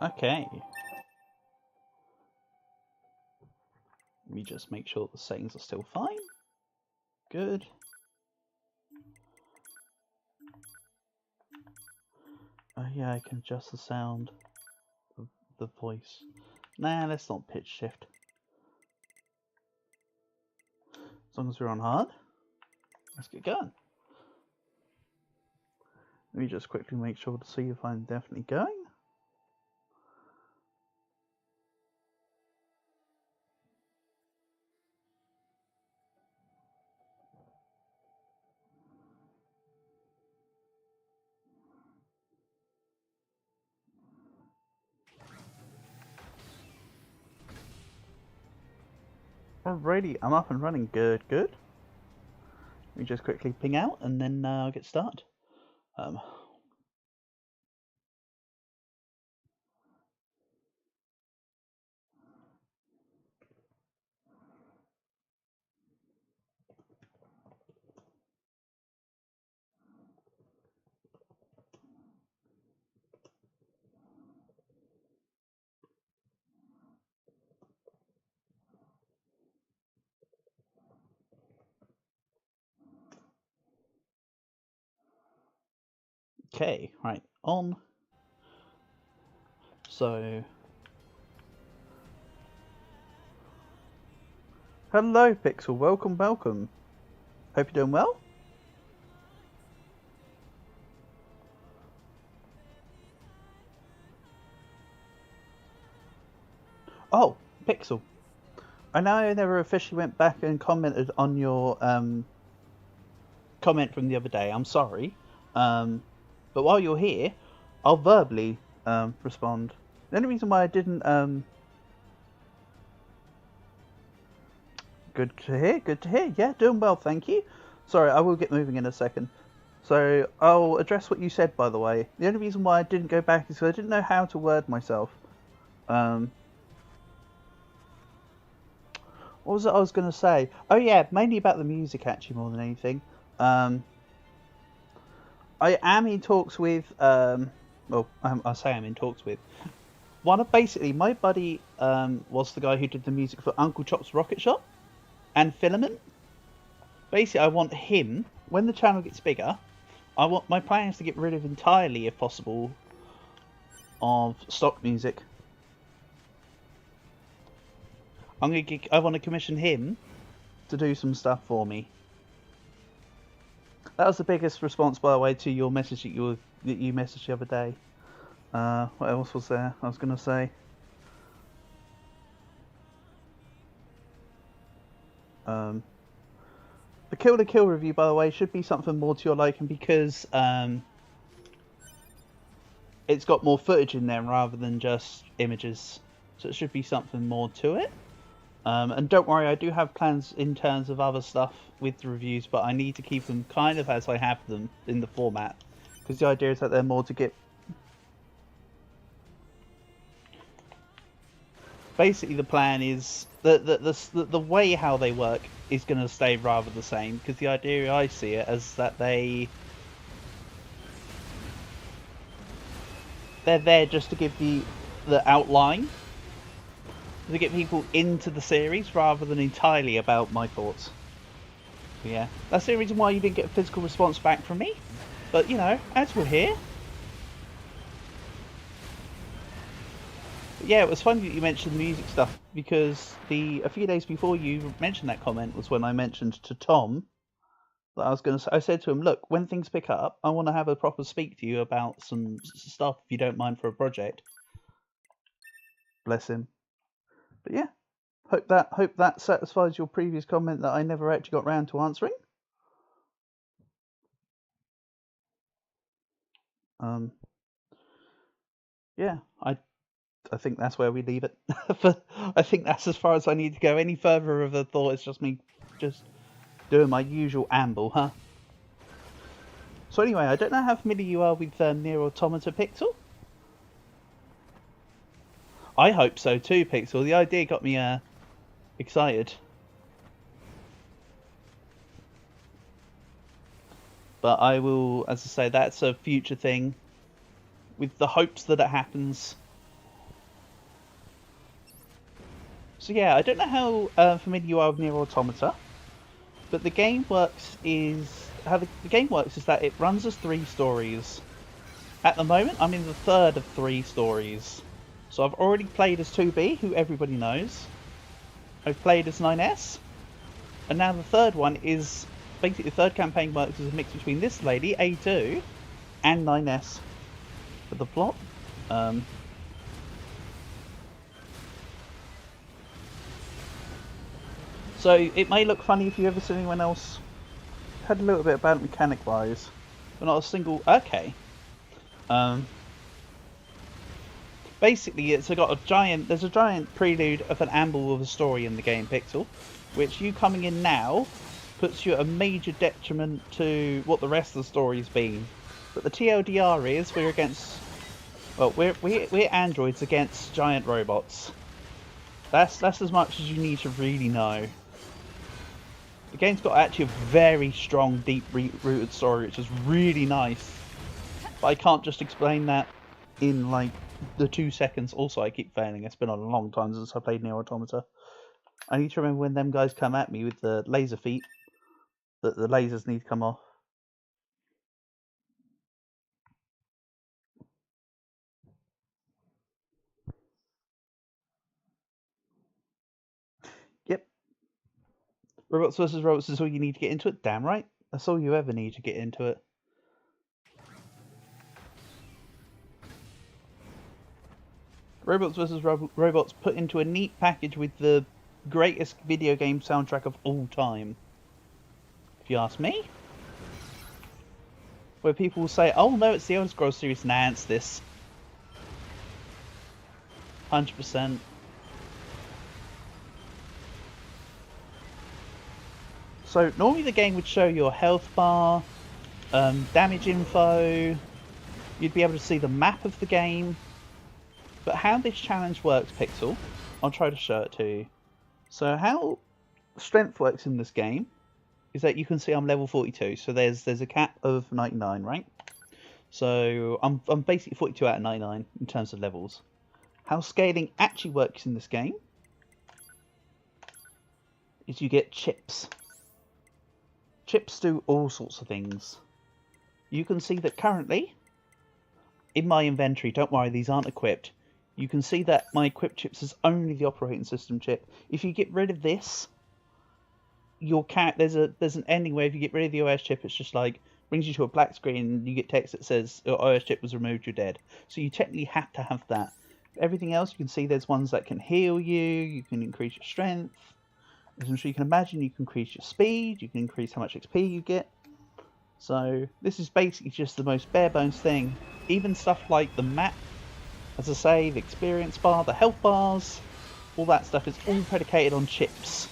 Okay. Let me just make sure the settings are still fine. Good. Oh yeah, I can adjust the sound of the voice. Nah, let's not pitch shift. As long as we're on hard, let's get going. Let me just quickly make sure to see if I'm definitely going. Alrighty, I'm up and running. Good, good. Let me just quickly ping out and then I'll get started. Okay, right, on. So, hello Pixel, welcome, welcome. Hope you're doing well. Oh, Pixel. I know I never officially went back and commented on your comment from the other day. I'm sorry. But while you're here, I'll verbally respond. The only reason why I didn't good to hear, good to hear. Yeah, doing well, thank you. Sorry, I will get moving in a second. So I'll address what you said, by the way. The only reason why I didn't go back is because I didn't know how to word myself. What was it I was going to say? Oh yeah, mainly about the music actually more than anything. I am in talks with, well, I say I'm in talks with. Basically, my buddy was the guy who did the music for Uncle Chop's Rocket Shop and Filament. Basically, I want him, when the channel gets bigger, my plan is to get rid of entirely, if possible, of stock music. I want to commission him to do some stuff for me. That was the biggest response, by the way, to your message that you messaged the other day. What else was there? I was going to say. The Kill to Kill review, by the way, should be something more to your liking because it's got more footage in there rather than just images. So it should be something more to it. And don't worry, I do have plans in terms of other stuff with the reviews, but I need to keep them kind of as I have them in the format. Because the idea is that they're more to get... Basically, the plan is... The way how they work is going to stay rather the same. Because the idea I see it as that they're there just to give the outline. To get people into the series rather than entirely about my thoughts. Yeah, that's the reason why you didn't get a physical response back from me. But you know, as we're here. But yeah, it was funny that you mentioned the music stuff because a few days before you mentioned that comment was when I mentioned to Tom that I was going to. I said to him, "Look, when things pick up, I want to have a proper speak to you about some stuff if you don't mind for a project." Bless him. But yeah, hope that satisfies your previous comment that I never actually got round to answering. Yeah, I think that's where we leave it. I think that's as far as I need to go. Any further of the thought is just me just doing my usual amble, huh? So anyway, I don't know how familiar you are with NieR Automata Pixel. I hope so too, Pixel. The idea got me excited. But I will, as I say, that's a future thing with the hopes that it happens So yeah, I don't know how familiar you are with NieR Automata, but the game works is how the game works is that it runs as 3 stories. At the moment, I'm in the 3rd of 3 stories. So I've already played as 2B, who everybody knows. I've played as 9S, and now the 3rd one is basically the 3rd campaign works as a mix between this lady, A2, and 9S. For the plot, so it may look funny if you ever see anyone else had a little bit about it mechanic wise, but not a single. Okay. Basically, there's a giant prelude of an amble of a story in the game, Pixel, which you coming in now puts you at a major detriment to what the rest of the story's been. But the TLDR is we're against, well, we're androids against giant robots. That's as much as you need to really know. The game's got actually a very strong, deep-rooted story, which is really nice. But I can't just explain that in like the 2 seconds. Also, I keep failing. It's been a long time since I played NieR Automata. I need to remember when them guys come at me with the laser feet, that the lasers need to come off. Yep. Robots versus robots is all you need to get into it. Damn right. That's all you ever need to get into it. Robots vs. Robots put into a neat package with the greatest video game soundtrack of all time. If you ask me. Where people will say, oh no, it's the Elder Scrolls series. Nah, it's this. 100%. So normally the game would show your health bar, damage info, you'd be able to see the map of the game. But how this challenge works, Pixel, I'll try to show it to you. So how strength works in this game is that you can see I'm level 42, so there's a cap of 99, right? So I'm basically 42 out of 99 in terms of levels. How scaling actually works in this game is you get chips. Chips do all sorts of things. You can see that currently, in my inventory, don't worry, these aren't equipped. You can see that my equipped chips is only the operating system chip. If you get rid of this, there's an ending where if you get rid of the OS chip, it's just like brings you to a black screen and you get text that says your OS chip was removed, you're dead. So you technically have to have that. Everything else, you can see there's ones that can heal you can increase your strength. As I'm sure you can imagine, you can increase your speed, you can increase how much XP you get. So this is basically just the most bare bones thing. Even stuff like the map, as I say, the experience bar, the health bars, all that stuff is all predicated on chips.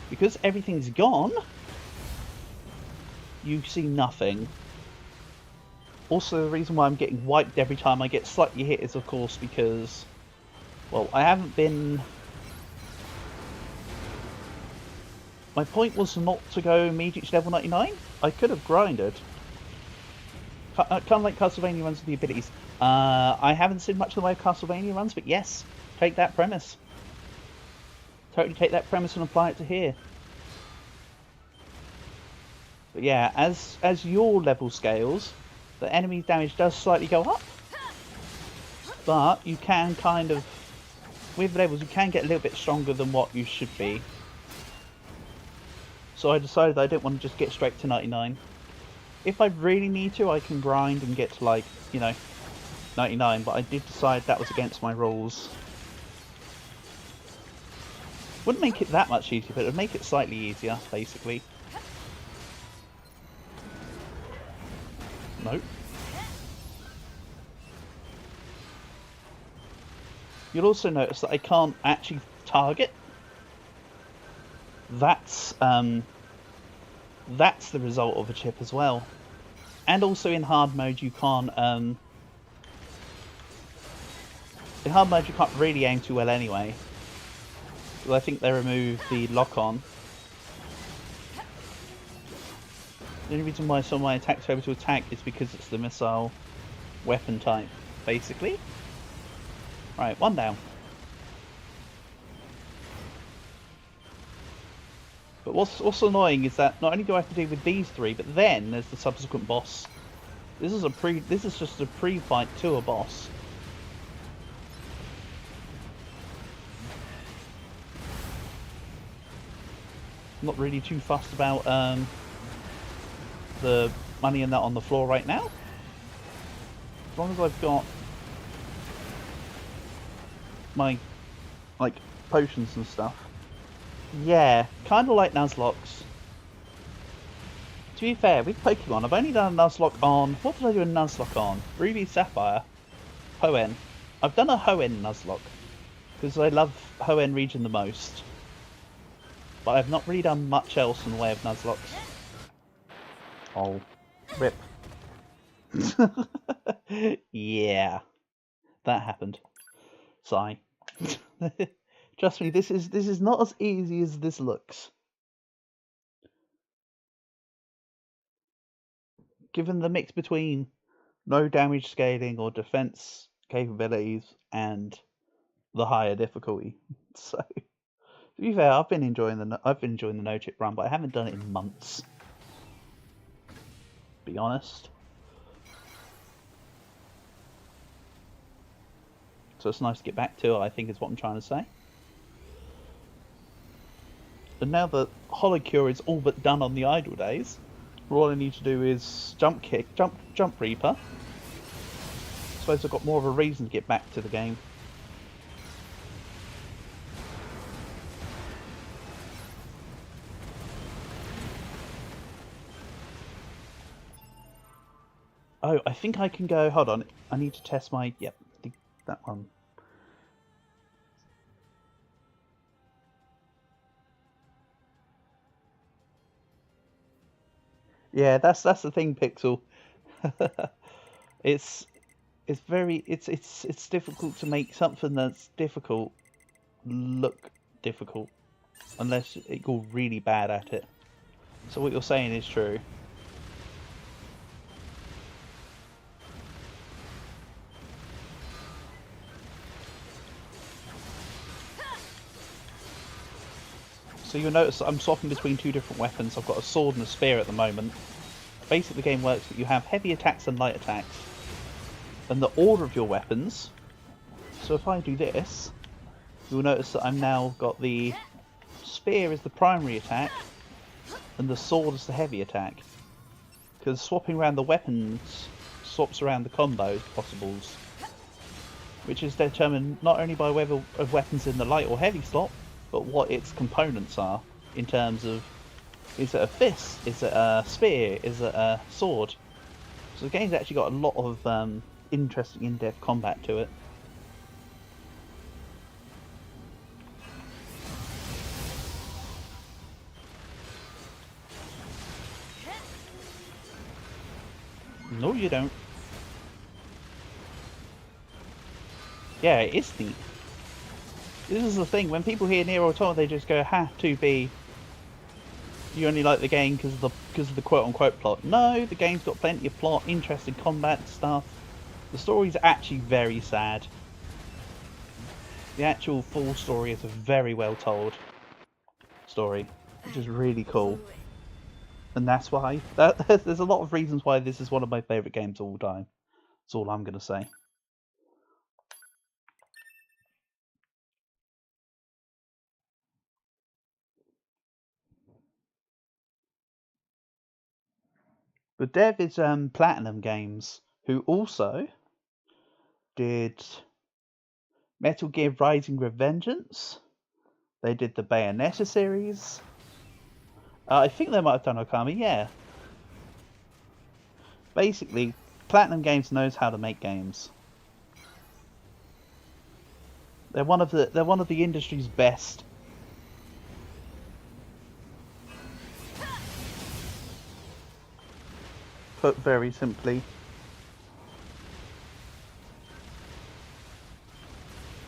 Because everything's gone, you see nothing. Also, the reason why I'm getting wiped every time I get slightly hit is, of course, because, well, I haven't been... My point was not to go immediately to level 99. I could have grinded. Kind of like Castlevania runs with the abilities. I haven't seen much of the way of Castlevania runs, but yes, take that premise. Totally take that premise and apply it to here. But yeah, as your level scales, the enemy damage does slightly go up. But you can kind of, with levels, you can get a little bit stronger than what you should be. So I decided I don't want to just get straight to 99. If I really need to, I can grind and get to, like, you know, 99, but I did decide that was against my rules. Wouldn't make it that much easier, but it would make it slightly easier, basically. Nope. You'll also notice that I can't actually target. That's the result of a chip as well. And also in hard mode you can't in hard mode you can't really aim too well anyway. Because I think they removed the lock-on. The only reason why some of my attacks are able to attack is because it's the missile weapon type, basically. Right, one down. But what's annoying is that not only do I have to deal with these three, but then there's the subsequent boss. This is just a pre-fight to a boss. I'm not really too fussed about the money and that on the floor right now. As long as I've got my potions and stuff. Yeah, kind of like Nuzlocke's. To be fair, with Pokemon, I've only done a Nuzlocke on... What did I do a Nuzlocke on? Ruby Sapphire. Hoenn. I've done a Hoenn Nuzlocke. Because I love Hoenn region the most. But I've not really done much else in the way of Nuzlocks. Oh. Rip. Yeah. That happened. Sigh. Trust me, this is not as easy as this looks. Given the mix between no damage scaling or defense capabilities and the higher difficulty. So, to be fair, I've been enjoying the Nochip run, but I haven't done it in months. Be honest. So it's nice to get back to it, I think is what I'm trying to say. And now that Holocure is all but done on the idle days, all I need to do is jump Reaper. I suppose I've got more of a reason to get back to the game. Oh, I think I can go... Hold on, I need to test my... Yep, that one. Yeah, that's the thing, Pixel. it's difficult to make something that's difficult look difficult unless you're really bad at it. So what you're saying is true. So you'll notice that I'm swapping between two different weapons. I've got a sword and a spear at the moment. Basically, the game works that you have heavy attacks and light attacks, and the order of your weapons. So if I do this, you'll notice that I'm now got the spear as the primary attack, and the sword as the heavy attack. Because swapping around the weapons swaps around the combos possibles, which is determined not only by whether of weapons in the light or heavy slot, but what its components are in terms of, is it a fist, is it a spear, is it a sword? So the game's actually got a lot of interesting in-depth combat to it. No, you don't. Yeah, it is neat. This is the thing, when people hear NieR Automata, they just go, ha, 2B. You only like the game because of the quote-unquote plot. No, the game's got plenty of plot, interesting combat stuff. The story's actually very sad. The actual full story is a very well told story, which is really cool. And that's why, there's a lot of reasons why this is one of my favourite games of all time. That's all I'm going to say. The dev is Platinum Games, who also did Metal Gear Rising: Revengeance. They did the Bayonetta series. I think they might have done Okami, yeah. Basically, Platinum Games knows how to make games. They're one of the industry's best. Put very simply.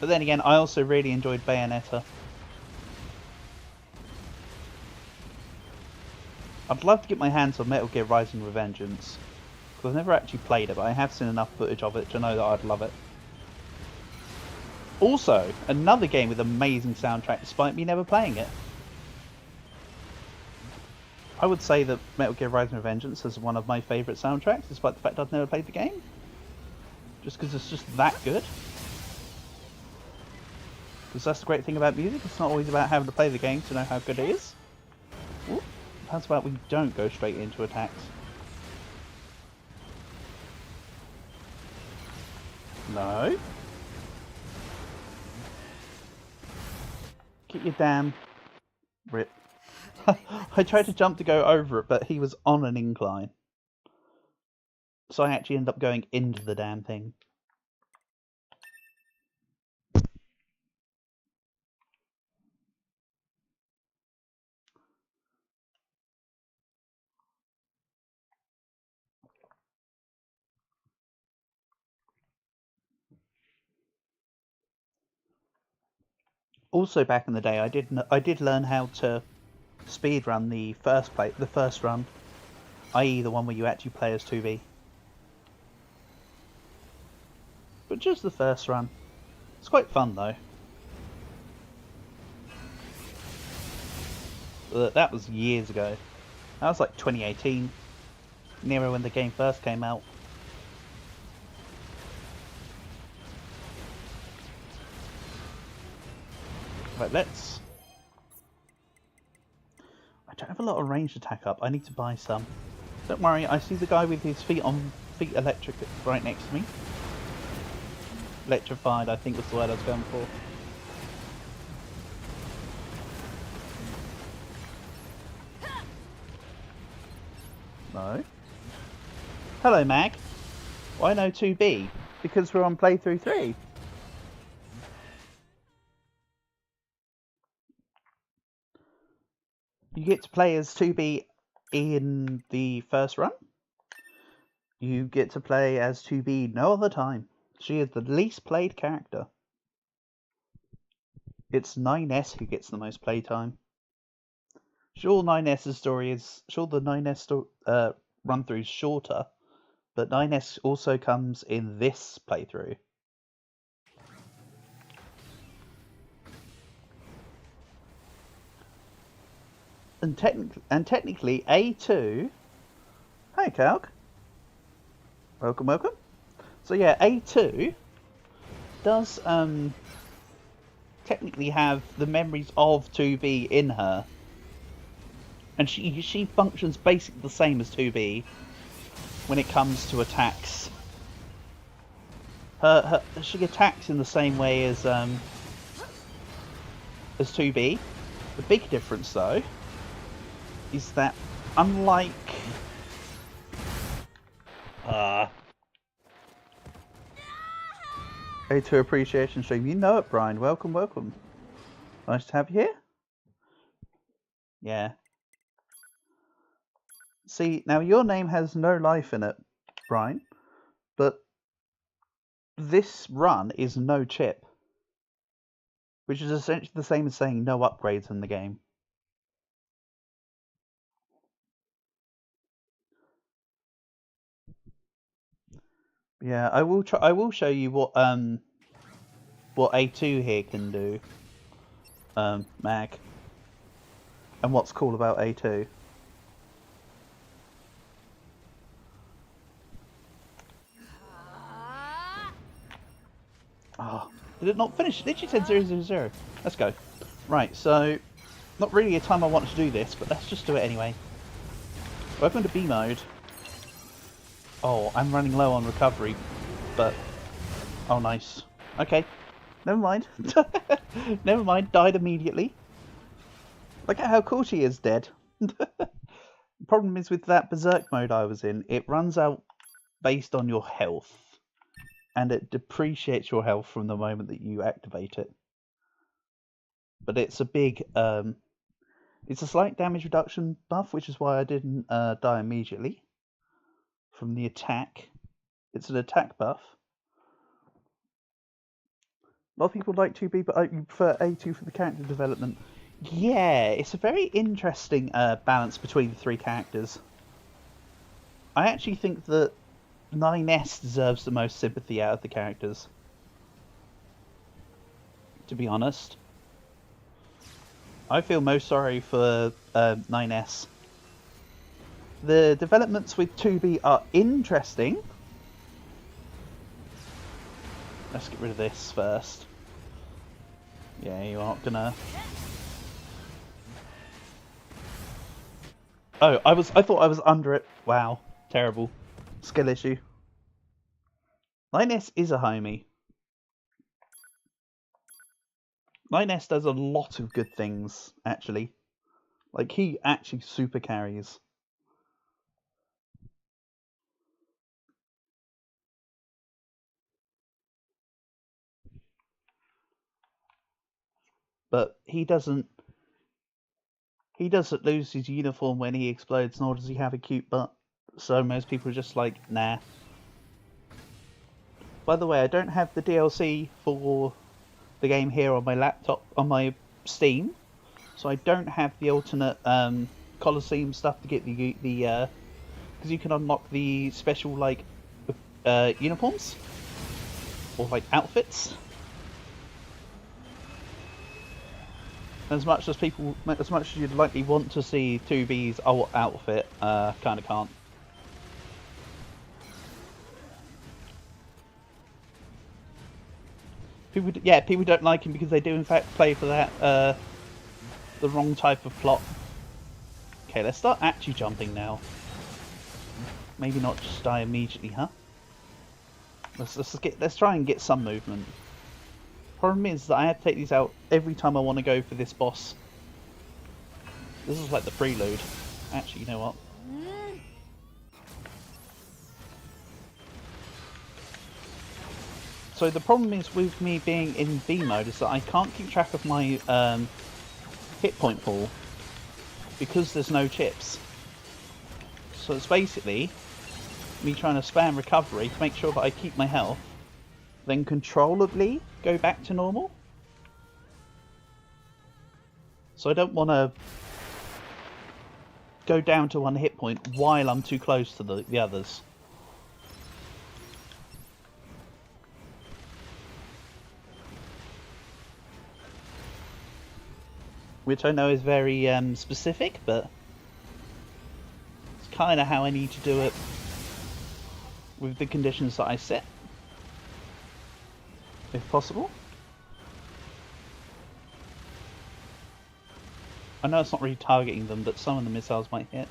But then again, I also really enjoyed Bayonetta. I'd love to get my hands on Metal Gear Rising: Revengeance, because I've never actually played it, but I have seen enough footage of it to know that I'd love it. Also, another game with amazing soundtrack despite me never playing it. I would say that Metal Gear Rising Revengeance is one of my favourite soundtracks, despite the fact I've never played the game. Just because it's just that good. Because that's the great thing about music, it's not always about having to play the game to know how good it is. Ooh, how's about we don't go straight into attacks? No. Get your damn... Rip. I tried to jump to go over it, but he was on an incline. So I actually ended up going into the damn thing. Also, back in the day, I did learn how to speedrun the first run, i.e. the one where you actually play as 2B. But just the first run. It's quite fun though. That was years ago. That was like 2018, nearer when the game first came out. Right, let's... I don't have a lot of ranged attack up. I need to buy some. Don't worry, I see the guy with his feet electric right next to me. Electrified, I think was the word I was going for. No. Hello, Mag. Why no 2B? Because we're on playthrough 3. You get to play as 2B in the first run. You get to play as 2B no other time. She is the least played character. It's NieR who gets the most playtime. Sure, NieR's story is... Sure, the NieR run-through is shorter, but NieR also comes in this playthrough. And technically, A2... Hi, Calc. Welcome, welcome. So yeah, A2 does technically have the memories of 2B in her. And she functions basically the same as 2B when it comes to attacks. She attacks in the same way as 2B. The big difference though is that unlike A2 appreciation stream, you know it, Brian. Welcome, welcome. Nice to have you here. Yeah. See, now your name has no life in it, Brian, but this run is no chip, which is essentially the same as saying no upgrades in the game. Yeah, I will try. I will show you what A2 here can do, Mag, and what's cool about A2. Oh, did it not finish? Did you said 000? Let's go. Right, so not really a time I want to do this, but let's just do it anyway. Welcome to B mode. Oh, I'm running low on recovery, but... Oh, nice. Okay. Never mind. Never mind. Died immediately. Look at how cool she is dead. The problem is with that Berserk mode I was in, it runs out based on your health. And it depreciates your health from the moment that you activate it. But it's a big... it's a slight damage reduction buff, which is why I didn't die immediately. From the attack. It's an attack buff. A lot of people like 2B, but I prefer A2 for the character development. Yeah, it's a very interesting balance between the three characters. I actually think that NieR deserves the most sympathy out of the characters. To be honest. I feel most sorry for NieR. The developments with 2B are interesting. Let's get rid of this first. Yeah, you aren't gonna... Oh, I thought I was under it. Wow. Terrible. Skill issue. NieR is a homie. NieR does a lot of good things, actually. Like, he actually super carries. But he doesn't lose his uniform when he explodes, nor does he have a cute butt. So most people are just like, nah. By the way, I don't have the DLC for the game here on my laptop, on my Steam. So I don't have the alternate Colosseum stuff to get the because you can unlock the special like uniforms or like outfits. As much as you'd likely want to see 2B's outfit, kind of can't. People don't like him because they do in fact play for that the wrong type of plot. Okay, let's start actually jumping now. Maybe not just die immediately, huh? Let's try and get some movement. Problem is that I have to take these out every time I want to go for this boss. This is like the prelude. Actually, you know what? So the problem is with me being in B mode is that I can't keep track of my hit point pool because there's no chips. So it's basically me trying to spam recovery to make sure that I keep my health, then controllably go back to normal. So I don't want to go down to 1 hit point while I'm too close to the others. Which I know is very specific, but it's kind of how I need to do it with the conditions that I set, if possible. I know it's not really targeting them, but some of the missiles might hit.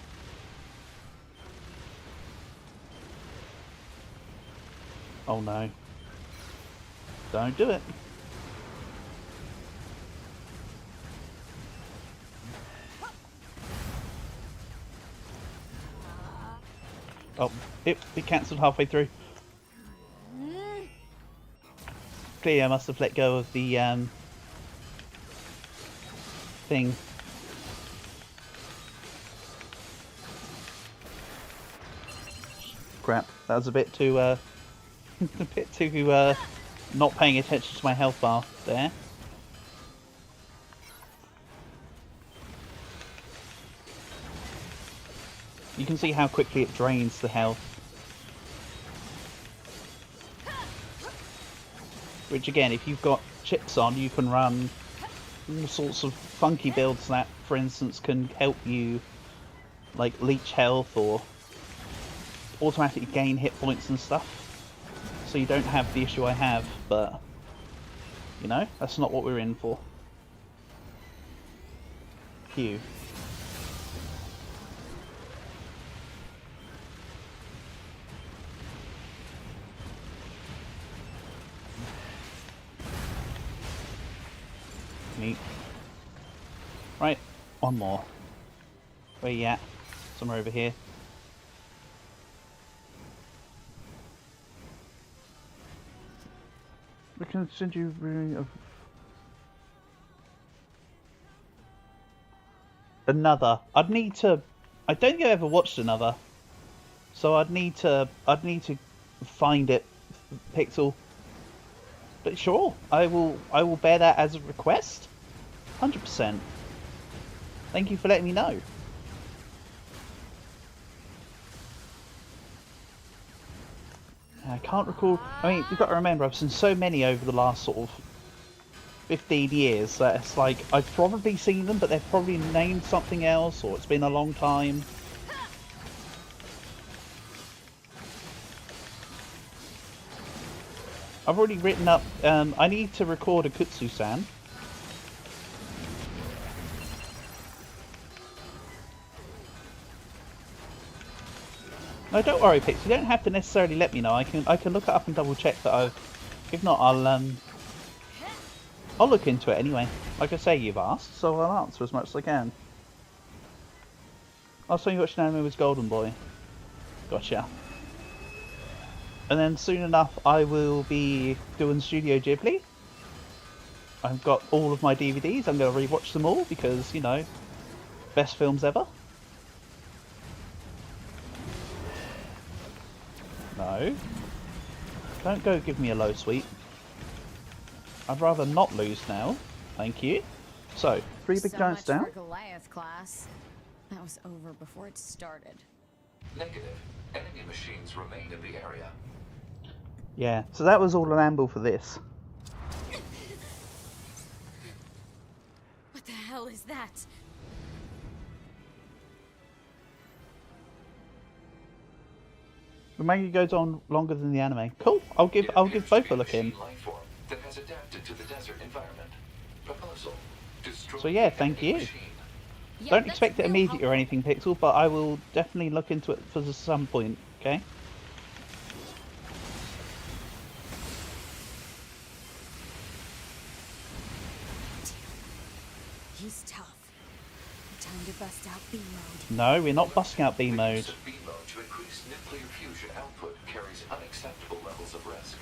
Oh no. Don't do it. Oh, it cancelled halfway through. Clearly I must have let go of the thing. Crap, that was a bit too not paying attention to my health bar there. You can see how quickly it drains the health. Which again, if you've got chips on, you can run all sorts of funky builds that, for instance, can help you like leech health or automatically gain hit points and stuff. So you don't have the issue I have, but you know, that's not what we're in for. Q. Neat. Right, one more. Where you at? Somewhere over here. We can send you another. I'd need to. I don't think I ever watched another, so I'd need to find it, Pixel. But sure, I will bear that as a request. 100%. Thank you for letting me know. I can't recall. I mean, you've got to remember, I've seen so many over the last sort of 15 years that it's like I've probably seen them, but they've probably named something else, or it's been a long time. I've already written up, I need to record a Kutsu-san. No, don't worry, Pix. You don't have to necessarily let me know. I can look it up and double check that I've. If not, I'll look into it anyway. Like I say, you've asked, so I'll answer as much as I can. Oh, so you watched an anime with Golden Boy. Gotcha. And then soon enough, I will be doing Studio Ghibli. I've got all of my DVDs. I'm going to rewatch them all because, you know, best films ever. No. Don't go give me a low sweep. I'd rather not lose now. Thank you. So, 3 big giants down. For Goliath class. That was over before it started. Negative. Enemy machines remain in the area. Yeah, so that was all an amble for this. What the hell is that? The manga goes on longer than the anime. Cool. I'll give both a look in. That has adapted to the desert environment. Proposal. So yeah, thank you. Yeah, Don't expect it immediately or anything, Pixel, but I will definitely look into it for some point. Okay. He's tough. Time to bust out B mode. No, we're not busting out B mode. B mode to increase nuclear fusion output carries unacceptable levels of risk.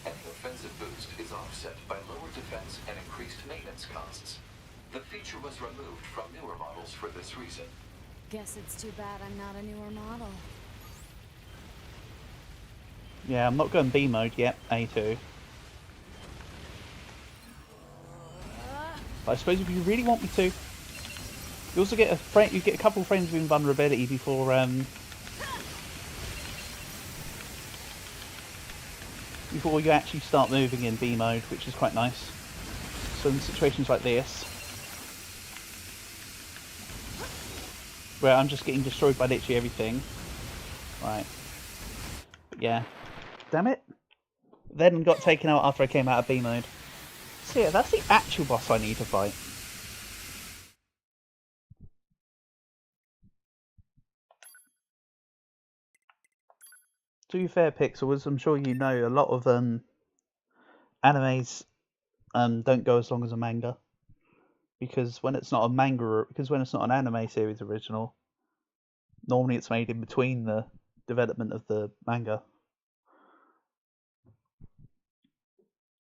Any offensive boost is offset by lower defense and increased maintenance costs. The feature was removed from newer models for this reason. Guess it's too bad I'm not a newer model. Yeah, I'm not going B mode yet. A2. But I suppose if you really want me to, you also get a friend. You get a couple of friends with invulnerability before before you actually start moving in B mode, which is quite nice. So in situations like this, where I'm just getting destroyed by literally everything, right? But yeah, damn it. Then got taken out after I came out of B mode. So yeah, that's the actual boss I need to fight. To be fair, Pixel, as I'm sure you know, a lot of animes don't go as long as a manga, because when it's not an anime series original, normally it's made in between the development of the manga.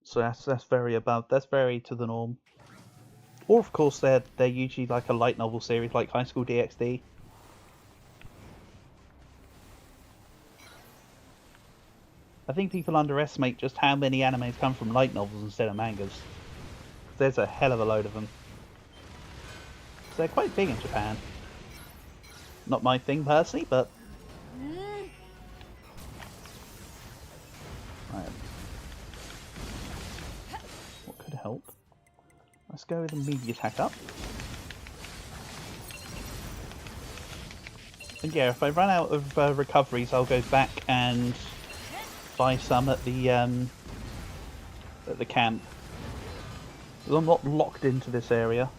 So that's very to the norm. Or of course they're usually like a light novel series like High School DxD. I think people underestimate just how many animes come from light novels instead of mangas. There's a hell of a load of them. They're quite big in Japan. Not my thing personally, but... Right. What could help? Let's go with immediate attack up. And yeah, if I run out of recoveries, I'll go back and buy some at the camp. Because I'm not locked into this area.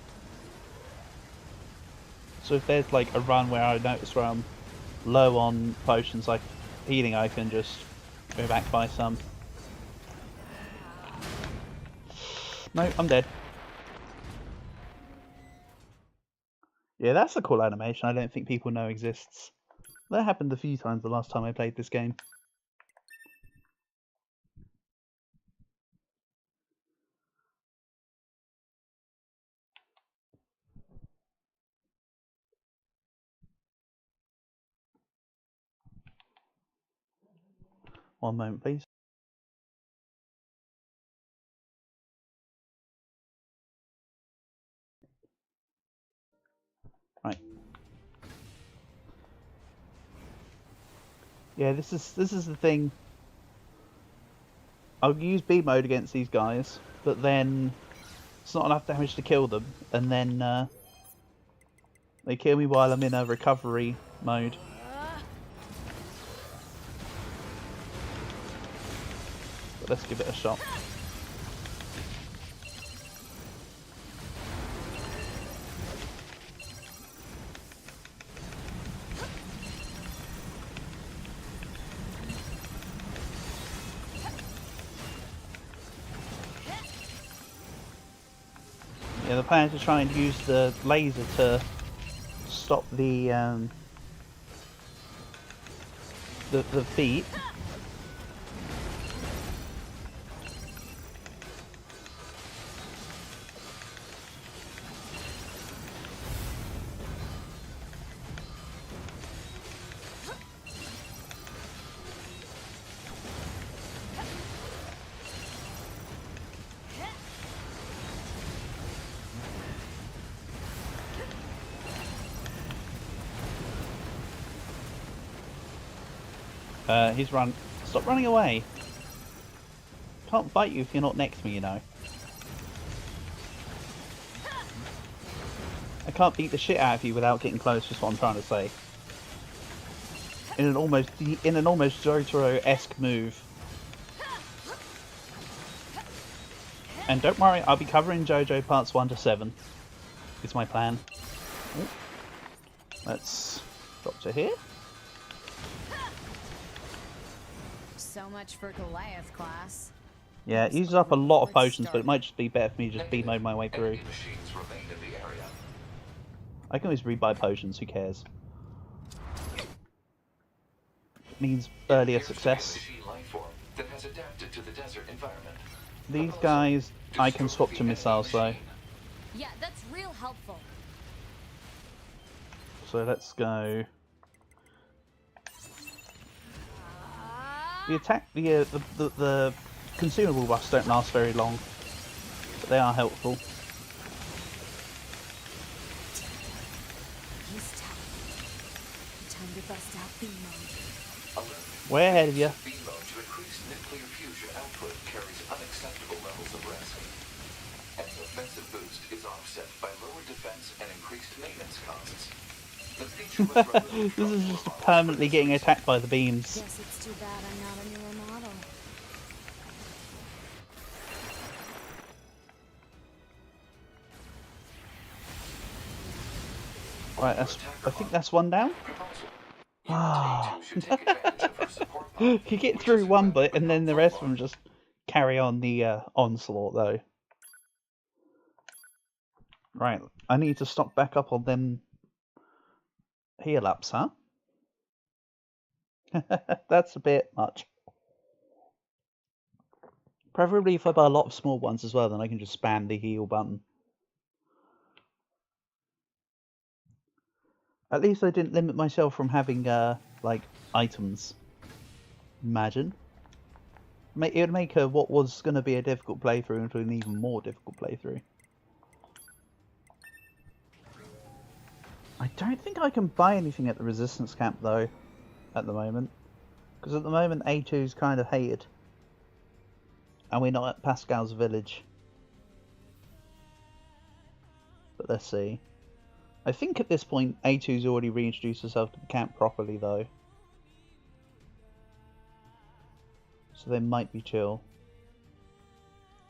So if there's like a run where I notice where I'm low on potions like healing, I can just go back buy some. No, I'm dead. Yeah, that's a cool animation I don't think people know exists. That happened a few times the last time I played this game. One moment, please. Right. Yeah, this is the thing. I'll use B mode against these guys, but then it's not enough damage to kill them, and then they kill me while I'm in a recovery mode. let's give it a shot. Yeah, the plan is to try and use the laser to stop the feet. He's run. Stop running away. Can't fight you if you're not next to me, you know. I can't beat the shit out of you without getting close. Just what I'm trying to say. In an almost Jotaro-esque move. And don't worry, I'll be covering JoJo parts 1 to 7. Is my plan. Ooh. Let's drop to here. So much for Goliath class. Yeah, it uses up a lot of potions, but it might just be better for me to just beam mode my way through. Machines remain in the area. I can always rebuy potions, who cares? It means earlier success. That has adapted to the desert environment. These guys, I can swap to missiles though. Yeah, that's real helpful. So let's go. The attack, the consumable buffs don't last very long, but they are helpful. He's tough. Time to bust out beam mode. Way ahead of you. Beam mode to increase nuclear fusion output carries unacceptable levels of risk. Any offensive boost is offset by lower defense and increased maintenance costs. The feature was removed This from is newer just models permanently for getting this attacked by the beams. Guess it's too bad I'm not a newer model. Right, I think that's one down. Ah. You get through one bit and then the rest of them just carry on the onslaught though. Right, I need to stock back up on them heal ups, huh? That's a bit much. Preferably if I buy a lot of small ones as well, then I can just spam the heal button. At least I didn't limit myself from having, like, items. Imagine. It would make what was going to be a difficult playthrough into an even more difficult playthrough. I don't think I can buy anything at the resistance camp, though, at the moment. Because at the moment, A2 is kind of hated. And we're not at Pascal's village. But let's see. I think at this point, A2's already reintroduced herself to the camp properly, though. So they might be chill.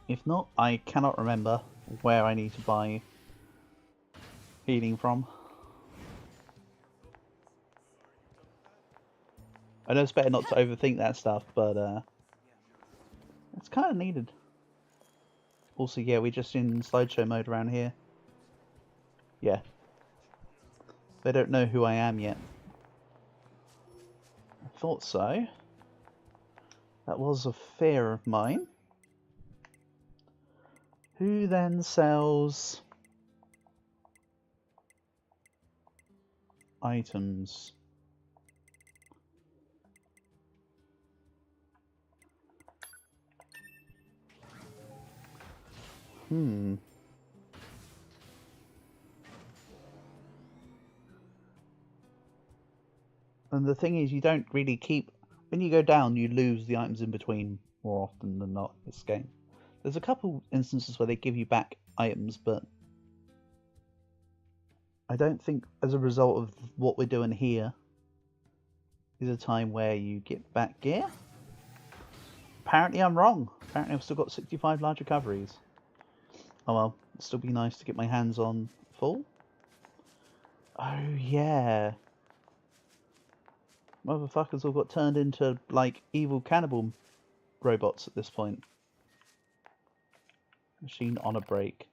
If not, I cannot remember where I need to buy healing from. I know it's better not to overthink that stuff, but it's kind of needed. Also, yeah, we're just in slideshow mode around here. Yeah. They don't know who I am yet. I thought so. That was a fear of mine. Who then sells items? And the thing is, you don't really keep... When you go down, you lose the items in between more often than not in this game. There's a couple instances where they give you back items, but I don't think as a result of what we're doing here is a time where you get back gear. Apparently I'm wrong. Apparently I've still got 65 large recoveries. Oh well, it'd still be nice to get my hands on full. Oh yeah. Motherfuckers all got turned into, like, evil cannibal robots at this point. Machine on a break.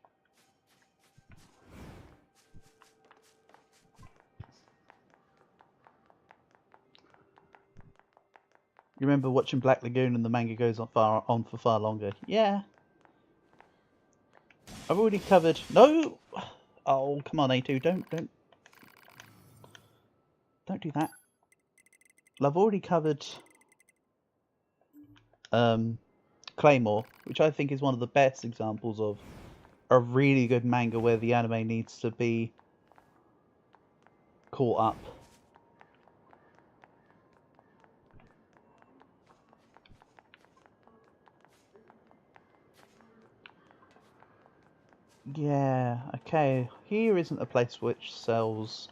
You remember watching Black Lagoon and the manga goes on for far longer? Yeah. I've already covered... No! Oh, come on, A2, don't do that. Well, I've already covered Claymore, which I think is one of the best examples of a really good manga where the anime needs to be caught up. Yeah, okay. Here isn't a place which sells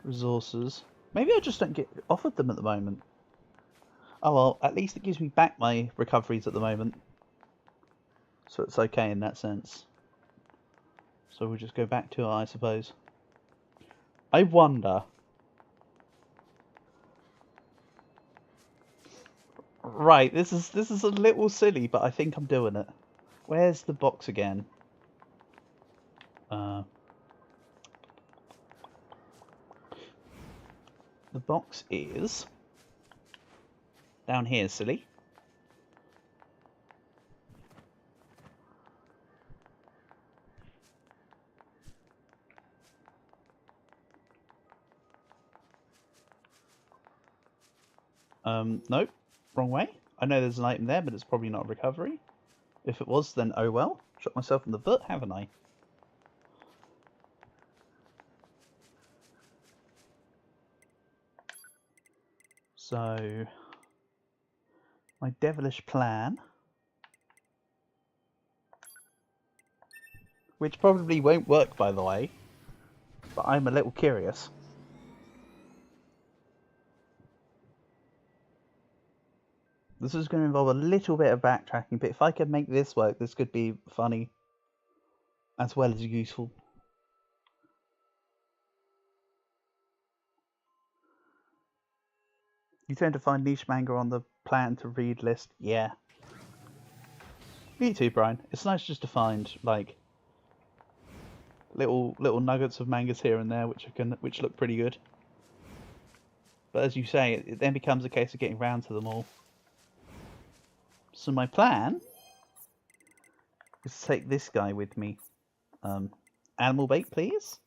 resources. Maybe I just don't get offered them at the moment. Oh well, at least it gives me back my recoveries at the moment. So it's okay in that sense. So we'll just go back to it, I suppose. I wonder... Right, this is a little silly, but I think I'm doing it. Where's the box again? The box is down here, silly. Nope, wrong way. I know there's an item there, but it's probably not a recovery. If it was, then oh well. Shot myself in the foot, haven't I? So, my devilish plan, which probably won't work, by the way, but I'm a little curious. This is going to involve a little bit of backtracking, but if I can make this work, this could be funny as well as useful. You tend to find niche manga on the plan to read list. Yeah. Me too, Brian. It's nice just to find, like, little nuggets of mangas here and there which look pretty good. But as you say, it then becomes a case of getting round to them all. So my plan is to take this guy with me. Animal bait, please.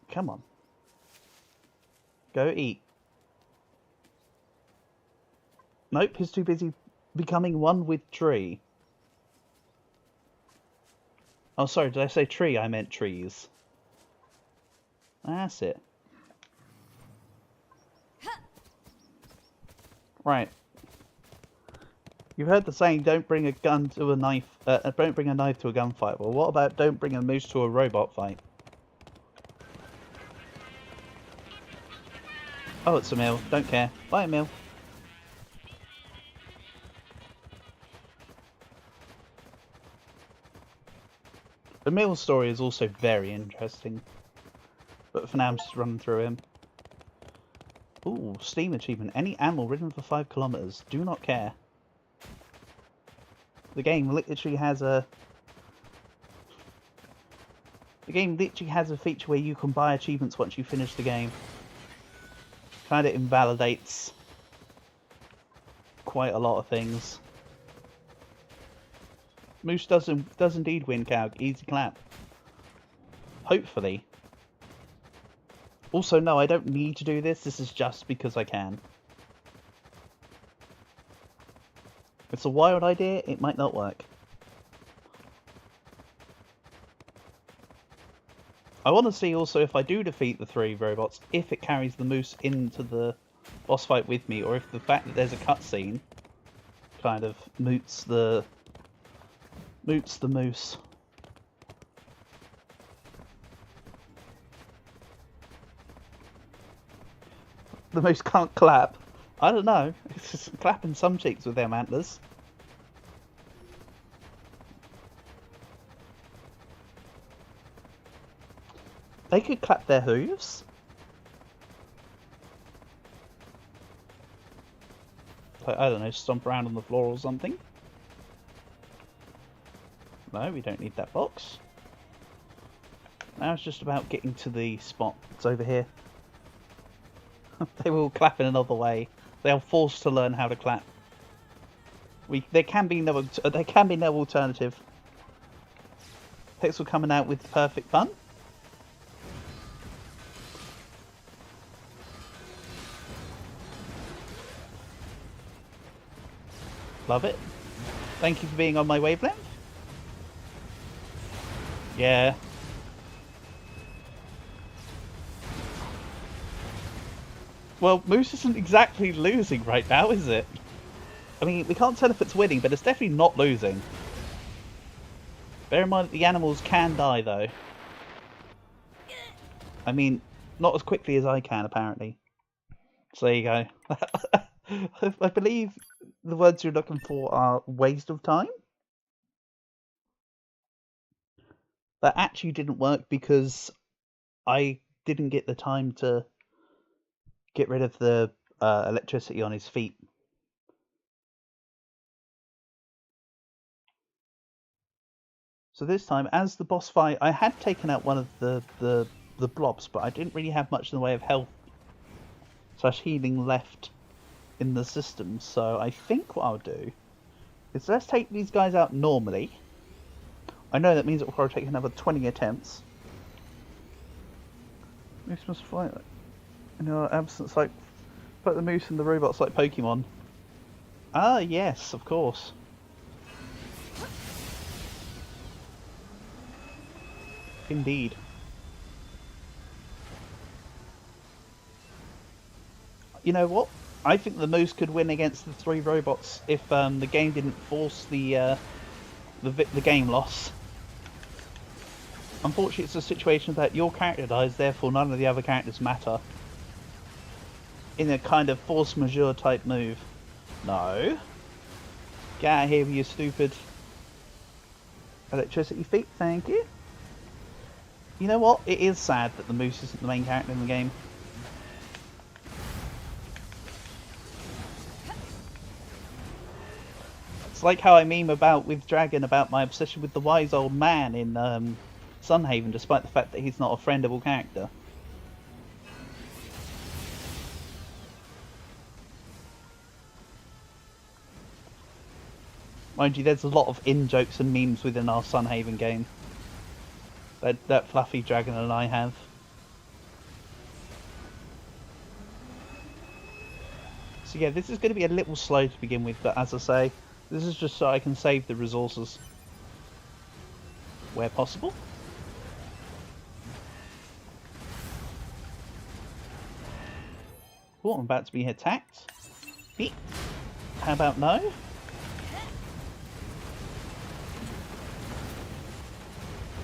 Come on. Go eat. Nope, he's too busy becoming one with tree. Oh, sorry, did I say tree? I meant trees. That's it. Right. You've heard the saying, don't bring a gun to a knife, don't bring a knife to a gunfight. Well, what about don't bring a moose to a robot fight? Oh, it's a mill. Don't care. Bye, mill. The mill story is also very interesting. But for now, I'm just running through him. Ooh, Steam achievement. Any animal ridden for 5 kilometers. Do not care. The game literally has a... feature where you can buy achievements once you finish the game. Kind of invalidates quite a lot of things. Moose does indeed win, cow. Easy clap. Hopefully. Also, no, I don't need to do this. This is just because I can. It's a wild idea. It might not work. I want to see also if I do defeat the 3 robots, if it carries the moose into the boss fight with me, or if the fact that there's a cutscene kind of moots the moose. the moose can't clap. I don't know. It's just clapping some cheeks with them antlers. They could clap their hooves. Like, I don't know, stomp around on the floor or something. No, we don't need that box. Now it's just about getting to the spot. It's over here. They will clap in another way. They are forced to learn how to clap. There can be no alternative. Pixel coming out with perfect fun. Love it. Thank you for being on my wavelength. Yeah. Well, Moose isn't exactly losing right now, is it? I mean, we can't tell if it's winning, but it's definitely not losing. Bear in mind that the animals can die, though. I mean, not as quickly as I can, apparently. So there you go. I believe the words you're looking for are waste of time. That actually didn't work because I didn't get the time to get rid of the electricity on his feet. So this time, as the boss fight, I had taken out one of the blobs, but I didn't really have much in the way of health / healing left in the system. So I think what I'll do is let's take these guys out normally. I know that means it will probably take another 20 attempts. Moose must fight in your absence, like the moose and the robots like Pokemon. Ah, yes, of course. Indeed. You know what? I think the moose could win against the 3 robots if the game didn't force the game loss. Unfortunately, it's a situation that your character dies, therefore none of the other characters matter. In a kind of force majeure type move. No. Get out of here with your stupid electricity feet, thank you. You know what? It is sad that the moose isn't the main character in the game. It's like how I meme about with Dragon about my obsession with the wise old man in Sunhaven, despite the fact that he's not a friendable character. Mind you, there's a lot of in-jokes and memes within our Sunhaven game. That fluffy dragon and I have. So yeah, this is going to be a little slow to begin with, but as I say, this is just so I can save the resources where possible. Oh, I'm about to be attacked. Beep. How about no?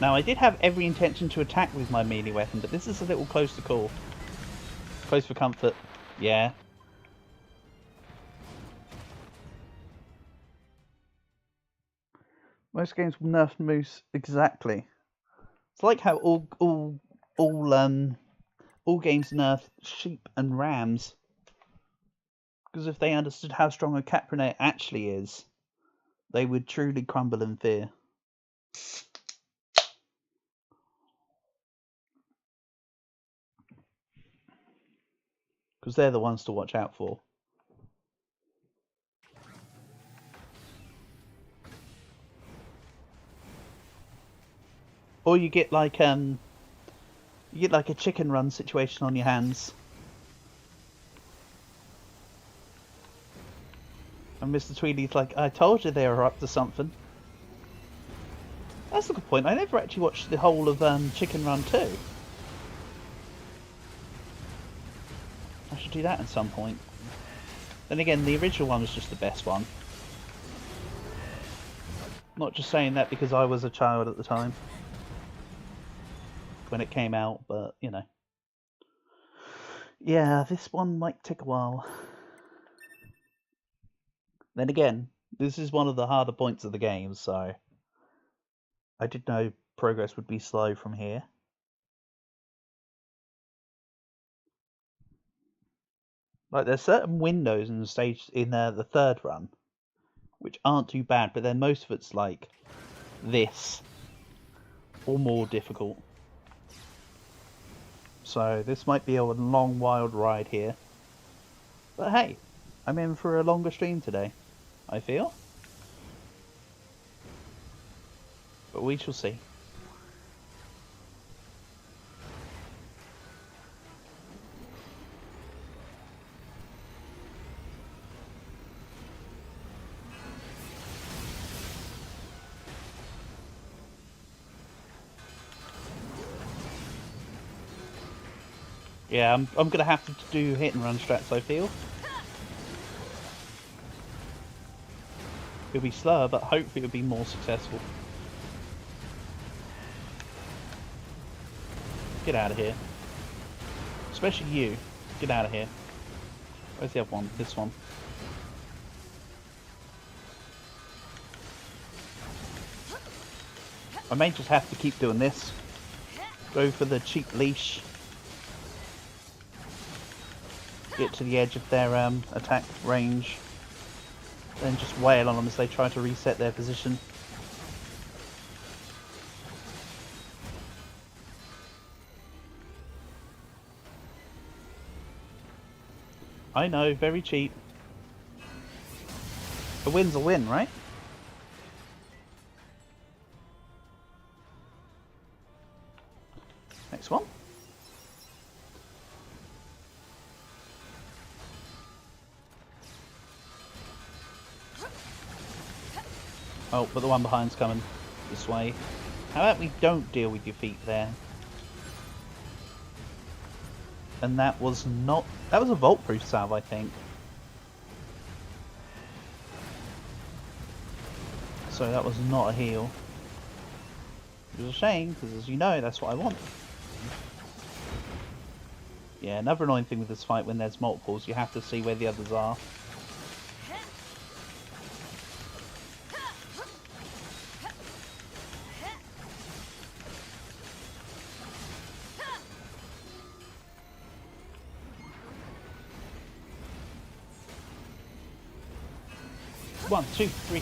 Now, I did have every intention to attack with my melee weapon, but this is a little close to call. Close for comfort. Yeah. Most games will nerf moose exactly. It's like how all games nerf sheep and rams. Because if they understood how strong a Caprinator actually is, they would truly crumble in fear. Because they're the ones to watch out for. Or you get like a chicken run situation on your hands. And Mr. Tweedy's like, I told you they were up to something. That's a good point. I never actually watched the whole of Chicken Run 2. I should do that at some point. Then again, the original one was just the best one. Not just saying that because I was a child at the time. When it came out, but, you know. Yeah, this one might take a while. Then again, this is one of the harder points of the game, so I did know progress would be slow from here. Like, there's certain windows in the stage in the third run which aren't too bad, but then most of it's like this or more difficult. So this might be a long, wild ride here. But hey, I'm in for a longer stream today, I feel. But we shall see. Yeah, I'm gonna have to do hit and run strats, I feel. It'll be slower, but hopefully it'll be more successful. Get out of here. Especially you. Get out of here. Where's the other one? This one. I may just have to keep doing this. Go for the cheap leash. Get to the edge of their attack range. Then just wail on them as they try to reset their position. I know, very cheap. A win's a win, right? Next one. Oh, but the one behind's coming this way. How about we don't deal with your feet there? And that was not... That was a vault-proof salve, I think. So that was not a heal. It was a shame, because as you know, that's what I want. Yeah, another annoying thing with this fight when there's multiples, you have to see where the others are. One, two, three.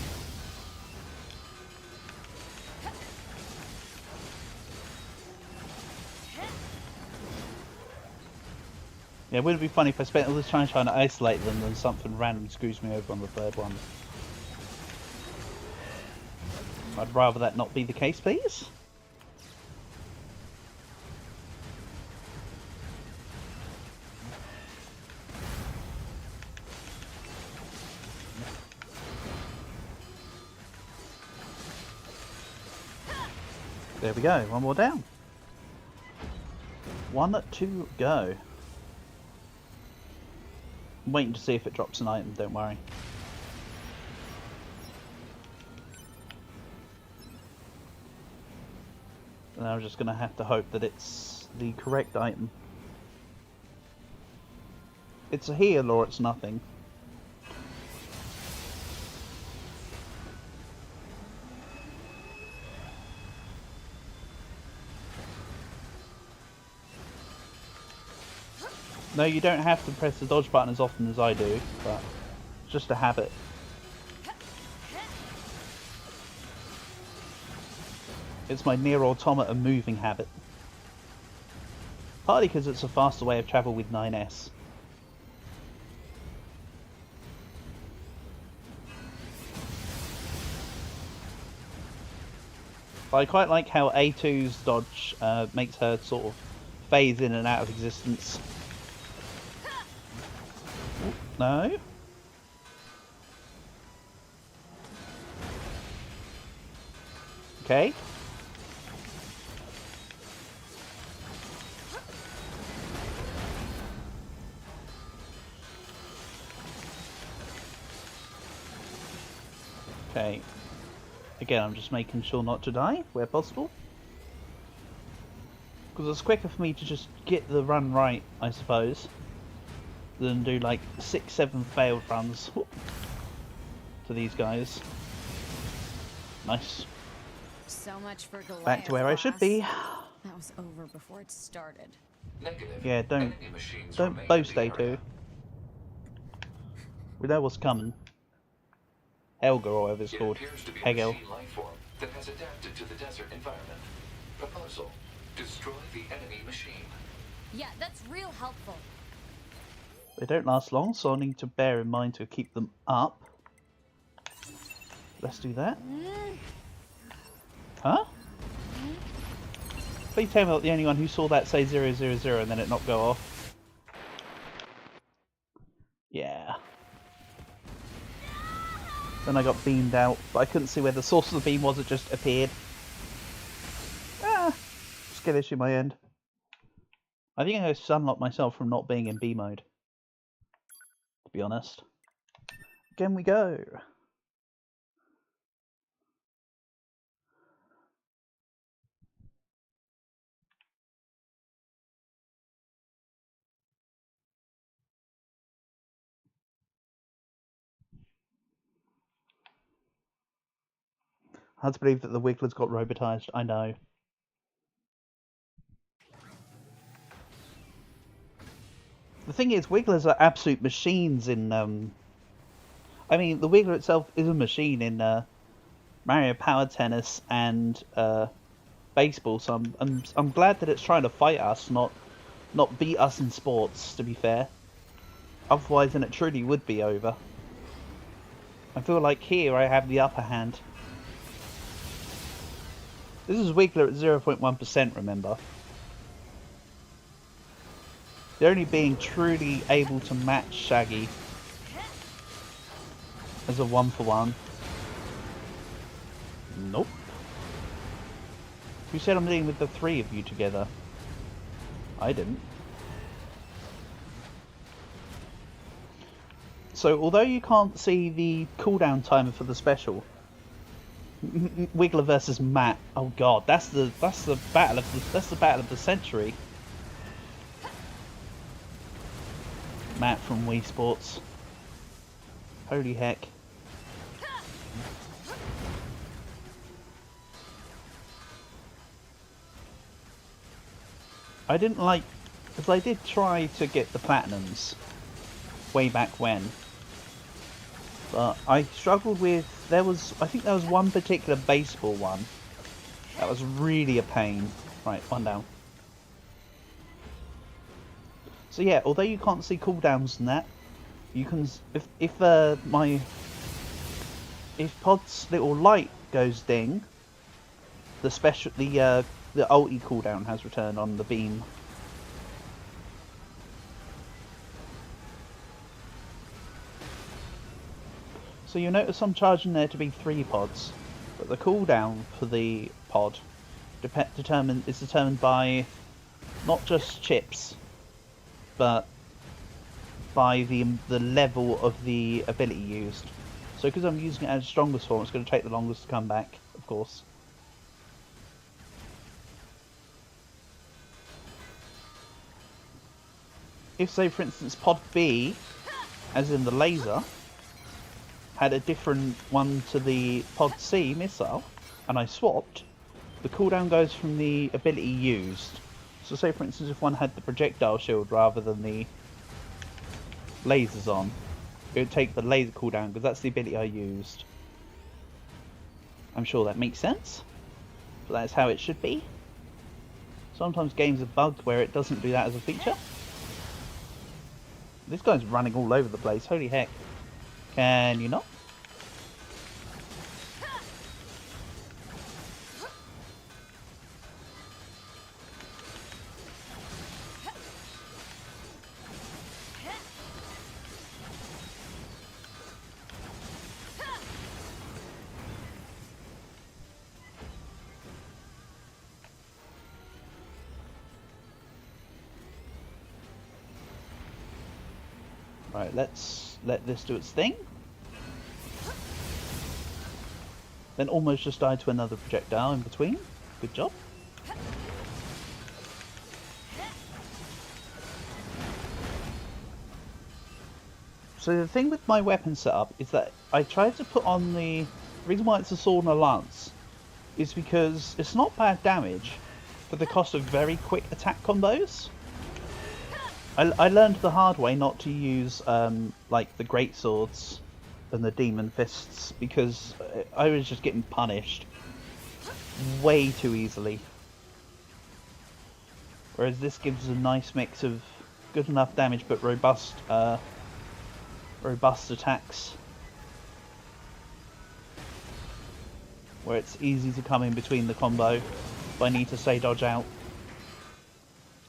Yeah, wouldn't it be funny if I spent all this time trying to isolate them and something random screws me over on the third one? I'd rather that not be the case, please. There we go, one more down. 1 to go. I'm waiting to see if it drops an item, don't worry. And I'm just going to have to hope that it's the correct item. It's a heal or it's nothing. No, you don't have to press the dodge button as often as I do, but it's just a habit. It's my NieR Automata moving habit. Partly because it's a faster way of travel with 9S. But I quite like how A2's dodge makes her sort of phase in and out of existence. No? Okay. Okay. Again, I'm just making sure not to die where possible. Because it's quicker for me to just get the run right, I suppose. than do like 6, 7 failed runs to these guys. Nice. So much for Goliath. Back to where I should be. That was over before it started. Negative. Yeah, don't boast, A2. We know what's coming. Helga or whatever it's called. It appears to be a Hegel. machine life form that has adapted to the desert environment. Proposal: destroy the enemy machine. Yeah, that's real helpful. They don't last long, so I need to bear in mind to keep them up. Let's do that. Huh? Please tell me I'm not the only one who saw that say 000 and then it not go off. Yeah. Then I got beamed out, but I couldn't see where the source of the beam was, it just appeared. Ah! Skill issue my end. I think I unlocked myself from not being in B mode. To be honest. Again we go. Hard to believe that the Wiggler's got robotized, I know. The thing is, Wigglers are absolute machines in, I mean, the Wiggler itself is a machine in, Mario Power Tennis and, baseball, so I'm glad that it's trying to fight us, not beat us in sports, to be fair. Otherwise, then it truly would be over. I feel like here I have the upper hand. This is Wiggler at 0.1%, remember. They're only being truly able to match Shaggy as a 1-for-1. Nope. Who said I'm dealing with the 3 of you together? I didn't. So, although you can't see the cooldown timer for the special, Wiggler versus Matt. Oh god, that's the battle of the century. Matt from Wii Sports. Holy heck. I didn't like, because I did try to get the platinums way back when, but I struggled with, I think there was one particular baseball one that was really a pain. Right, one down. So yeah, although you can't see cooldowns and that, you can, if Pod's little light goes ding, the ulti cooldown has returned on the beam. So you'll notice I'm charging there to be 3 pods, but the cooldown for the pod is determined by not just chips, but by the level of the ability used. So because I'm using it as strongest form, it's going to take the longest to come back, of course. If, say, for instance, pod B, as in the laser, had a different one to the pod C missile, and I swapped, the cooldown goes from the ability used. So say, for instance, if one had the projectile shield rather than the lasers on, it would take the laser cooldown, because that's the ability I used. I'm sure that makes sense, but that's how it should be. Sometimes games are bugged where it doesn't do that as a feature. This guy's running all over the place, holy heck. Can you not? Right, let's let this do its thing. Then almost just died to another projectile in between. Good job. So the thing with my weapon setup is that I tried to put on the reason why it's a sword and a lance is because it's not bad damage for the cost of very quick attack combos. I learned the hard way not to use like the great swords and the demon fists because I was just getting punished way too easily. Whereas this gives a nice mix of good enough damage but robust attacks. Where it's easy to come in between the combo if I need to say dodge out.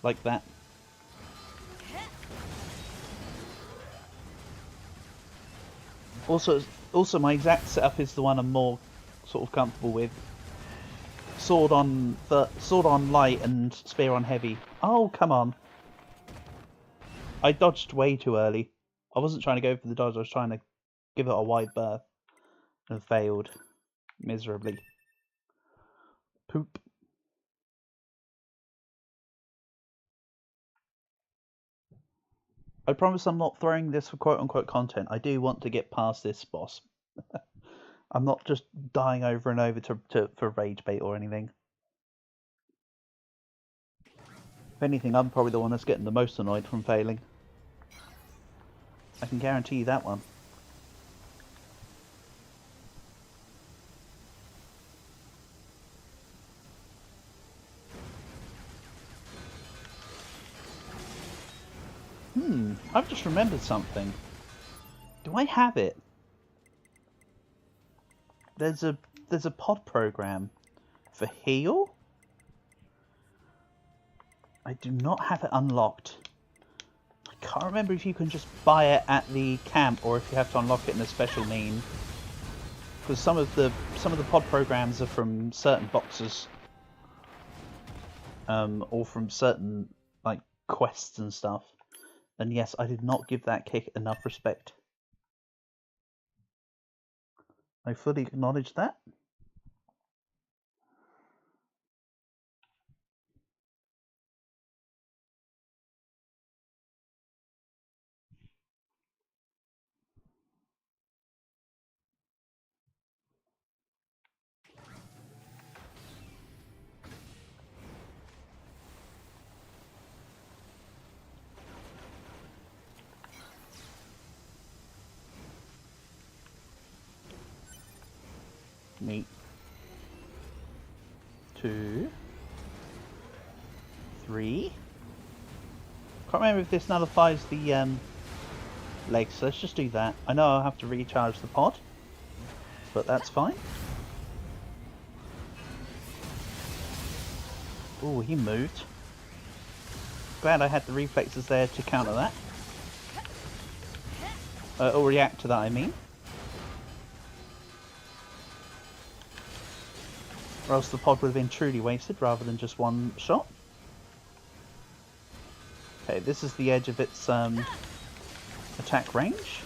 Like that. Also my exact setup is the one I'm more sort of comfortable with. Sword on light and spear on heavy. Oh, come on. I dodged way too early. I wasn't trying to go for the dodge, I was trying to give it a wide berth. And failed miserably. Poop. I promise I'm not throwing this for quote-unquote content. I do want to get past this boss. I'm not just dying over and over for rage bait or anything. If anything, I'm probably the one that's getting the most annoyed from failing. I can guarantee you that one. I've just remembered something. Do I have it? There's a pod program for heal. I do not have it unlocked. I can't remember if you can just buy it at the camp or if you have to unlock it in a special mean. Because some of the pod programs are from certain boxes, or from certain like quests and stuff. And yes, I did not give that kick enough respect. I fully acknowledge that. Neat. 2, 3. Can't remember if this nullifies the legs, so let's just do that. I know I'll have to recharge the pod, but that's fine. Oh, he moved. Glad I had the reflexes there to counter that. Or react to that, I mean. Or else the pod would have been truly wasted rather than just one shot. Okay, this is the edge of its attack range.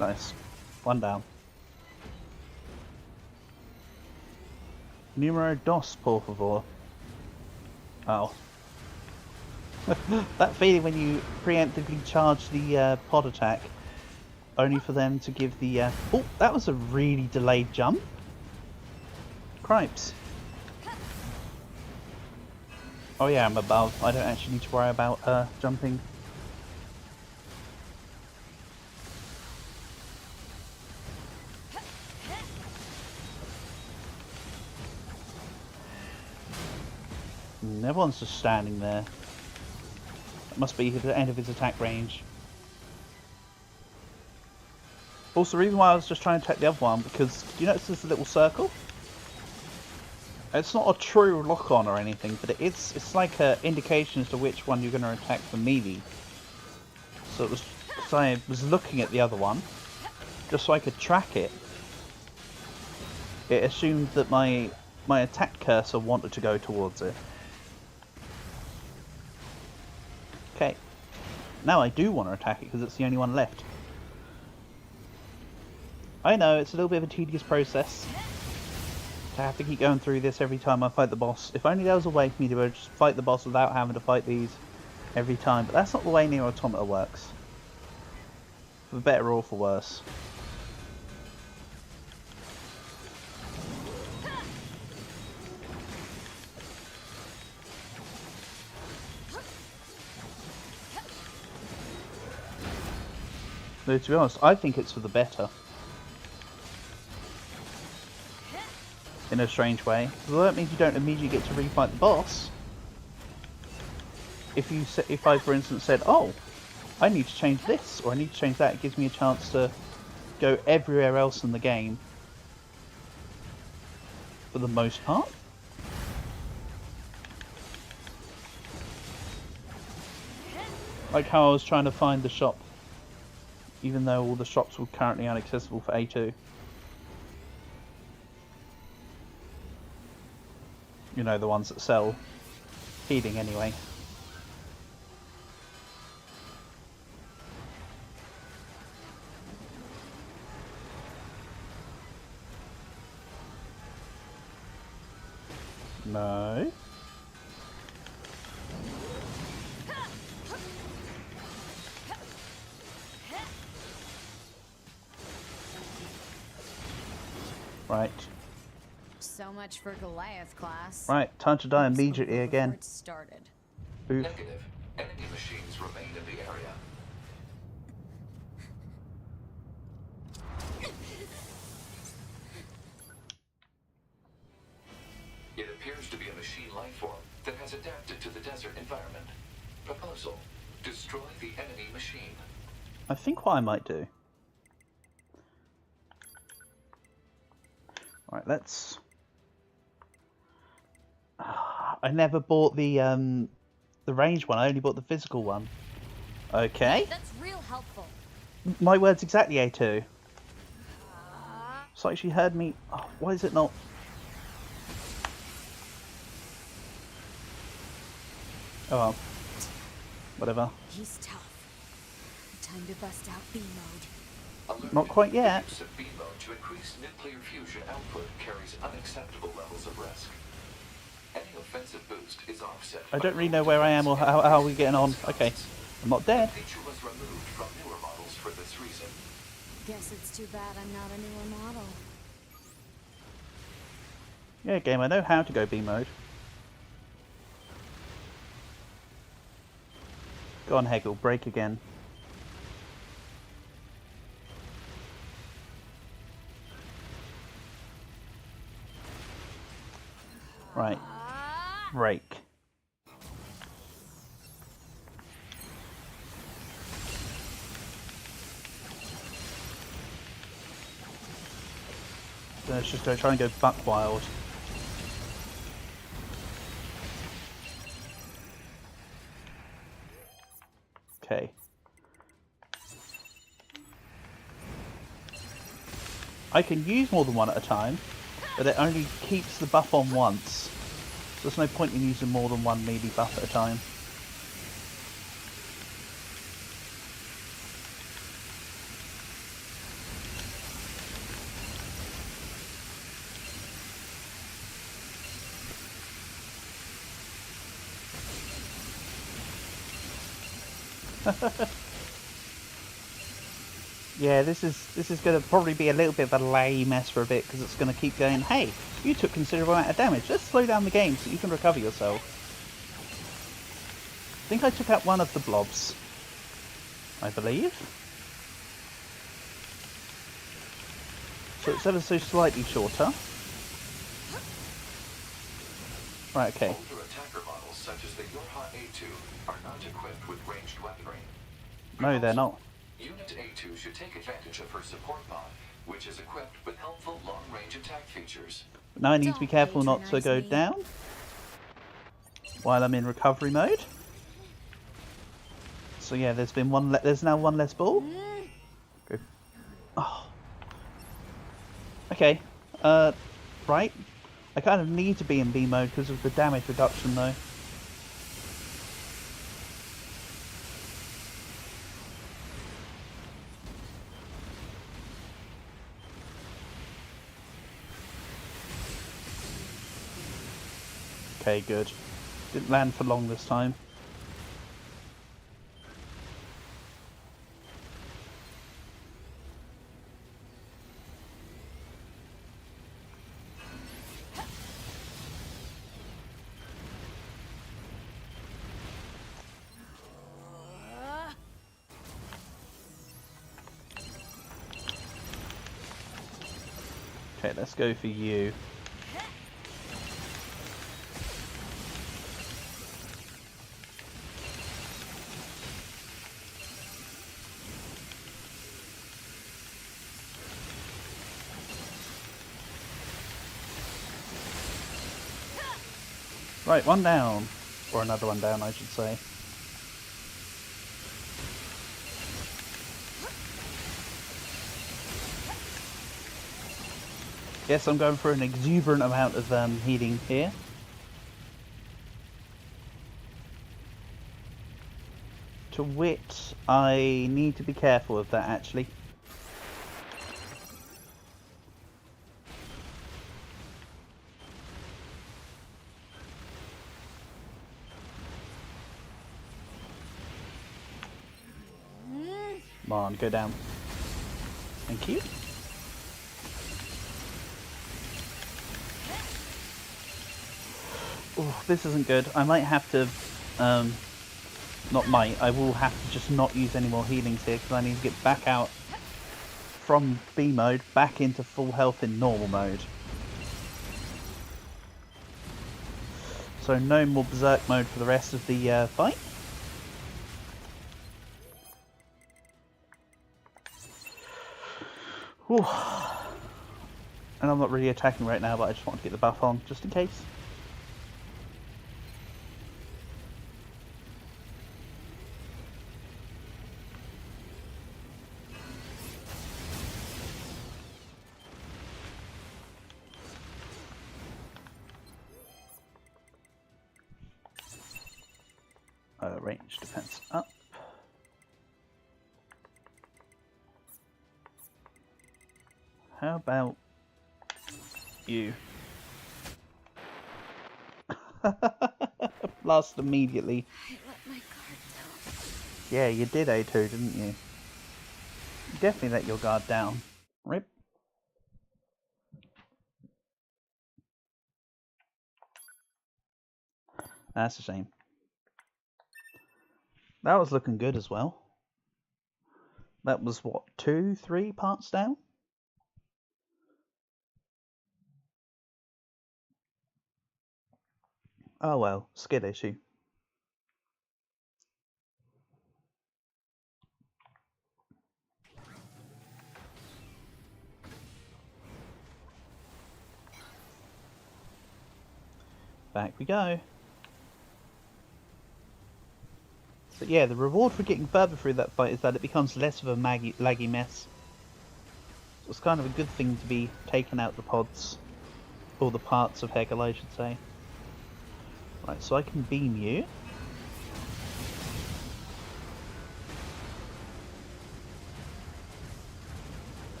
Nice. One down. Numero dos, por favor. Oh. That feeling when you preemptively charge the pod attack, only for them to give the... Oh, that was a really delayed jump. Cripes. Oh yeah, I'm above. I don't actually need to worry about jumping. Everyone's just standing there. That must be the end of his attack range. Also, the reason why I was just trying to attack the other one, because do you notice there's a little circle? It's not a true lock-on or anything, but it's like an indication as to which one you're going to attack for melee. So it was, so I was looking at the other one, just so I could track it. It assumed that my attack cursor wanted to go towards it. Okay. Now I do want to attack it because it's the only one left. I know, it's a little bit of a tedious process to have to keep going through this every time I fight the boss. If only there was a way for me to just fight the boss without having to fight these every time. But that's not the way NieR Automata works. For better or for worse. Though, to be honest, I think it's for the better. In a strange way. Although that means you don't immediately get to refight the boss. If I, for instance, said, oh, I need to change this, or I need to change that, it gives me a chance to go everywhere else in the game. For the most part. Like how I was trying to find the shop, even though all the shops were currently inaccessible for A2. You know, the ones that sell healing anyway. No. Right. So much for Goliath class. Right, time to die immediately again. It started. Oof. Negative. Enemy machines remain in the area. It appears to be a machine life form that has adapted to the desert environment. Proposal: destroy the enemy machine. I think what I might do. Right, let's. I never bought the range one. I only bought the physical one. Okay. That's real helpful. My words exactly, A2. It's like she heard me. Oh, why is it not? Oh well. Whatever. He's tough. Time to bust out B mode. Not quite yet. The use of B mode to increase nuclear fusion output carries unacceptable levels of risk. Any offensive boost is offset. I don't really know where I am or how are we getting on. Okay. I'm not dead. The feature was removed from newer models for this reason. Guess it's too bad I'm not a newer model. Yeah, game, I know how to go B mode. Go on, Hegel, break again. Right. Break. So let's just go try and go buck wild. Okay. I can use more than one at a time, but it only keeps the buff on once. So there's no point in using more than one melee buff at a time. Yeah, this is going to probably be a little bit of a lame mess for a bit, because it's going to keep going, hey, you took considerable amount of damage, let's slow down the game so you can recover yourself. I think I took out one of the blobs, I believe. So it's ever so slightly shorter. Right, okay. Older attacker models such as the NieR A2 are not equipped with ranged weaponry. No, they're not. Unit A2 should take advantage of her support mod, which is equipped with helpful long-range attack features. Now I need to be careful not to go down while I'm in recovery mode. So yeah, there's been one. There's now one less ball. Go. Oh. Okay. Right. I kind of need to be in B mode because of the damage reduction, though. Okay, good. Didn't land for long this time. Okay, let's go for you. Right, one down. Or another one down, I should say. Yes, I'm going for an exuberant amount of healing here. To wit, I need to be careful of that actually. Come on, go down. Thank you. Oh, this isn't good. I might have to, not might, I will have to just not use any more healings here because I need to get back out from B mode back into full health in normal mode. So no more berserk mode for the rest of the fight. Whew. And I'm not really attacking right now, but I just want to get the buff on just in case. Range defense up. How about you? Blast immediately. I let my guard down. Yeah, you did A2, didn't you? You definitely let your guard down. Rip. That's a shame. That was looking good as well. That was what, 2, 3 parts down? Oh well, skill issue. Back we go. But yeah, the reward for getting further through that fight is that it becomes less of a laggy mess. So it's kind of a good thing to be taking out the pods. Or the parts of Hegel, I should say. Right, so I can beam you.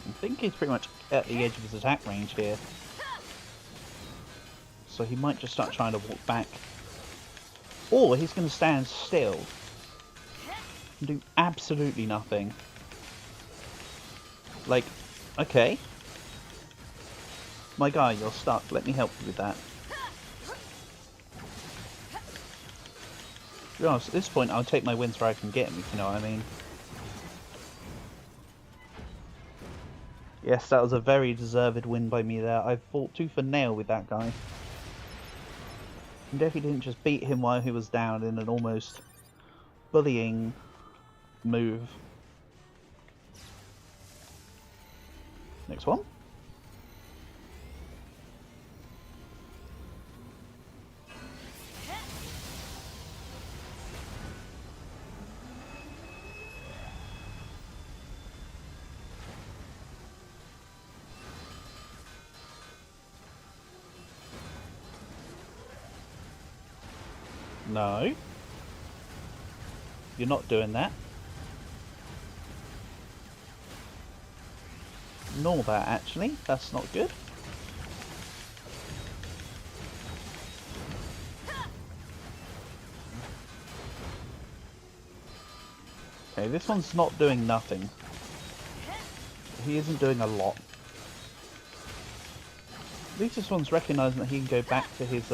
I think he's pretty much at the edge of his attack range here. So he might just start trying to walk back. Or he's going to stand still and do absolutely nothing. Like, okay. My guy, you're stuck. Let me help you with that. To be honest, at this point, I'll take my wins where I can get them, if you know what I mean. Yes, that was a very deserved win by me there. I fought tooth and nail with that guy. And definitely didn't just beat him while he was down in an almost bullying move. Next one. No. You're not doing that. Ignore that, actually. That's not good. Okay, this one's not doing nothing. He isn't doing a lot. At least this one's recognising that he can go back to his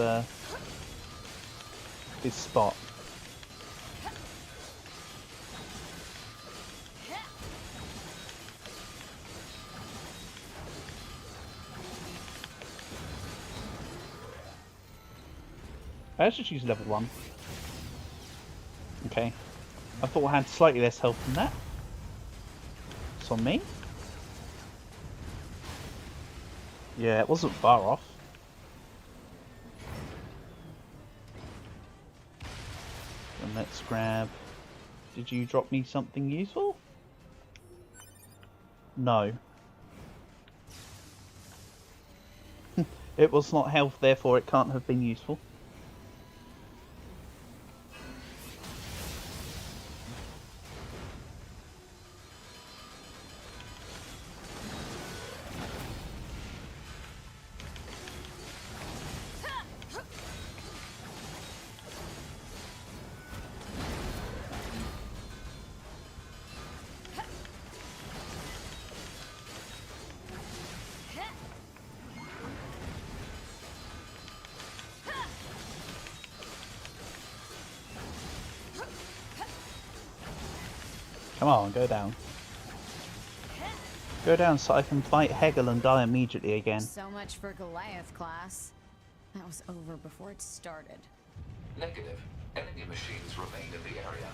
spot. Let's just use level 1. Okay. I thought I had slightly less health than that. It's on me. Yeah, it wasn't far off. And let's grab... Did you drop me something useful? No. It was not health, therefore it can't have been useful. Come on, go down. Go down so I can fight Hegel and die immediately again. So much for Goliath class. That was over before it started. Negative. Enemy machines remain in the area.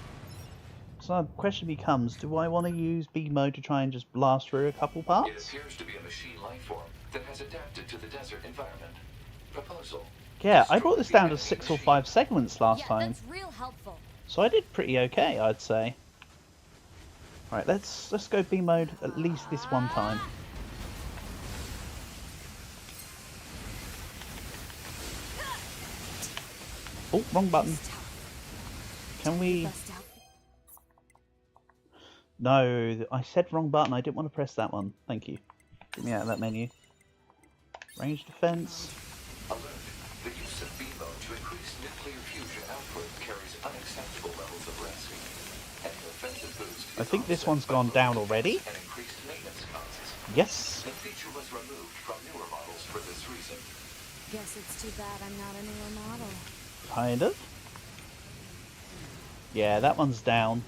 So the question becomes, do I want to use B mode to try and just blast through a couple parts? It appears to be a machine life form that has adapted to the desert environment. Proposal. Yeah, I brought this down to 6 or 5 segments last time. That's real helpful. So I did pretty okay, I'd say. Right, let's go B mode at least this one time. Oh, wrong button. Can we... No, I said wrong button. I didn't want to press that one. Thank you. Get me out of that menu. Range defense. Alert. The use of B mode to increase nuclear fusion output carries unacceptable levels of risk. Any offensive boost I think this one's gone down already. and increased maintenance costs. Yes. The feature was removed from newer models for this reason. Guess it's too bad I'm not a newer model. Kind of. Yeah, that one's down.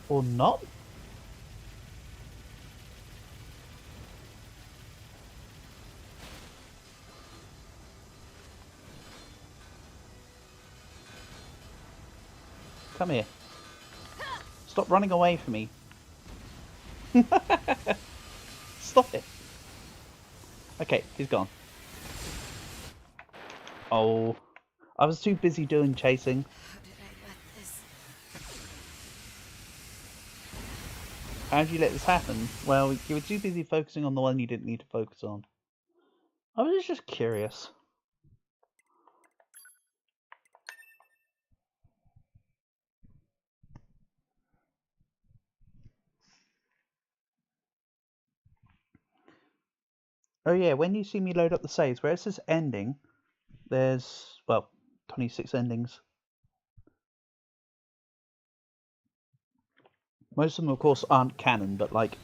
Or not? Come here. Stop running away from me. Stop it. Okay, he's gone. Oh, I was too busy doing chasing. How did I let this? How did you let this happen? Well, you were too busy focusing on the one you didn't need to focus on. I was just curious. Oh yeah, when you see me load up the saves, where it says ending, there's, well, 26 endings. Most of them, of course, aren't canon, but like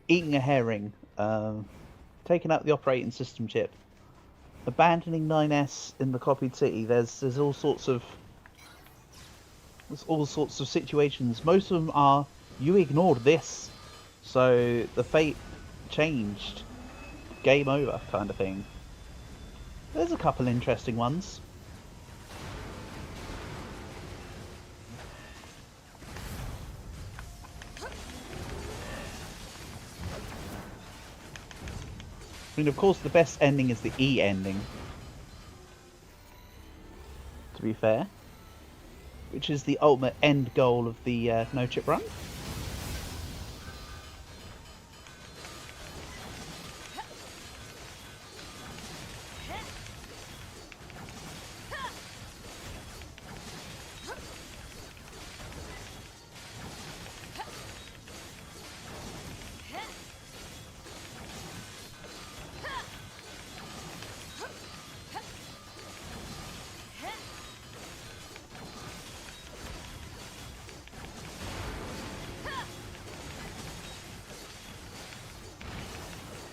eating a herring, taking out the operating system chip, abandoning 9S in the copied city. There's all sorts of situations. Most of them are you ignored this, so the fate changed, game over kind of thing. There's a couple interesting ones. I mean, of course, the best ending is the E ending, to be fair, which is the ultimate end goal of the no chip run.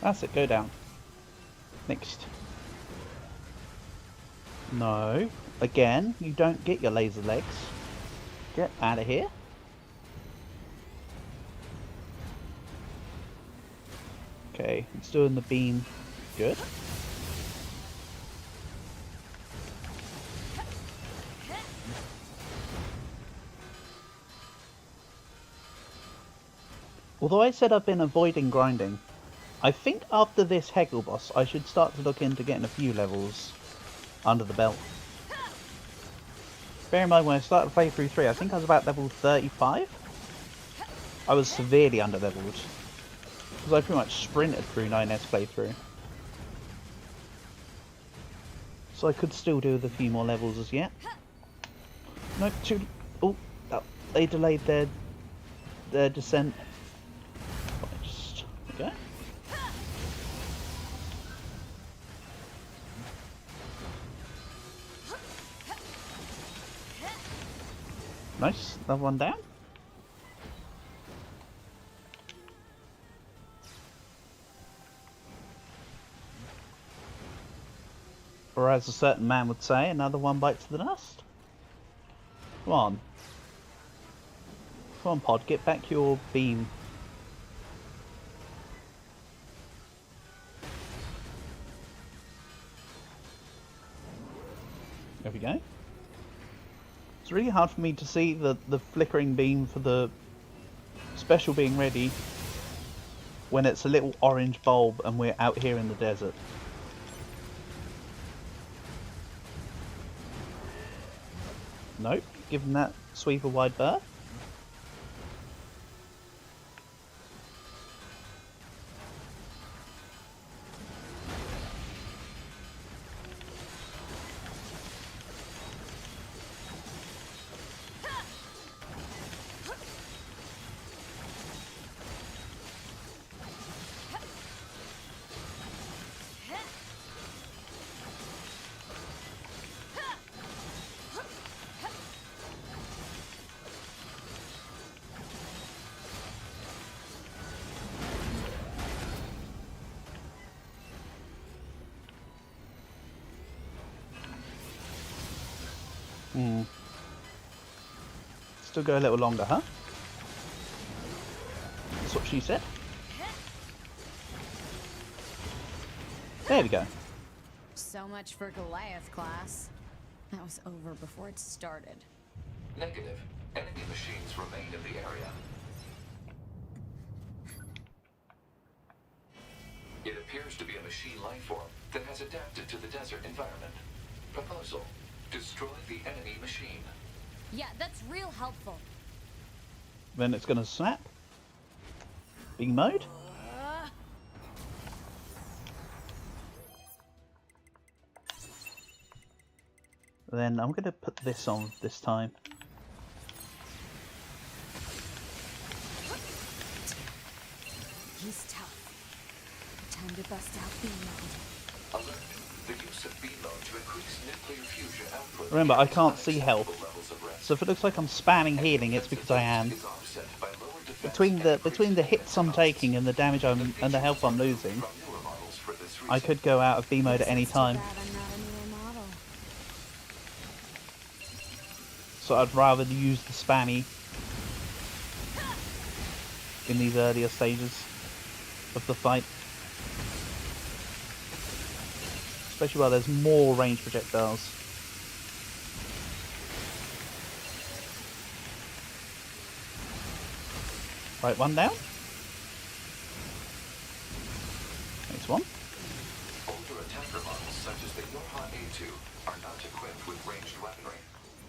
That's it, go down. Next. No. Again, you don't get your laser legs. Get out of here. Okay, it's doing the beam. Good. Although I said I've been avoiding grinding, I think after this Hegel boss I should start to look into getting a few levels under the belt. Bear in mind when I started playthrough 3 I think I was about level 35. I was severely under leveled. Because I pretty much sprinted through 9S playthrough. So I could still do with a few more levels as yet. No, too... Oh, they delayed their descent. Just... Okay. Nice, another one down. Or as a certain man would say, another one bites the dust. Come on. Come on, Pod, get back your beam. There we go. It's really hard for me to see the flickering beam for the special being ready when it's a little orange bulb and we're out here in the desert. Nope, give them that sweep a wide berth. Still go a little longer, huh? That's what she said. There we go. So much for Goliath class. That was over before it started. Negative. Enemy machines remain in the area. It appears to be a machine lifeform that has adapted to the desert environment. Proposal: destroy the enemy machine. Yeah, that's real helpful. Then it's gonna snap. Beam mode. Then I'm gonna put this on this time. He's tough. Time to bust out beam mode. Alert. The use of beam mode to increase nuclear fusion output. Remember, I can't see health. Levels of rest. So if it looks like I'm spamming healing, it's because I am. Is offset by lower defense Between the hits I'm taking and the damage and the health I'm losing, from newer models for this reason. I could go out of B mode at any time. Too bad I'm not a newer model. So I'd rather use the spammy in these earlier stages of the fight. Especially while there's more range projectiles. Right, one down. Next one. Older attacker models such as the NieR A2 are not equipped with ranged weaponry.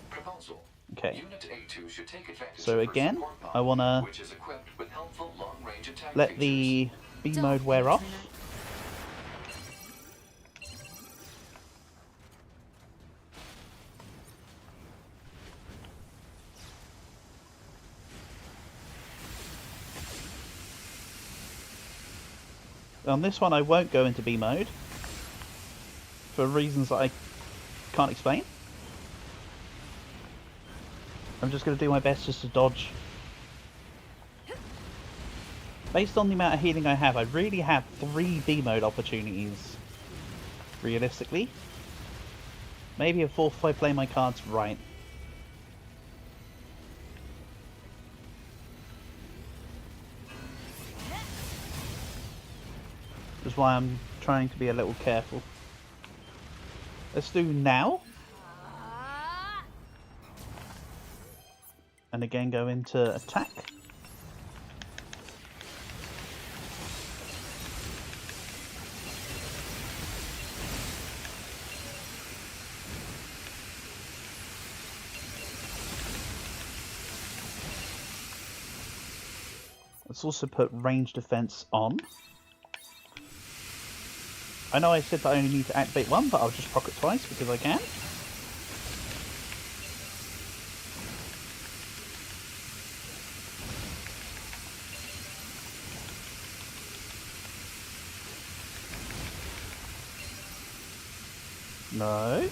Proposal: Okay. Unit A2 should take advantage So of her again, support pod, I wanna which is equipped with helpful long-range attack let features. the B mode wear off. On this one I won't go into B mode for reasons that I can't explain. I'm just going to do my best just to dodge. Based on the amount of healing I have, I really have 3 B mode opportunities. Realistically. Maybe a 4th if I play my cards right. That's why I'm trying to be a little careful. Let's do now. And again go into attack. Let's also put range defense on. I know I said that I only need to activate one, but I'll just proc it twice because I can. No.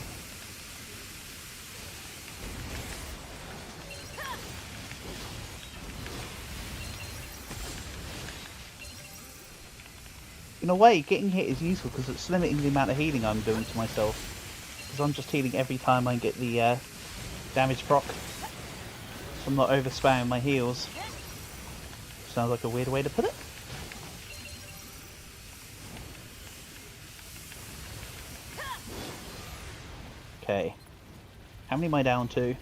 In a way, getting hit is useful because it's limiting the amount of healing I'm doing to myself. Because I'm just healing every time I get the damage proc. So I'm not over spamming my heals. Sounds like a weird way to put it. Okay. How many am I down to?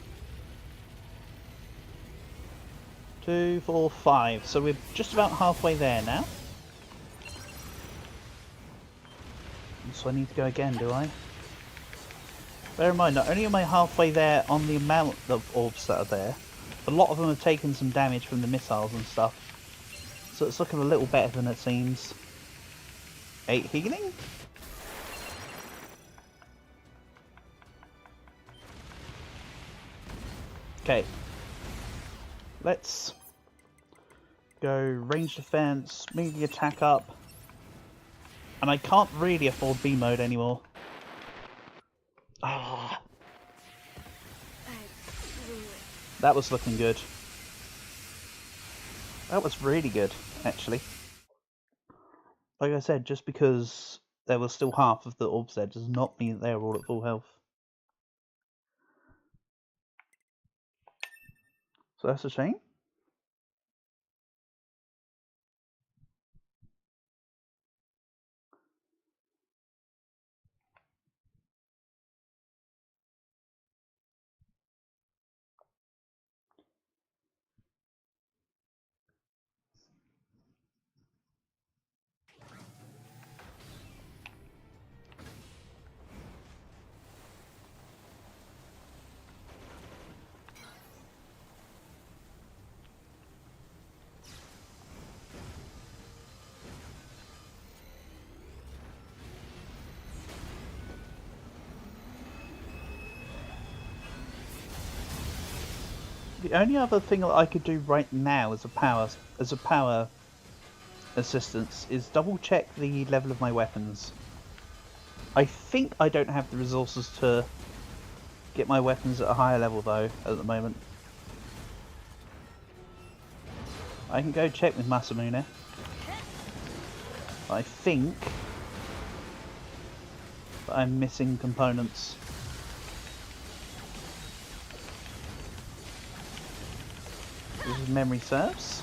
2, 4, 5. So we're just about halfway there now. So I need to go again, do I? Bear in mind, not only am I halfway there on the amount of orbs that are there, a lot of them have taken some damage from the missiles and stuff. So it's looking a little better than it seems. 8 healing? Okay. Let's go range defense, move the attack up. And I can't really afford B mode anymore. Ah. That was looking good. That was really good, actually. Like I said, just because there was still half of the orbs there does not mean that they were all at full health. So that's a shame. The only other thing that I could do right now as a power assistance is double check the level of my weapons. I think I don't have the resources to get my weapons at a higher level though at the moment. I can go check with Masamune. I think that I'm missing components. This is memory serves.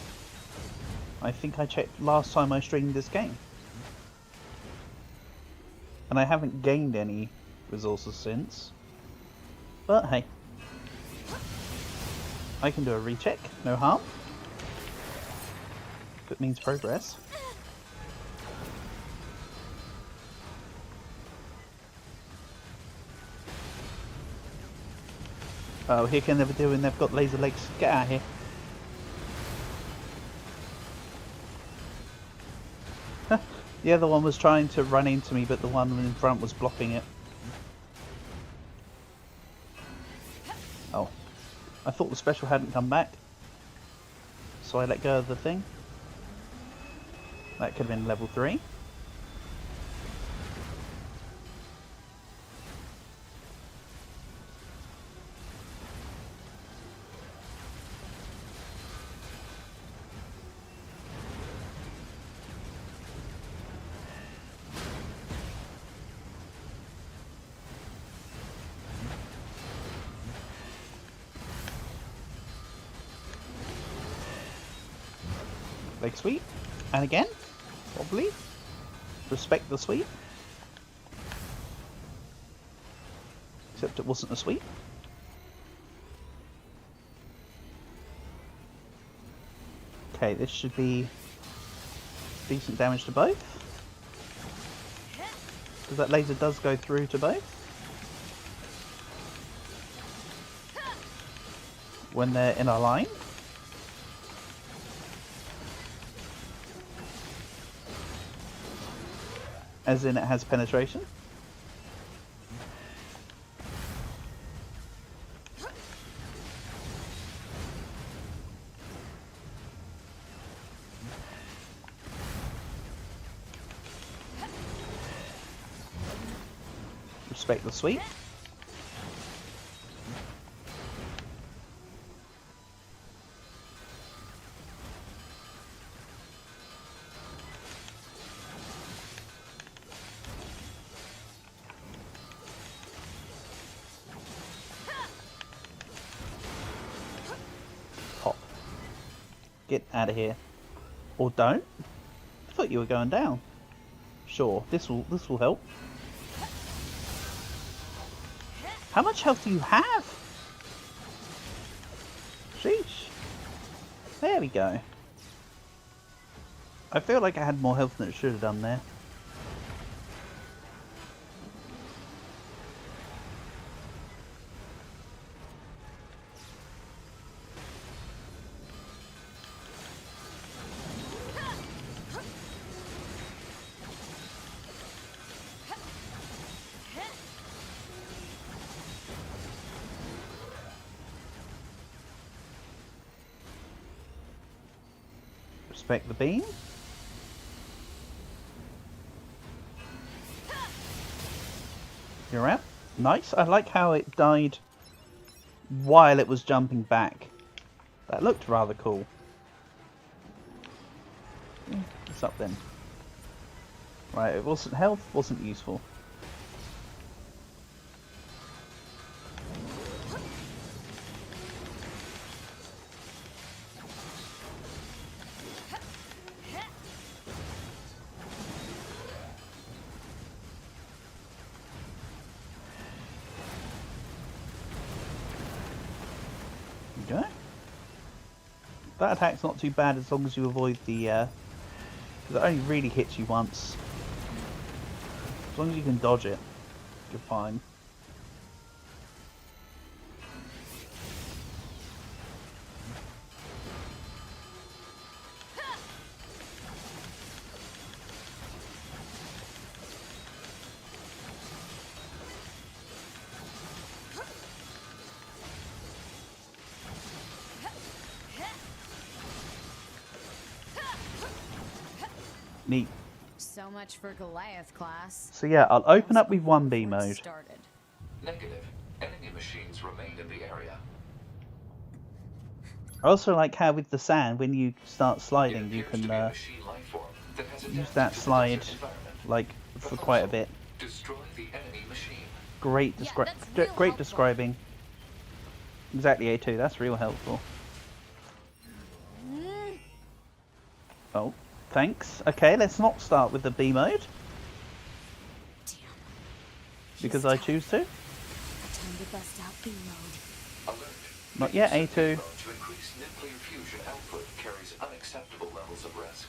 I think I checked last time I streamed this game. And I haven't gained any resources since. But hey. I can do a recheck, no harm. If it means progress. Oh, here can never do when they've got laser legs. Get out of here. The other one was trying to run into me, but the one in front was blocking it. Oh. I thought the special hadn't come back. So I let go of the thing. That could have been level 3. Big sweep. And again. Probably. Respect the sweep. Except it wasn't a sweep. Okay, this should be decent damage to both. Because that laser does go through to both. When they're in a line. As in it has penetration. Respect the sweep. Pop. Get out of here. Or don't. I thought you were going down. Sure, this will help. How much health do you have? Sheesh. There we go. I feel like I had more health than it should have done there. Respect the beam. You're out. Nice. I like how it died while it was jumping back. That looked rather cool. What's up then? Right, it wasn't health, wasn't useful. Go. That attack's not too bad as long as you avoid the because it only really hits you once. As long as you can dodge it, you're fine. Neat. So much for Goliath class. So yeah, I'll open up with 1B mode. Started. Negative. Enemy machines remain in the area. I also like how with the sand, when you start sliding, you can use that slide like for quite a bit. Destroy the enemy machine. Great, great helpful. describing. Exactly, A2. That's real helpful. Oh, thanks. Okay, let's not start with the B mode. Damn. Because I choose to. Time to bust out B mode. Alert. Not yet, A2. To increase nuclear fusion output carries unacceptable levels of risk.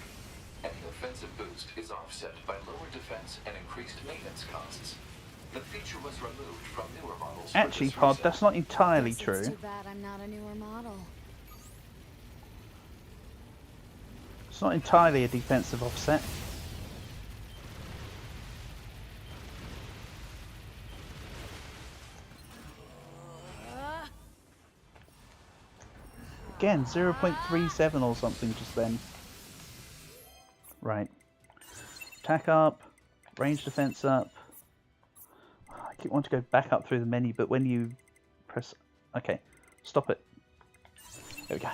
Any offensive boost is offset by lower defense and increased maintenance costs. The feature was removed from newer models. Actually, Pod, that's not entirely Guess true. It's too bad I'm not a newer model. It's not entirely a defensive offset. Again, 0.37 or something just then. Right. Attack up. Range defense up. I keep wanting to go back up through the menu, but when you press... Okay. Stop it. There we go.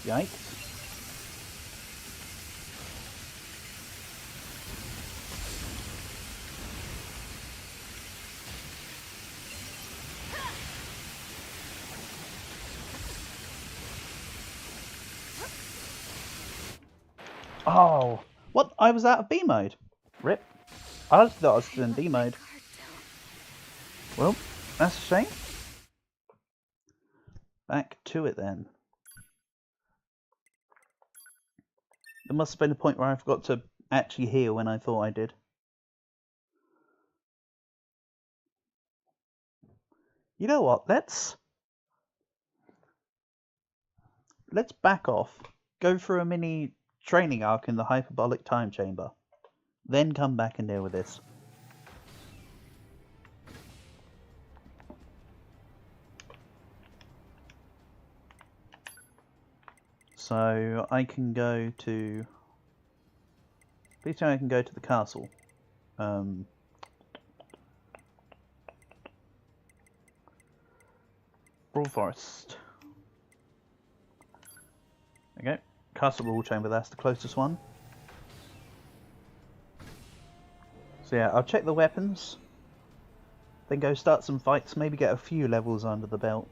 Yikes. Oh, what? I was out of B mode. Rip. I just thought I was still in B mode. Well, that's a shame. Back to it then. There must have been a point where I forgot to actually heal when I thought I did. You know what? Let's back off. Go through a mini training arc in the hyperbolic time chamber. Then come back and deal with this. So I can go to... Please tell me I can go to the castle. Brawl Forest. Okay, Castle Rule Chamber, that's the closest one. So yeah, I'll check the weapons. Then go start some fights, maybe get a few levels under the belt.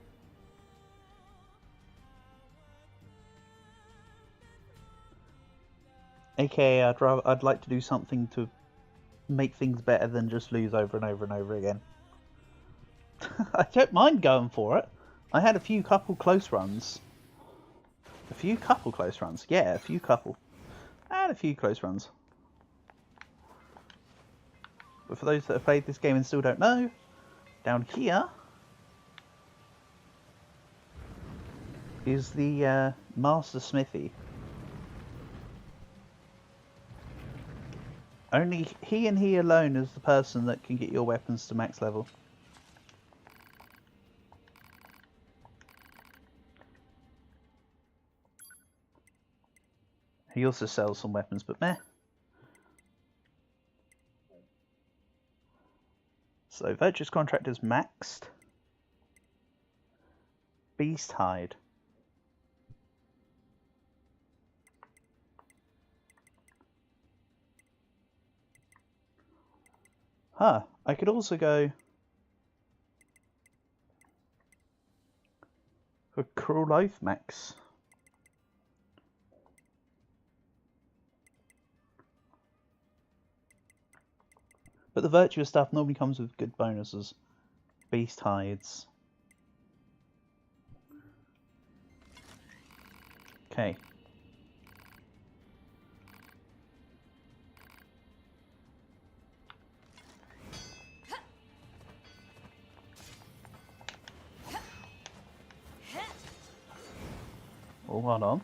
AKA, I'd like to do something to make things better than just lose over and over and over again. I don't mind going for it. I had a few couple close runs. A few couple close runs. Yeah, a few couple. I had a few close runs. But for those that have played this game and still don't know, down here is the Master Smithy. Only he and he alone is the person that can get your weapons to max level. He also sells some weapons, but meh. So, Virtuous Contract is maxed. Beast Hide. Huh, I could also go for Cruel Oath max. But the virtuous stuff normally comes with good bonuses. Beast Hides. Okay. Oh, hold on.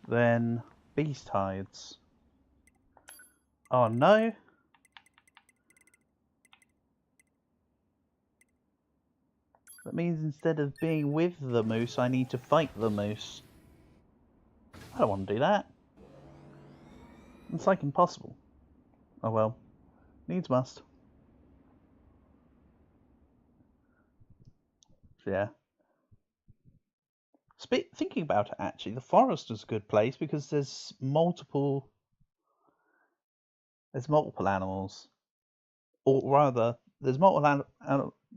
Then Beast Hides. Oh no. That means instead of being with the moose, I need to fight the moose. I don't want to do that. It's like impossible. Oh well. Needs must. So yeah. Thinking about it actually, the forest is a good place because there's multiple animals. Or rather, there's multiple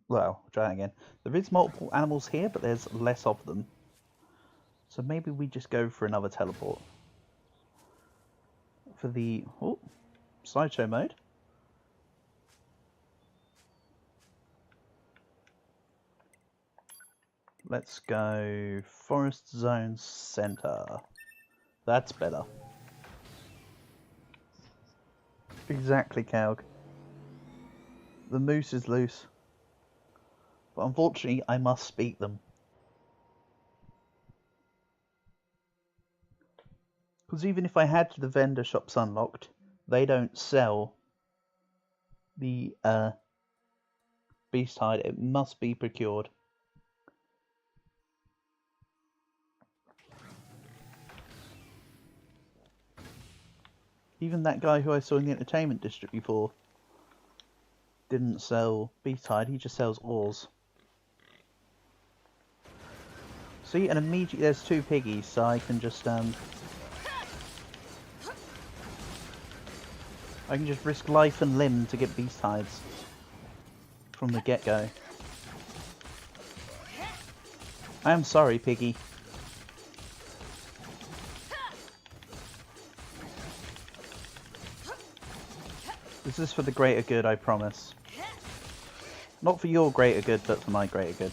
well, try again. There is multiple animals here, but there's less of them. So maybe we just go for another teleport. For the slideshow mode. Let's go Forest Zone Center. That's better. Exactly, Calg. The moose is loose. But unfortunately, I must beat them. Because even if I had the vendor shops unlocked, they don't sell the beast hide. It must be procured. Even that guy who I saw in the entertainment district before didn't sell beast hide, he just sells ores. See, and immediately there's two piggies, so I can just risk life and limb to get beast hides from the get-go. I am sorry, Piggy. This is for the greater good, I promise. Not for your greater good, but for my greater good.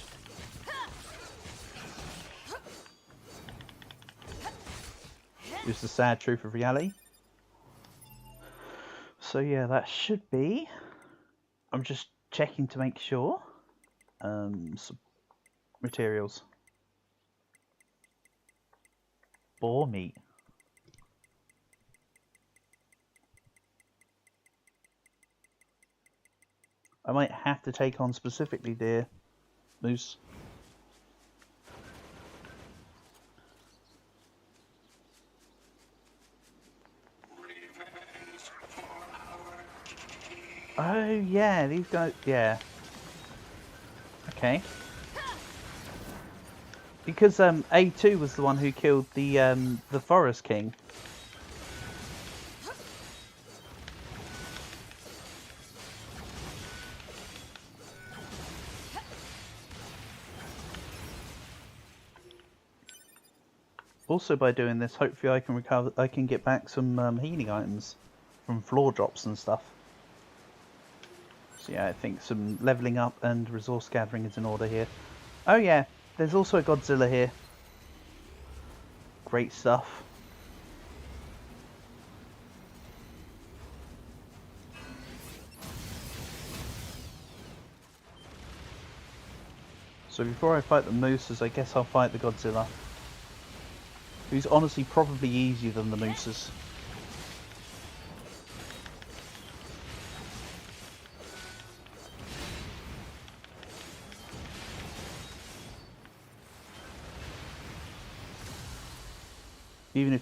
It's the sad truth of reality. So yeah, that should be... I'm just checking to make sure. Some materials. Boar meat. I might have to take on specifically deer, moose. Oh yeah, these guys. Yeah. Okay. Because A2 was the one who killed the Forest King. Also, by doing this, hopefully I can get back some healing items from floor drops and stuff. So yeah, I think some leveling up and resource gathering is in order here. Oh yeah, there's also a Godzilla here. Great stuff. So before I fight the mooses, I guess I'll fight the Godzilla. Who's honestly probably easier than the mooses.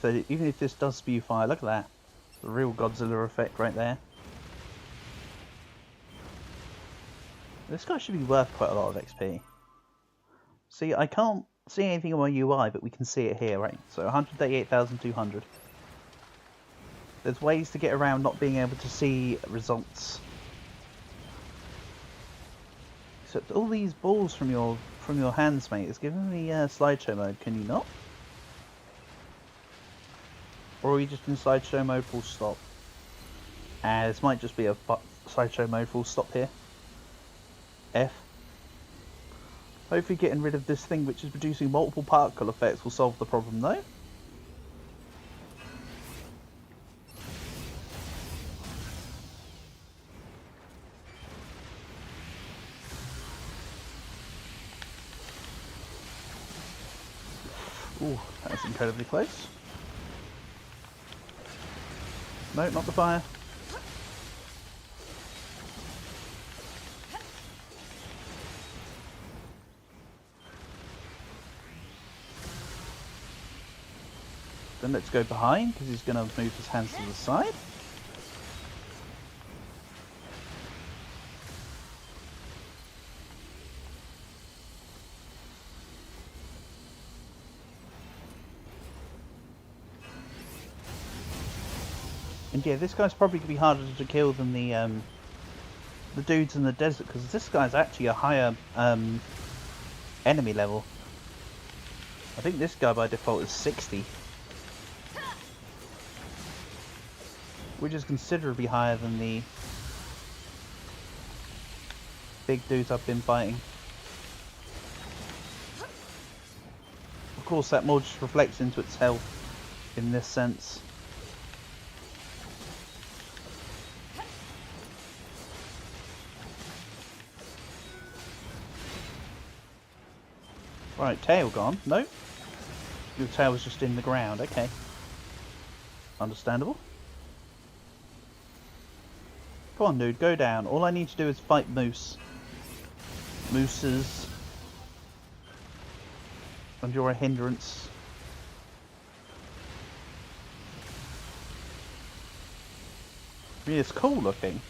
Even if this does spew fire, look at that. The real Godzilla effect right there. This guy should be worth quite a lot of XP. See, I can't see anything on my UI, but we can see it here, right? So 138,200. There's ways to get around not being able to see results. Except all these balls from your hands, mate, is giving me slideshow mode. Can you not? Or are you just in slideshow mode full stop? This might just be a slideshow mode full stop here. F. Hopefully getting rid of this thing which is producing multiple particle effects will solve the problem though. Ooh, that was incredibly close. No, not the fire. Then let's go behind, because he's going to move his hands to the side. And yeah, this guy's probably going to be harder to kill than the dudes in the desert, because this guy's actually a higher enemy level. I think this guy by default is 60. Which is considerably higher than the big dudes I've been fighting. Of course, that more just reflects into its health in this sense. Right, tail gone. Nope. Your tail was just in the ground. Okay. Understandable. Come on, dude, go down. All I need to do is fight moose. Mooses. And you're a hindrance. I mean, it's cool looking.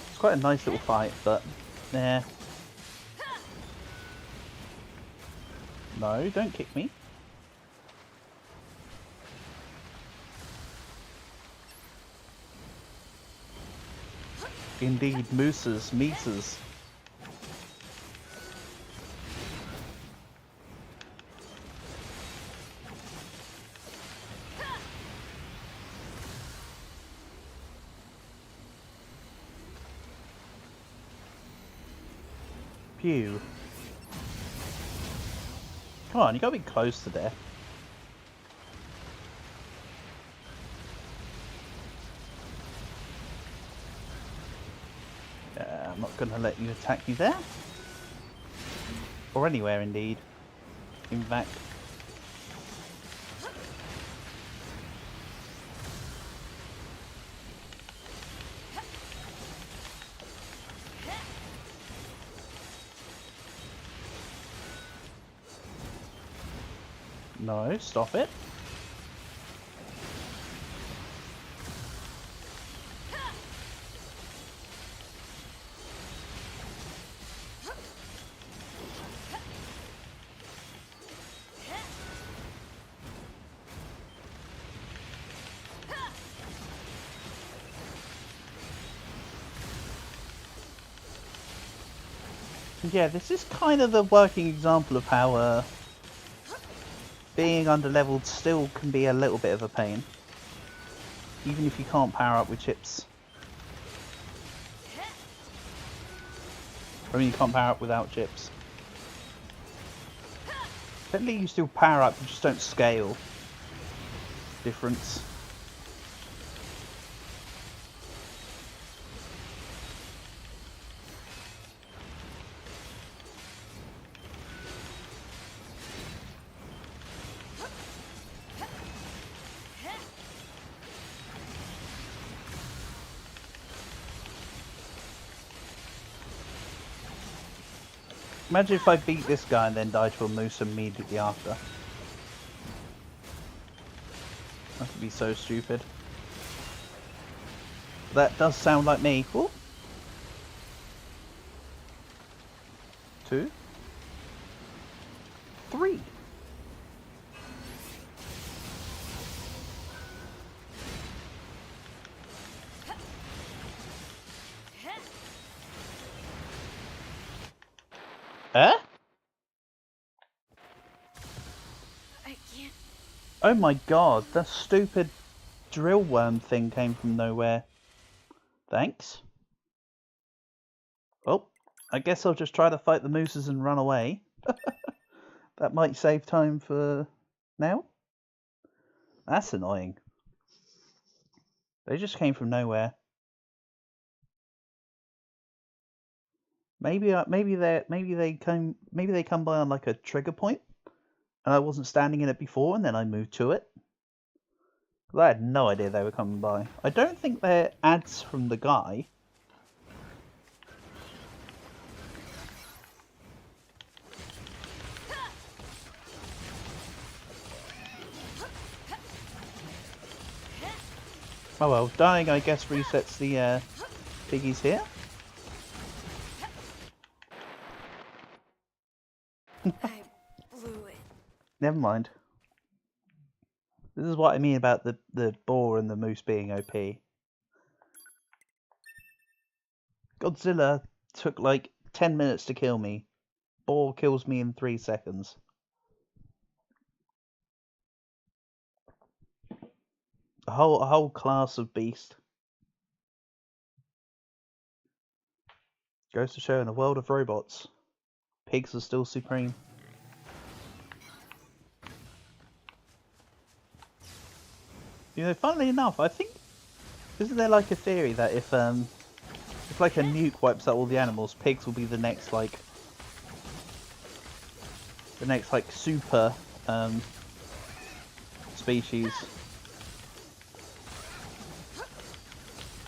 It's quite a nice little fight, but... nah. No, don't kick me. Indeed, mooses, mises. Phew. Come on, you gotta be close to death. I'm not gonna let you attack me there. Or anywhere, indeed. In fact. No, stop it. Yeah, this is kind of a working example of how being under-leveled still can be a little bit of a pain. Even if you can't power up with chips. I mean, you can't power up without chips. Technically you still power up, you just don't scale. Difference. Imagine if I beat this guy and then die to a moose immediately after. That would be so stupid. That does sound like me. Ooh. 2, 3. Eh? I can't. Oh my god, that stupid drill worm thing came from nowhere. Thanks. Oh, I guess I'll just try to fight the mooses and run away. That might save time for now. That's annoying. They just came from nowhere. Maybe they come by on like a trigger point, and I wasn't standing in it before, and then I moved to it. I had no idea they were coming by. I don't think they're ads from the guy. Oh well, dying I guess resets the piggies here. I blew it. Never mind. This is what I mean about the boar and the moose being OP. Godzilla took like 10 minutes to kill me. Boar kills me in 3 seconds. A whole class of beast. Goes to show in a world of robots, pigs are still supreme. You know, funnily enough, I think isn't there like a theory that if like a nuke wipes out all the animals, pigs will be the next like super species,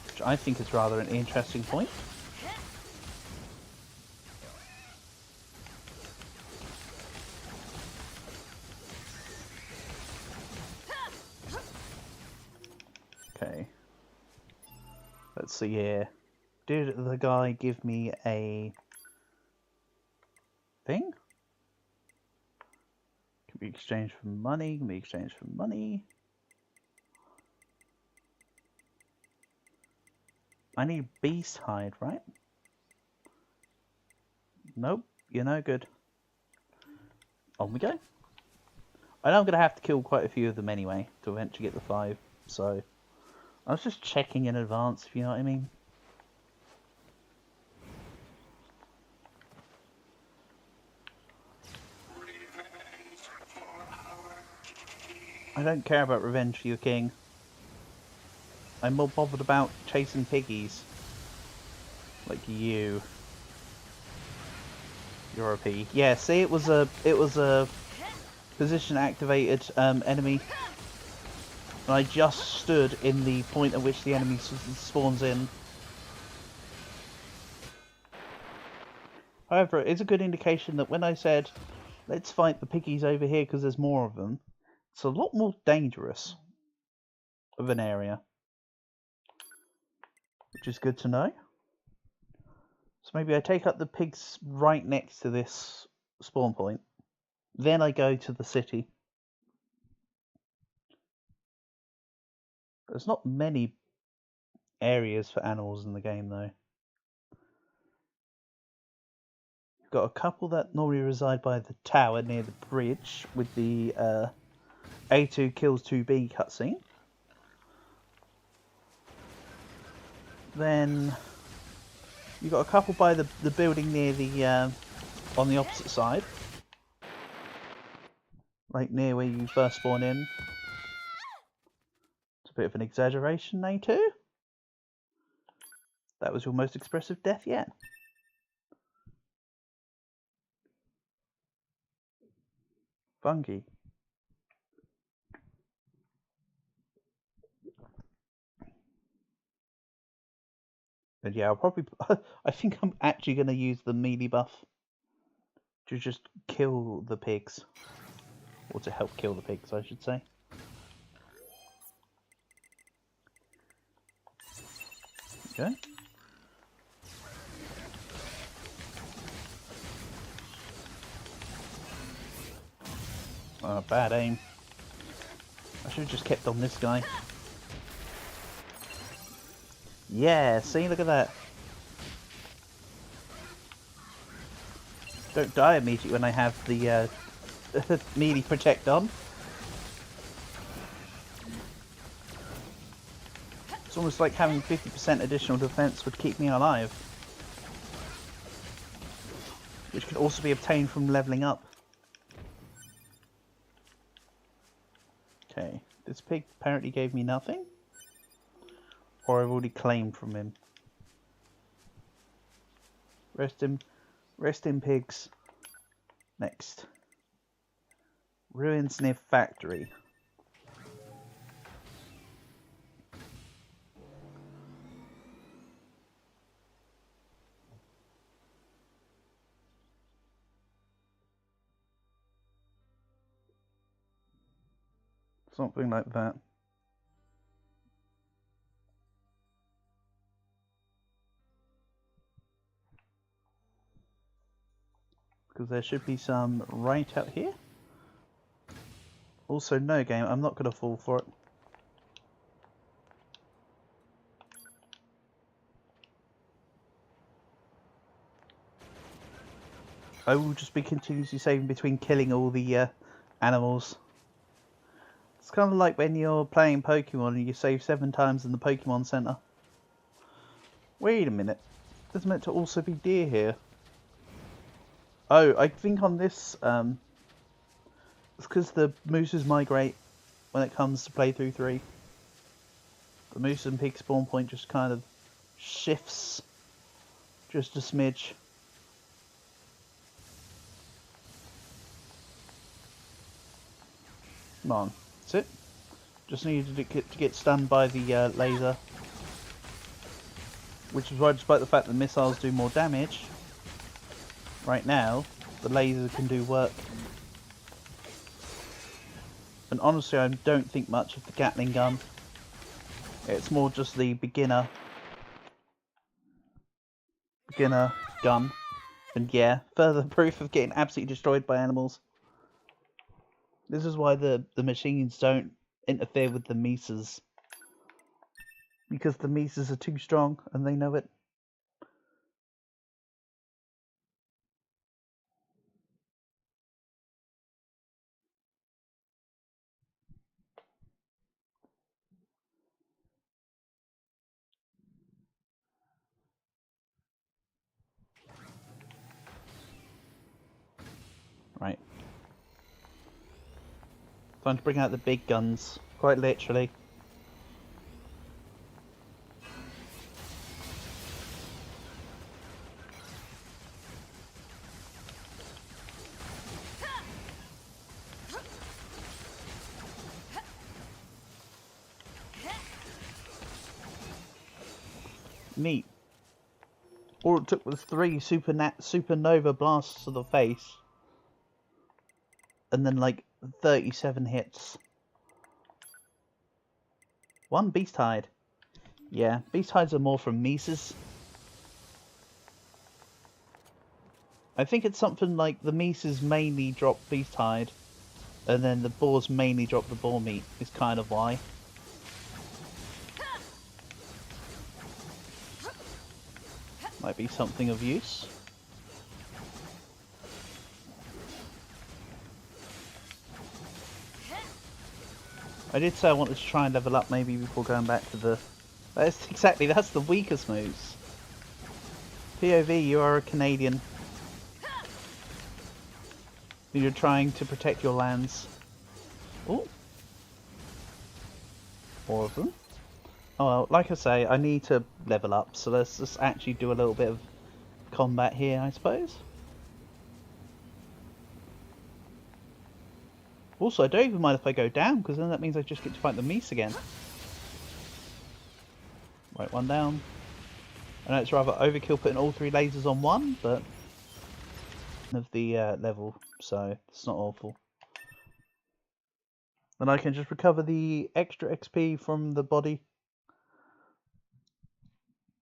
which I think is rather an interesting point. Okay, let's see here. Did the guy give me a thing? Can be exchanged for money, can be exchanged for money. I need beast hide, right? Nope, you're no good. On we go. I know I'm going to have to kill quite a few of them anyway to eventually get the 5, so I was just checking in advance, if you know what I mean. I don't care about revenge for your king. I'm more bothered about chasing piggies. Like you. You're OP. Yeah, see, it was a position activated enemy. And I just stood in the point at which the enemy spawns in. However, it's a good indication that when I said, let's fight the piggies over here because there's more of them, it's a lot more dangerous of an area. Which is good to know. So maybe I take up the pigs right next to this spawn point. Then I go to the city. There's not many areas for animals in the game though. Got a couple that normally reside by the tower near the bridge with the A2 kills 2B cutscene. Then you got a couple by the building near the on the opposite side, like near where you first spawn in. It's a bit of an exaggeration, A2. That was your most expressive death yet. Fungi. And yeah, I'll probably. I think I'm actually going to use the melee buff to just kill the pigs, or to help kill the pigs, I should say. Okay. Oh, bad aim. I should have just kept on this guy. Yeah, see, look at that. Don't die immediately when I have the melee protect on. It's almost like having 50% additional defense would keep me alive. Which can also be obtained from leveling up. Okay, this pig apparently gave me nothing. Or I've already claimed from him. Rest in pigs. Next. Ruins near factory. Something like that. Because there should be some right out here. Also, no game, I'm not going to fall for it. I will just be continuously saving between killing all the animals. It's kind of like when you're playing Pokemon and you save 7 times in the Pokemon Center. Wait a minute. There's meant to also be deer here. Oh, I think on this, it's because the mooses migrate when it comes to playthrough 3. The moose and pig spawn point just kind of shifts just a smidge. Come on, that's it. Just needed to get stunned by the laser. Which is why, despite the fact that missiles do more damage, right now, the laser can do work. And honestly, I don't think much of the Gatling gun. It's more just the beginner gun. And yeah, further proof of getting absolutely destroyed by animals. This is why the machines don't interfere with the Mises. Because the Mises are too strong and they know it. Right. Time to bring out the big guns, quite literally. Neat. All it took was 3 supernova blasts to the face. And then like 37 hits. 1 beast hide. Yeah, beast hides are more from Mises. I think it's something like the Mises mainly drop beast hide, and then the boars mainly drop the boar meat, is kind of why. Might be something of use. I did say I wanted to try and level up maybe before going back to the... That's the weakest moves. POV, you are a Canadian. You're trying to protect your lands. Oh. More of them. Oh well, like I say, I need to level up, so let's just actually do a little bit of combat here, I suppose. Also, I don't even mind if I go down, because then that means I just get to fight the Meese again. Right, 1 down. I know it's rather overkill putting all 3 lasers on 1, but... of the level, so it's not awful. And I can just recover the extra XP from the body.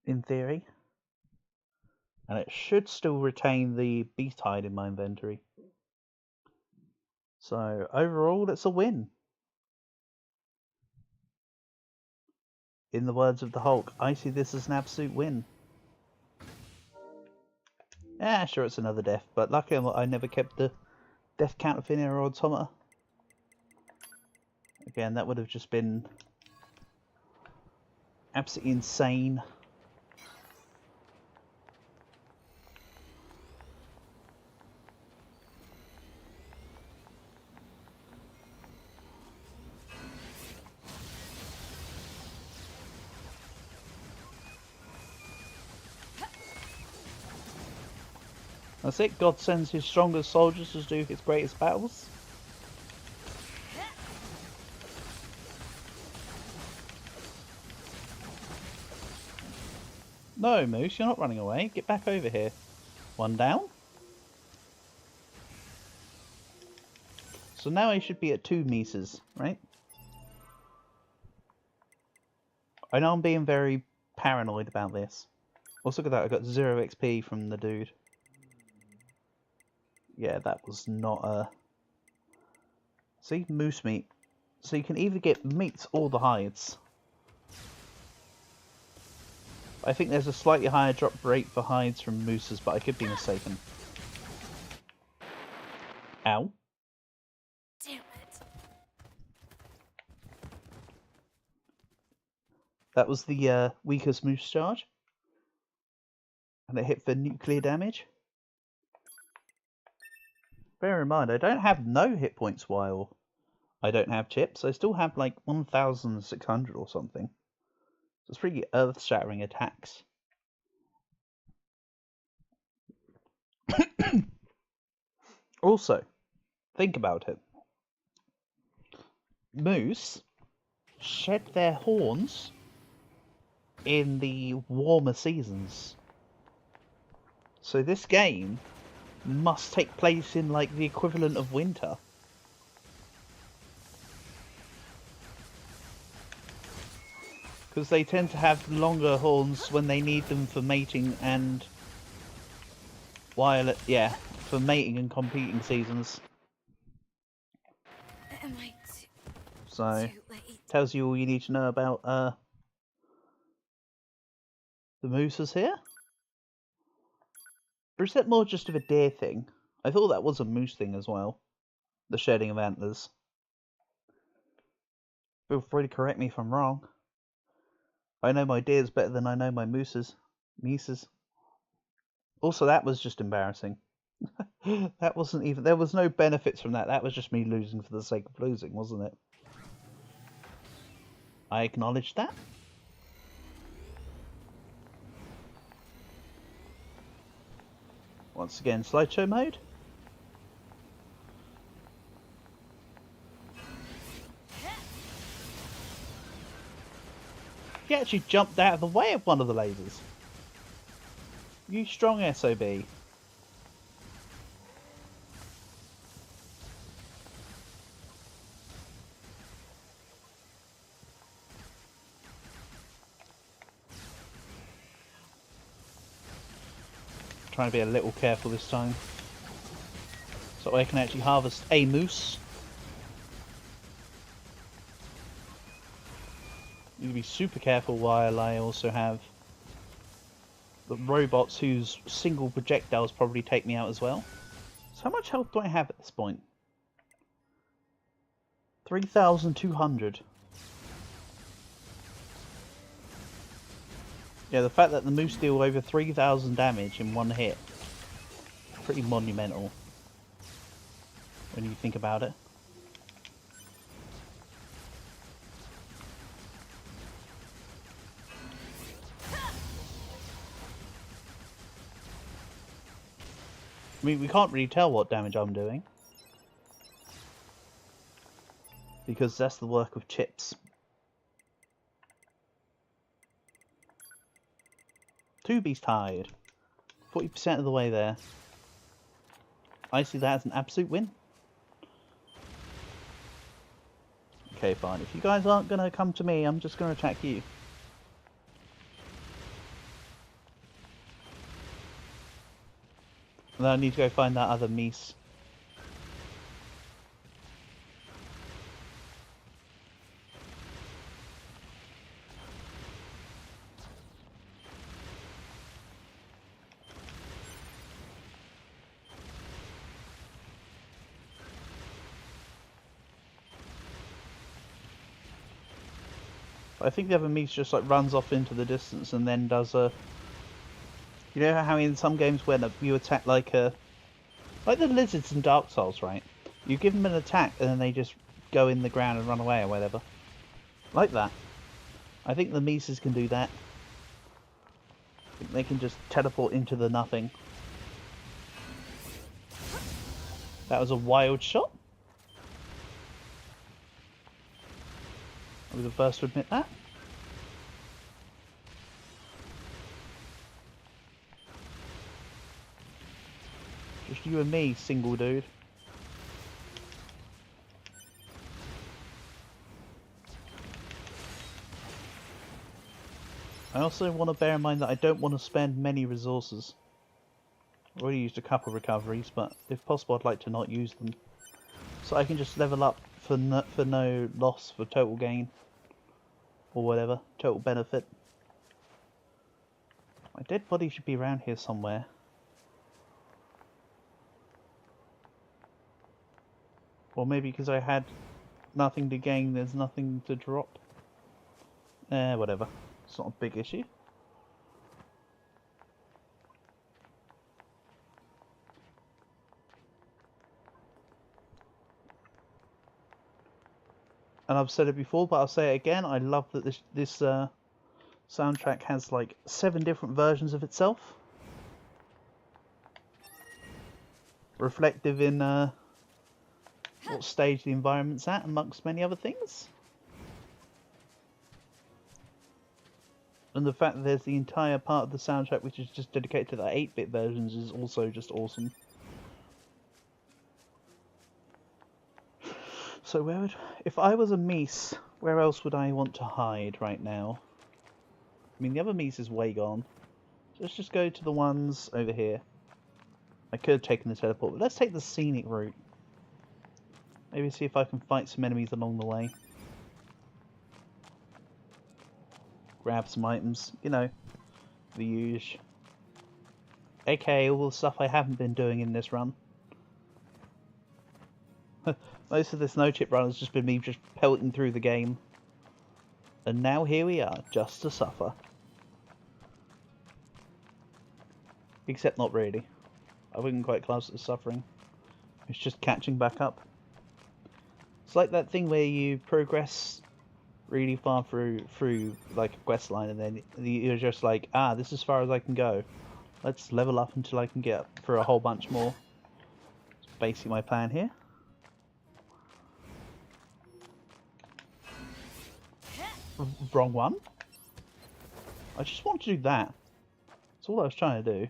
In theory. And it should still retain the beast hide in my inventory. So overall, it's a win. In the words of the Hulk, I see this as an absolute win. Yeah, sure, it's another death, but luckily I never kept the death count of NieR Automata. Again, that would have just been absolutely insane. That's it, God sends his strongest soldiers to do his greatest battles. No, Moose, you're not running away. Get back over here. 1 down. So now I should be at 2 Mises, right? I know I'm being very paranoid about this. Also, look at that, I got 0 XP from the dude. Yeah, that was not a... See? Moose meat. So you can either get meats or the hides. I think there's a slightly higher drop rate for hides from mooses, but I could be mistaken. Ow. Damn it. That was the weakest moose charge. And it hit for nuclear damage. Bear in mind, I don't have no hit points while I don't have chips. I still have like 1,600 or something. So it's pretty earth-shattering attacks. Also, think about it. Moose shed their horns in the warmer seasons. So this game must take place in like the equivalent of winter. Because they tend to have longer horns when they need them for mating and for mating and competing seasons. Am I So too late? tells you all you need to know about the mooses here. Or is that more just of a deer thing? I thought that was a moose thing as well. The shedding of antlers. Feel free to correct me if I'm wrong. I know my deers better than I know my mooses. Mises. Also, that was just embarrassing. That wasn't even... There was no benefits from that. That was just me losing for the sake of losing, wasn't it? I acknowledge that. Once again, slideshow mode. He actually jumped out of the way of one of the lasers. You strong SOB. Trying to be a little careful this time, so I can actually harvest a moose. Need to be super careful while I also have the robots whose single projectiles probably take me out as well. So how much health do I have at this point? 3,200. Yeah, the fact that the moose deal over 3,000 damage in one hit, pretty monumental when you think about it. I mean, we can't really tell what damage I'm doing, because that's the work of chips. 2 beast hide. 40% of the way there. I see that as an absolute win. Okay, fine. If you guys aren't going to come to me, I'm just going to attack you. And then I need to go find that other meese. I think the other meese just like runs off into the distance and then does a... You know how in some games when you attack like the lizards in Dark Souls, right? You give them an attack and then they just go in the ground and run away or whatever. Like that. I think the Mises can do that. I think they can just teleport into the nothing. That was a wild shot. I'll be the first to admit that. Just you and me, single dude. I also want to bear in mind that I don't want to spend many resources. I've already used a couple recoveries, but if possible I'd like to not use them. So I can just level up for no loss, for total gain. Or whatever, total benefit. My dead body should be around here somewhere. Or maybe because I had nothing to gain, there's nothing to drop. Whatever. It's not a big issue. And I've said it before, but I'll say it again. I love that this soundtrack has like 7 different versions of itself, reflective in what stage the environment's at, amongst many other things. And the fact that there's the entire part of the soundtrack which is just dedicated to the 8-bit versions is also just awesome. So where would... If I was a Mies, where else would I want to hide right now? I mean, the other Mies is way gone. So let's just go to the ones over here. I could have taken the teleport, but let's take the scenic route. Maybe see if I can fight some enemies along the way. Grab some items, you know, the usual. AKA all the stuff I haven't been doing in this run. Most of this no-chip run has just been me just pelting through the game. And now here we are, just to suffer. Except not really. I wouldn't quite class it as suffering. It's just catching back up. It's like that thing where you progress really far through like a quest line, and then you're just like, ah, this is as far as I can go. Let's level up until I can get through a whole bunch more. That's basically my plan here. Wrong one. I just want to do that. That's all I was trying to do.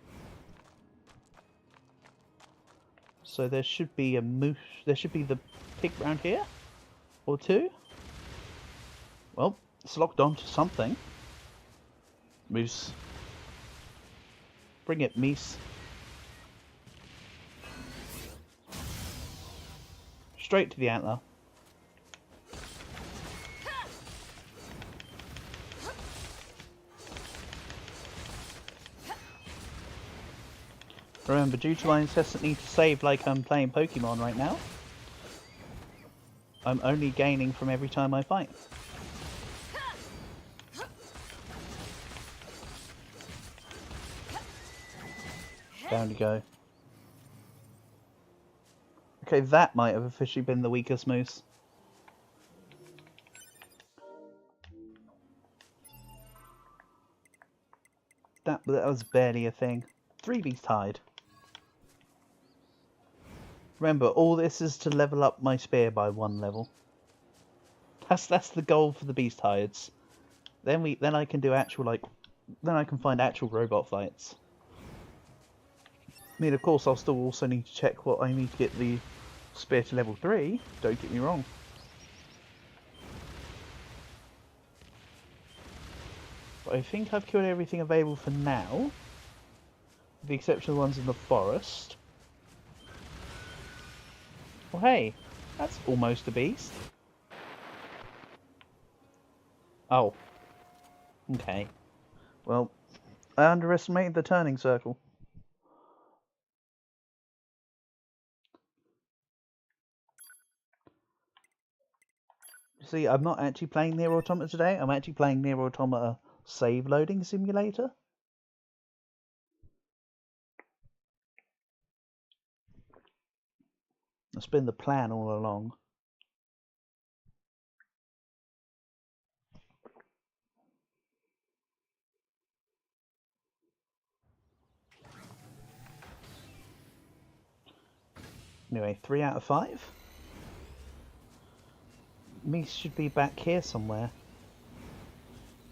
So there should be a moose. There should be the pig round here, or two. Well, it's locked onto something. Moose. Bring it, Meese. Straight to the antler. Remember, due to my incessant need to save like I'm playing Pokemon right now, I'm only gaining from every time I fight. Down you go. Okay, that might have officially been the weakest moose. That was barely a thing. 3B's tied. Remember, all this is to level up my spear by 1 level. That's the goal for the beast hides. Then I can do actual then I can find actual robot fights. I mean, of course, I'll still also need to check what I need to get the spear to level 3. Don't get me wrong. But I think I've killed everything available for now, with the exception of the ones in the forest. Well, hey, that's almost a beast. Oh. Okay. Well, I underestimated the turning circle. See, I'm not actually playing NieR Automata today. I'm actually playing NieR Automata Save Loading Simulator. That's been the plan all along. Anyway, 3 out of 5. Meese should be back here somewhere.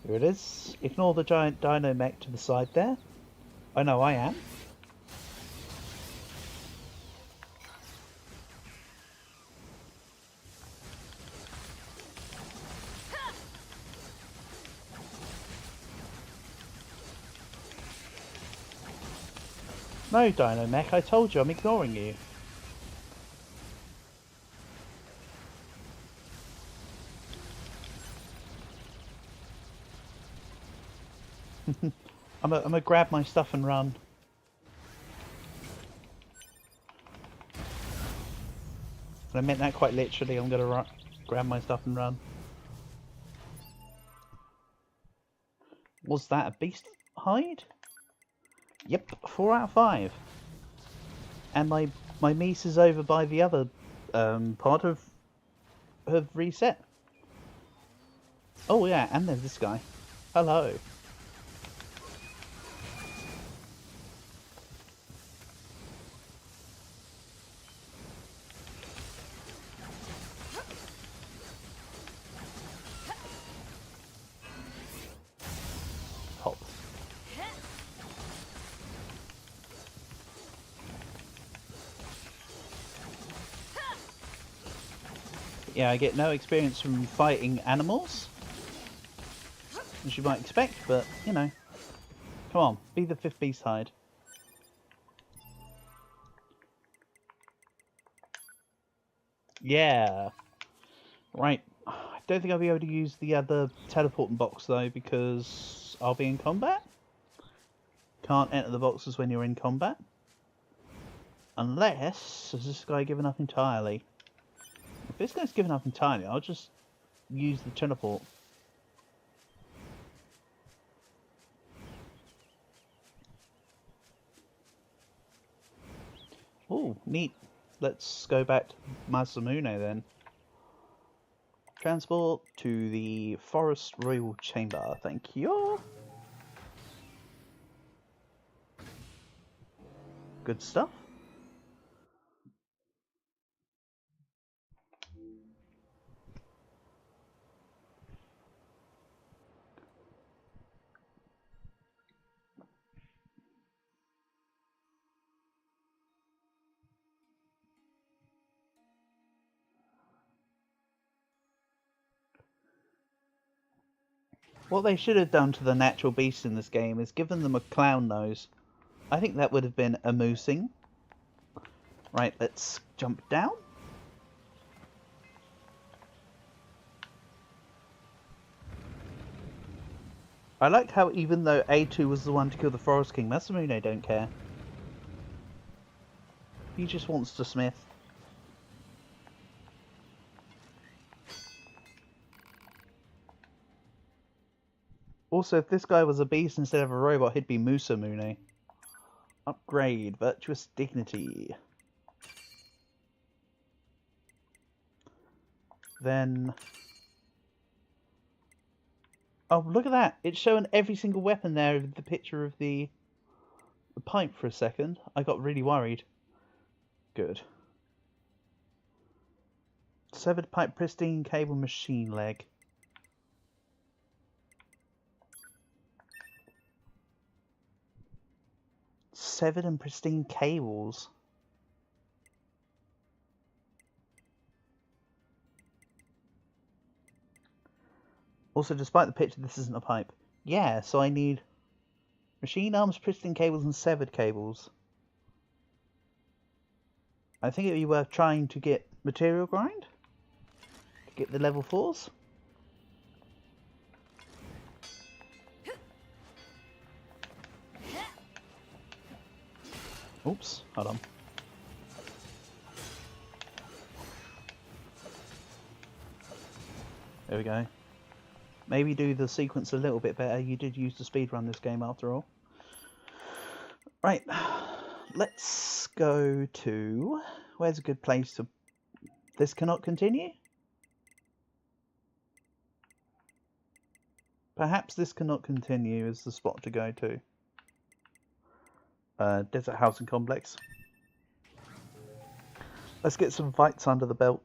Here it is. Ignore the giant dino mech to the side there. I know I am. No, dino mech, I told you I'm ignoring you. I'm gonna grab my stuff and run. And I meant that quite literally. I'm gonna grab my stuff and run. Was that a beast hide? Yep, 4 out of 5. And my Meese is over by the other part of reset. Oh yeah, and there's this guy. Hello. Hop. Yeah, I get no experience from fighting animals, as you might expect, but, you know. Come on, be the 5th beast hide. Yeah. Right. I don't think I'll be able to use the other teleporting box, though, because I'll be in combat. Can't enter the boxes when you're in combat. Unless, has this guy given up entirely? If this guy's given up entirely, I'll just use the teleport. Oh, neat. Let's go back to Masamune then. Transport to the Forest Royal Chamber. Thank you. Good stuff. What they should have done to the natural beasts in this game is given them a clown nose. I think that would have been amusing. Right, let's jump down. I like how even though A2 was the one to kill the Forest King, Masamune don't care. He just wants to smith. Also, if this guy was a beast instead of a robot, he'd be Musamune. Upgrade, Virtuous Dignity. Then... oh, look at that! It's showing every single weapon there with the picture of the pipe for a second. I got really worried. Good. Severed pipe, pristine cable, machine leg. Severed and pristine cables. Also, despite the picture, this isn't a pipe. Yeah, so I need machine arms, pristine cables, and severed cables. I think it would be worth trying to get material grind to get the level 4s. Oops, hold on. There we go. Maybe do the sequence a little bit better. You did use the speedrun this game after all. Right, let's go to... where's a good place to... this cannot continue? Perhaps this cannot continue is the spot to go to. Desert Housing Complex. Let's get some fights under the belt.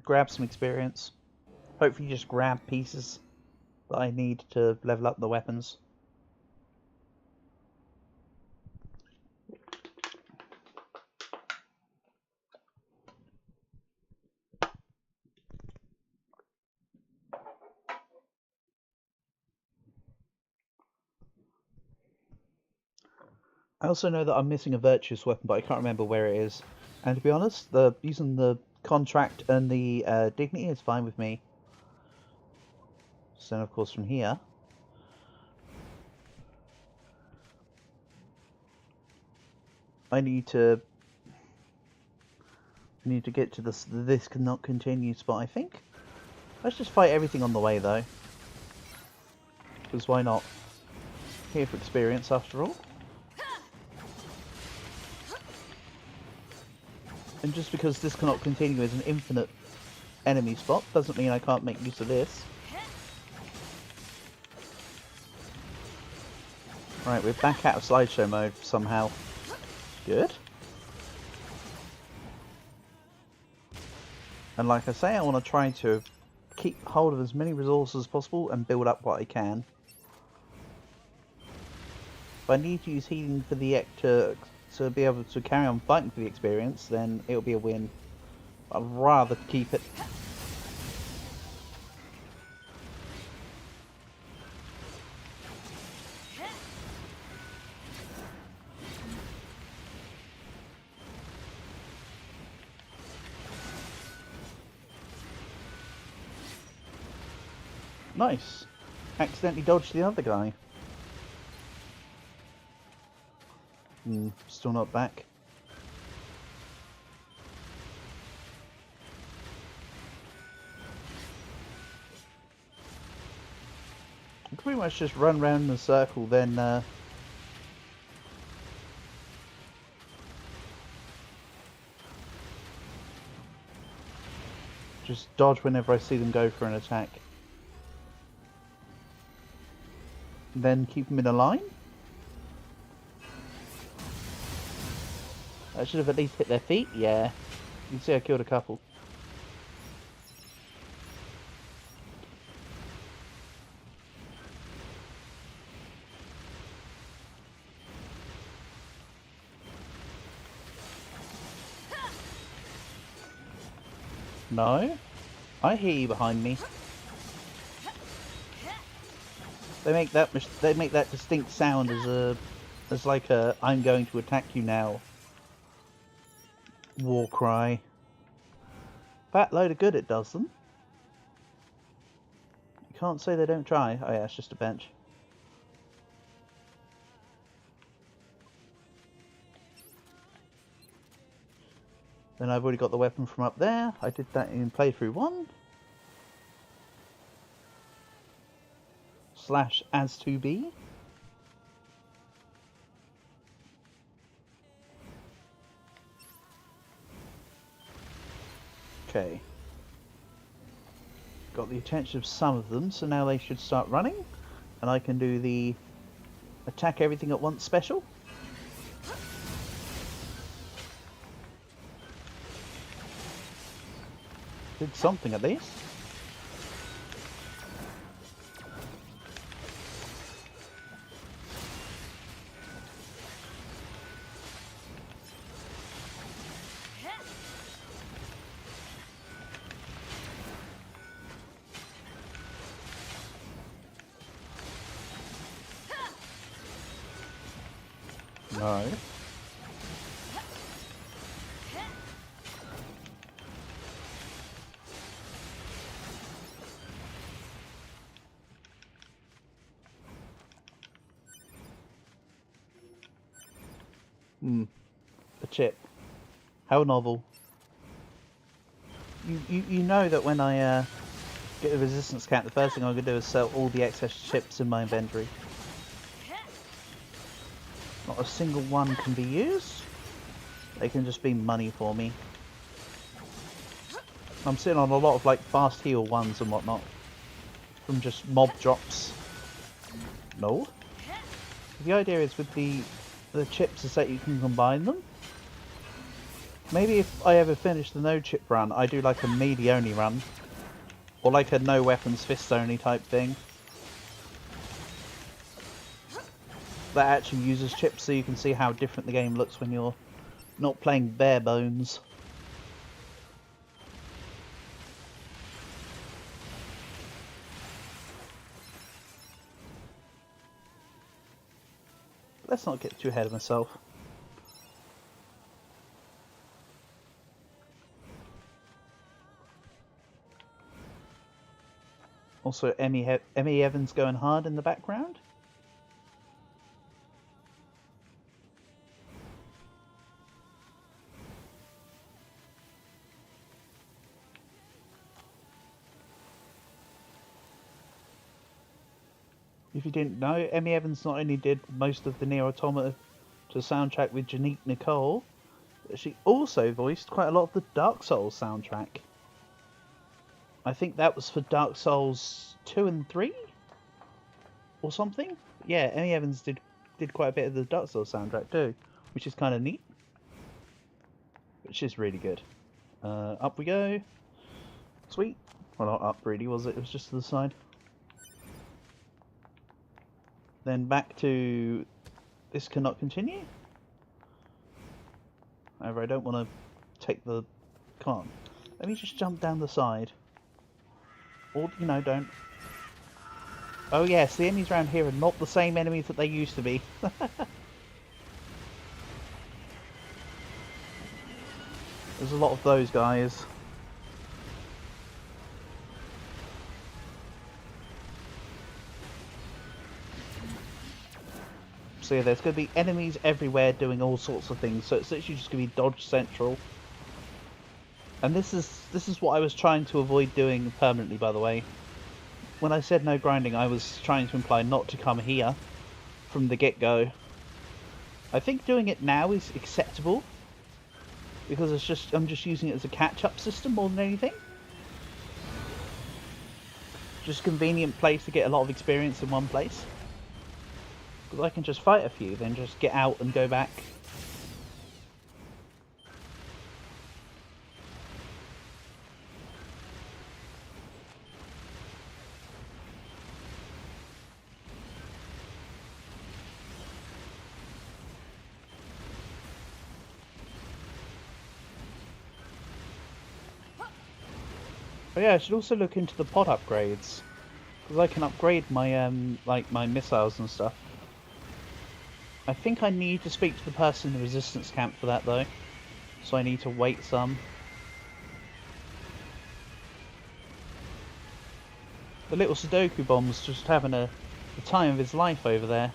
Grab some experience. Hopefully just grab pieces that I need to level up the weapons. I also know that I'm missing a virtuous weapon, but I can't remember where it is. And to be honest, using the contract and the dignity is fine with me. So, of course, from here, I need to get to this cannot continue spot, I think. Let's just fight everything on the way, though. Because why not? Here for experience, after all. And just because this cannot continue as an infinite enemy spot, doesn't mean I can't make use of this. Right, we're back out of slideshow mode somehow. Good. And like I say, I want to try to keep hold of as many resources as possible and build up what I can. If I need to use healing for the to be able to carry on fighting for the experience, then it'll be a win. I'd rather keep it. Nice. Accidentally dodged the other guy. Still not back. I can pretty much just run round in a circle, then Just dodge whenever I see them go for an attack. Then keep them in a line. I should have at least hit their feet. Yeah. You can see I killed a couple. No? I hear you behind me. They make that distinct sound as like a "I'm going to attack you now" war cry. Fat load of good it does them. You can't say they don't try. Oh yeah, it's just a bench. Then I've already got the weapon from up there. I did that in playthrough 1. / as to be. Okay. Got the attention of some of them, so now they should start running. And I can do the attack everything at once special. Did something at least. No. A chip. How novel. You know that when I get the resistance cap, the first thing I'm going to do is sell all the excess chips in my inventory. Not a single one can be used. They can just be money for me. I'm sitting on a lot of like fast heal ones and whatnot. From just mob drops. No. The idea is with the chips is that you can combine them. Maybe if I ever finish the no chip run, I do like a melee only run. Or like a no weapons fist only type thing. That actually uses chips so you can see how different the game looks when you're not playing bare bones. Let's not get too ahead of myself. Also, Emmy Evans going hard in the background. If you didn't know, Emmy Evans not only did most of the NieR Automata to soundtrack with Janique Nicole, but she also voiced quite a lot of the Dark Souls soundtrack. I think that was for Dark Souls 2 and 3? Or something? Yeah, Emmy Evans did quite a bit of the Dark Souls soundtrack too, which is kind of neat. Which is really good. Up we go. Sweet. Well, not up really, was it? It was just to the side. Then back to this cannot continue. However, I don't want to take the... Can't. Let me just jump down the side. Or, you know, don't. Oh yes, the enemies around here are not the same enemies that they used to be. There's a lot of those guys. So yeah, there's going to be enemies everywhere doing all sorts of things, so it's literally just going to be dodge central. And this is what I was trying to avoid doing permanently, by the way. When I said no grinding, I was trying to imply not to come here from the get-go. I think doing it now is acceptable, because I'm just using it as a catch-up system more than anything. just a convenient place to get a lot of experience in one place. Because I can just fight a few, then just get out and go back. But yeah, I should also look into the pod upgrades, because I can upgrade my like my missiles and stuff. I think I need to speak to the person in the resistance camp for that though, so I need to wait some. The little Sudoku bomb's just having the time of his life over there.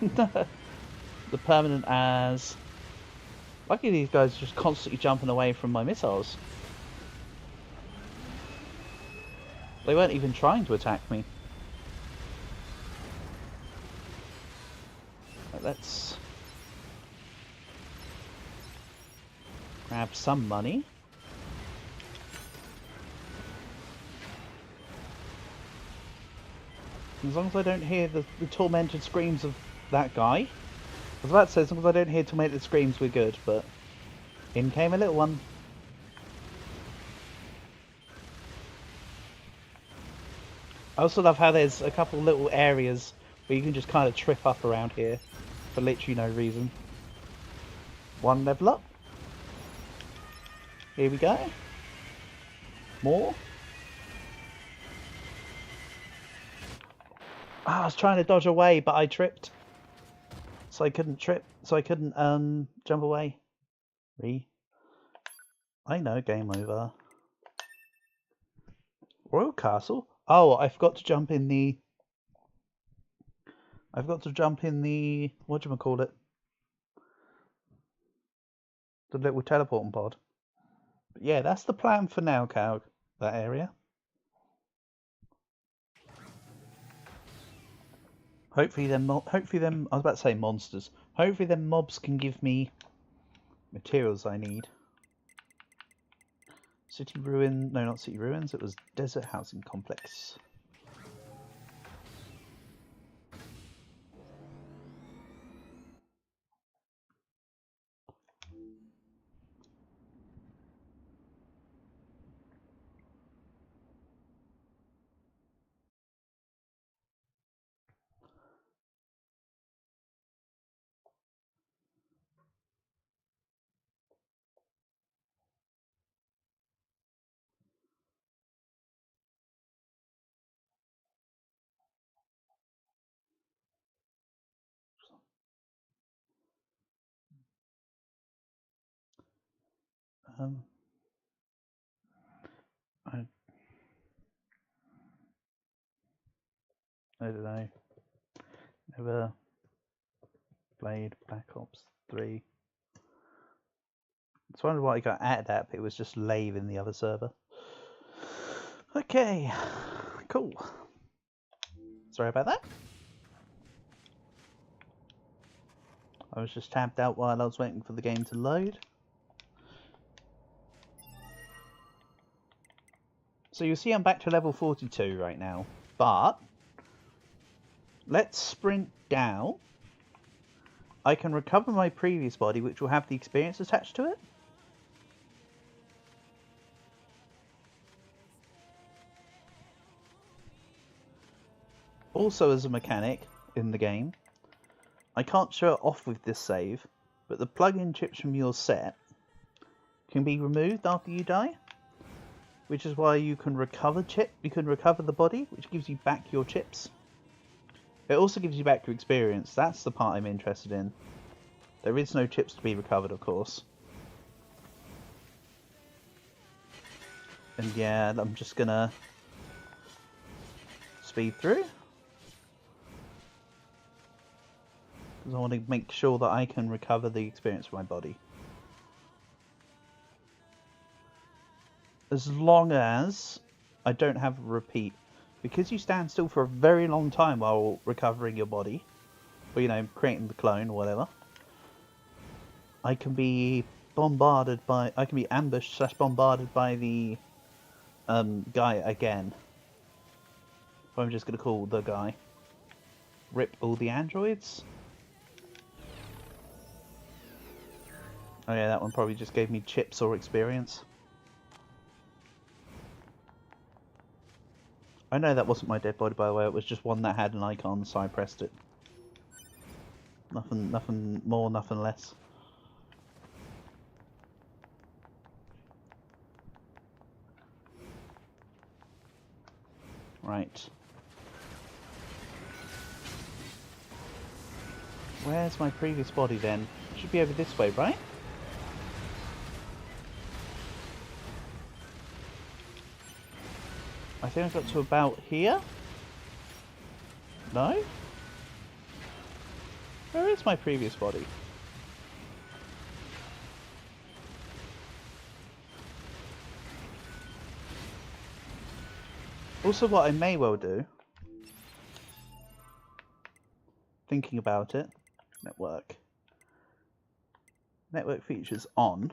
The permanent as. Lucky these guys are just constantly jumping away from my missiles. They weren't even trying to attack me. Right, let's grab some money. As long as I don't hear the tormented screams of that guy. I was about to say, as long as I don't hear tormented screams, we're good, but in came a little one. I also love how there's a couple little areas where you can just kind of trip up around here for literally no reason. One level up. Here we go. More. I was trying to dodge away, but I tripped. So I couldn't jump away. I know, game over. Royal Castle? Oh, I forgot to jump in the... whatchamacallit? The little teleporting pod. But yeah, that's the plan for now, Calg. That area. Hopefully them, I was about to say monsters. Hopefully them mobs can give me materials I need. City Ruin, no, not City Ruins, it was Desert Housing Complex. I don't know. Never played Black Ops 3. I was wondering why I got at that, but it was just Lave in the other server. Okay, cool. Sorry about that. I was just tabbed out while I was waiting for the game to load. So you'll see I'm back to level 42 right now, but let's sprint down. I can recover my previous body, which will have the experience attached to it. Also, as a mechanic in the game, I can't show it off with this save, but the plug-in chips from your set can be removed after you die, which is why you can recover the body, which gives you back your chips. It also gives you back your experience. That's the part I'm interested in. There is no chips to be recovered, of course. And yeah, I'm just gonna speed through, because I want to make sure that I can recover the experience of my body. As long as I don't have a repeat. Because you stand still for a very long time while recovering your body, or, you know, creating the clone or whatever, I can be ambushed / bombarded by the guy again. I'm just going to call the guy. Rip all the androids. Oh yeah, that one probably just gave me chips or experience. I know that wasn't my dead body, by the way. It was just one that had an icon, so I pressed it. Nothing more, nothing less. Right. Where's my previous body then? It should be over this way, right? I think I got to about here? No? Where is my previous body? Also, what I may well do, thinking about it, network features on.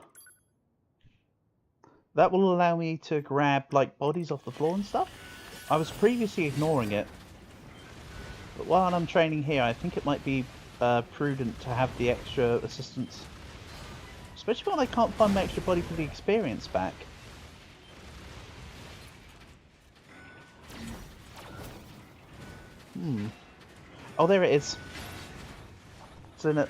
That will allow me to grab like bodies off the floor and stuff. I was previously ignoring it, but while I'm training here, I think it might be prudent to have the extra assistance, especially when I can't find my extra body for the experience back. Oh, there it is. It's in it.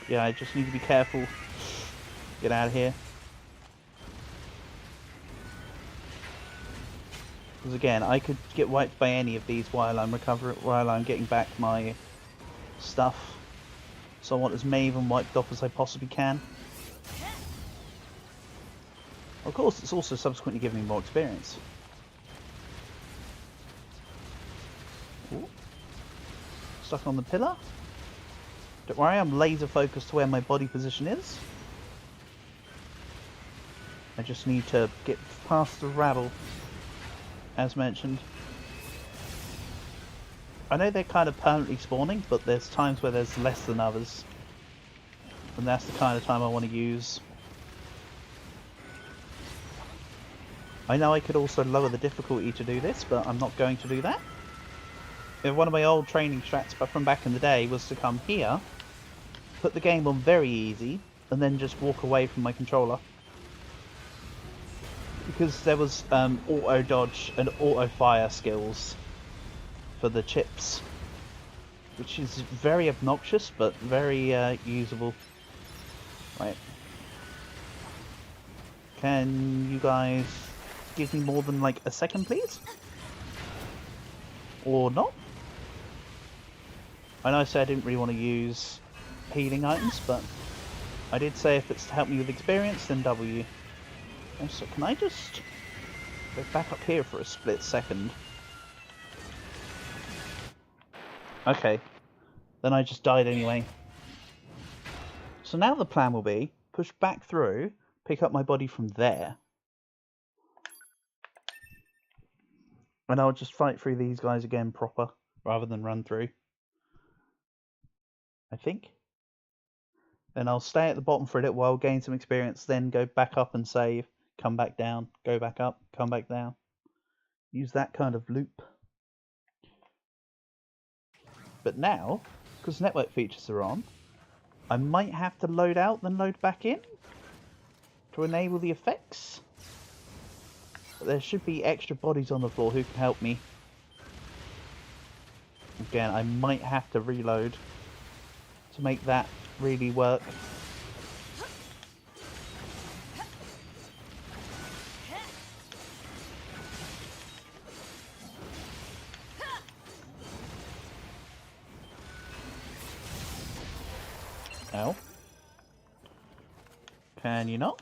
Yeah, I just need to be careful. Get out of here. Because again, I could get wiped by any of these while I'm getting back my stuff. So I want as many of them wiped off as I possibly can. Of course, it's also subsequently giving me more experience. Ooh. Stuck on the pillar. Don't worry, I'm laser focused to where my body position is. I just need to get past the rabble, as mentioned. I know they're kind of permanently spawning, but there's times where there's less than others. And that's the kind of time I want to use. I know I could also lower the difficulty to do this, but I'm not going to do that. One of my old training strats from back in the day was to come here, put the game on very easy, and then just walk away from my controller. Because there was auto dodge and auto fire skills for the chips, which is very obnoxious but very usable. Right. Can you guys give me more than like a second, please? Or not? I know I said I didn't really want to use healing items, but I did say if it's to help me with experience, then W. So can I just go back up here for a split second? Okay, then I just died anyway. So now the plan will be push back through, pick up my body from there, and I'll just fight through these guys again proper rather than run through. I think. Then I'll stay at the bottom for a little while, gain some experience, then go back up and save, come back down, go back up, come back down. Use that kind of loop. But now, because network features are on, I might have to load out then load back in to enable the effects. But there should be extra bodies on the floor who can help me. Again, I might have to reload to make that really work. Ow. Can you not?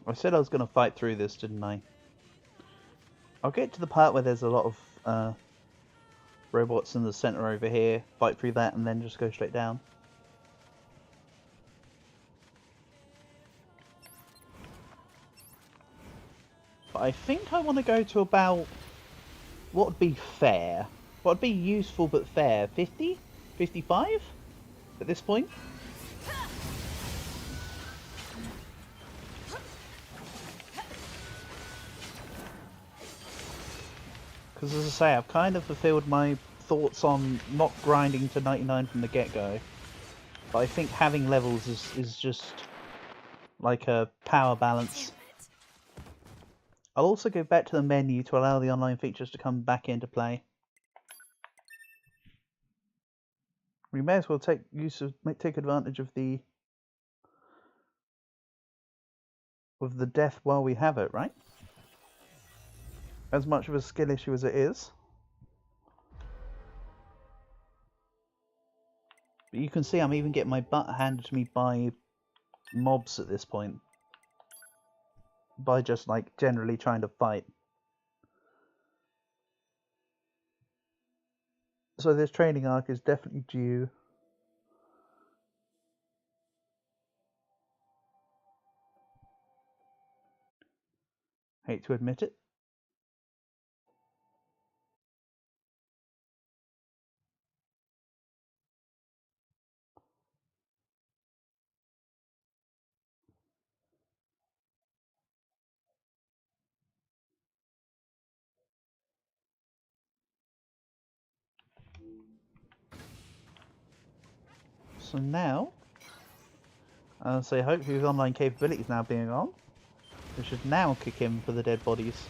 I said I was going to fight through this, didn't I? I'll get to the part where there's a lot of robots in the center over here, fight through that, and then just go straight down. I think I want to go to about what would be fair, what would be useful but fair, 50? 55 at this point? Because as I say, I've kind of fulfilled my thoughts on not grinding to 99 from the get-go. But I think having levels is just like a power balance. I'll also go back to the menu to allow the online features to come back into play. We may as well take advantage of the death while we have it, right? As much of a skill issue as it is. But you can see I'm even getting my butt handed to me by mobs at this point. By just like generally trying to fight. So this training arc is definitely due. Hate to admit it. So now, I'll say hopefully with online capabilities now being on, we should now kick in for the dead bodies.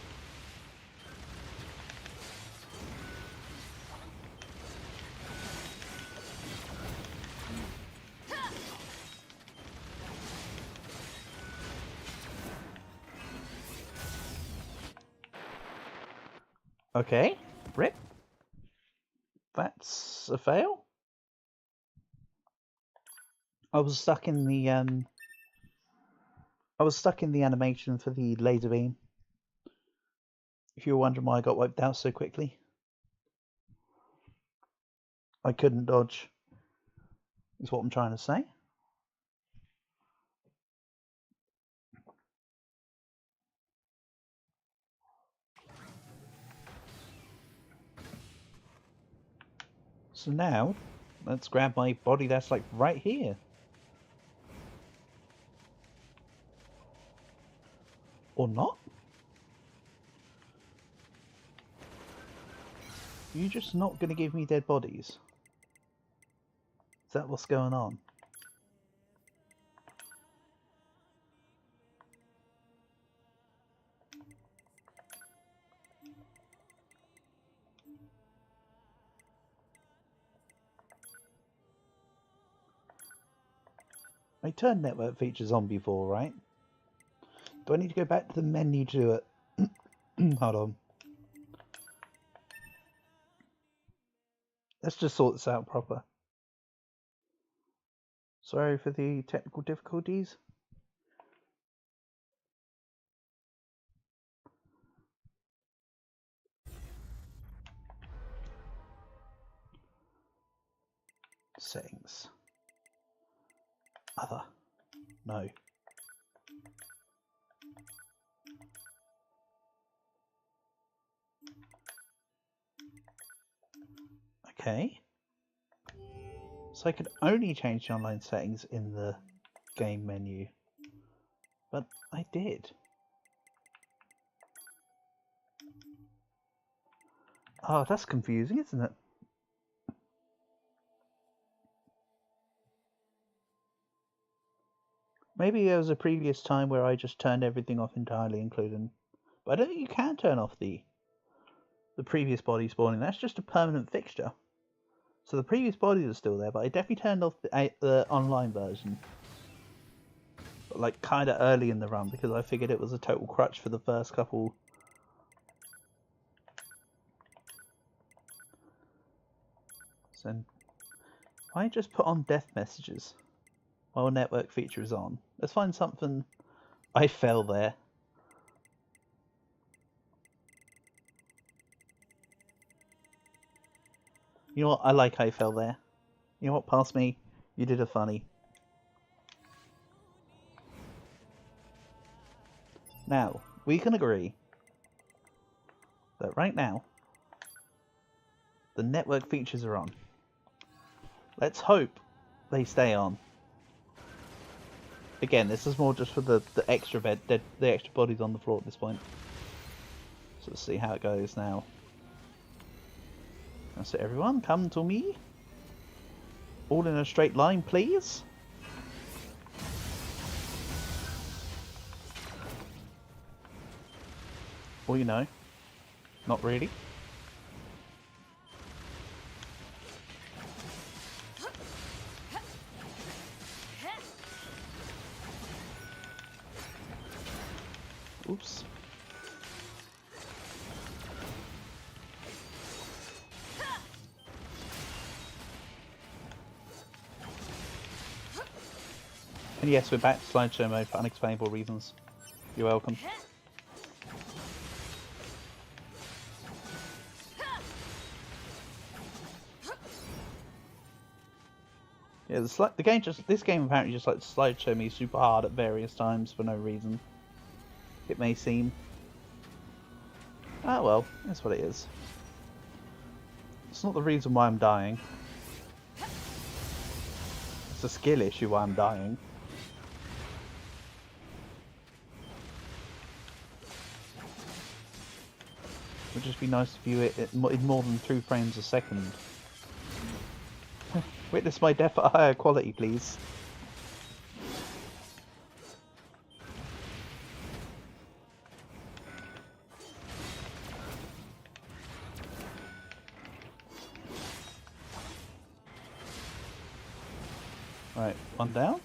Okay, rip. That's a fail. I was stuck in the animation for the laser beam. If you were wondering why I got wiped out so quickly. I couldn't dodge, is what I'm trying to say. So now, let's grab my body that's like right here. Or not? You're just not going to give me dead bodies? Is that what's going on? I turned network features on before, right? Do I need to go back to the menu to do it? Hold on. Let's just sort this out proper. Sorry for the technical difficulties. Settings. Other. No. Okay. So I could only change the online settings in the game menu. But I did. Oh, that's confusing, isn't it? Maybe there was a previous time where I just turned everything off entirely, including... But I don't think you can turn off the previous body spawning. That's just a permanent fixture. So the previous bodies are still there, but I definitely turned off the online version. But like kind of early in the run, because I figured it was a total crutch for the first couple. So why just put on death messages while network feature is on? Let's find something. I fell there. You know what? I like I fell there. You know what? Past me. You did a funny. Now, we can agree But right now, the network features are on. Let's hope they stay on. Again, this is more just for the extra the extra bodies on the floor at this point. So let's see how it goes now. That's it, everyone. Come to me. All in a straight line, please. Or, you know, not really. Oops. And yes, we're back to slideshow mode for unexplainable reasons. You're welcome. Yeah, the game this game apparently just like slideshow me super hard at various times for no reason. It may seem. Ah well, that's what it is. It's not the reason why I'm dying. It's a skill issue why I'm dying. It would just be nice to view it in more than 2 frames a second. Witness my death at higher quality, please. Right, one down.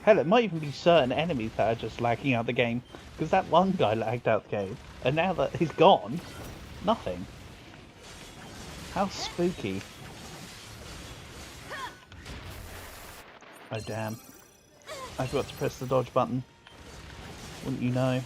Hell, it might even be certain enemies that are just lagging out the game. Because that one guy lagged out the game, and now that he's gone, nothing. How spooky. Oh damn. I forgot to press the dodge button. Wouldn't you know?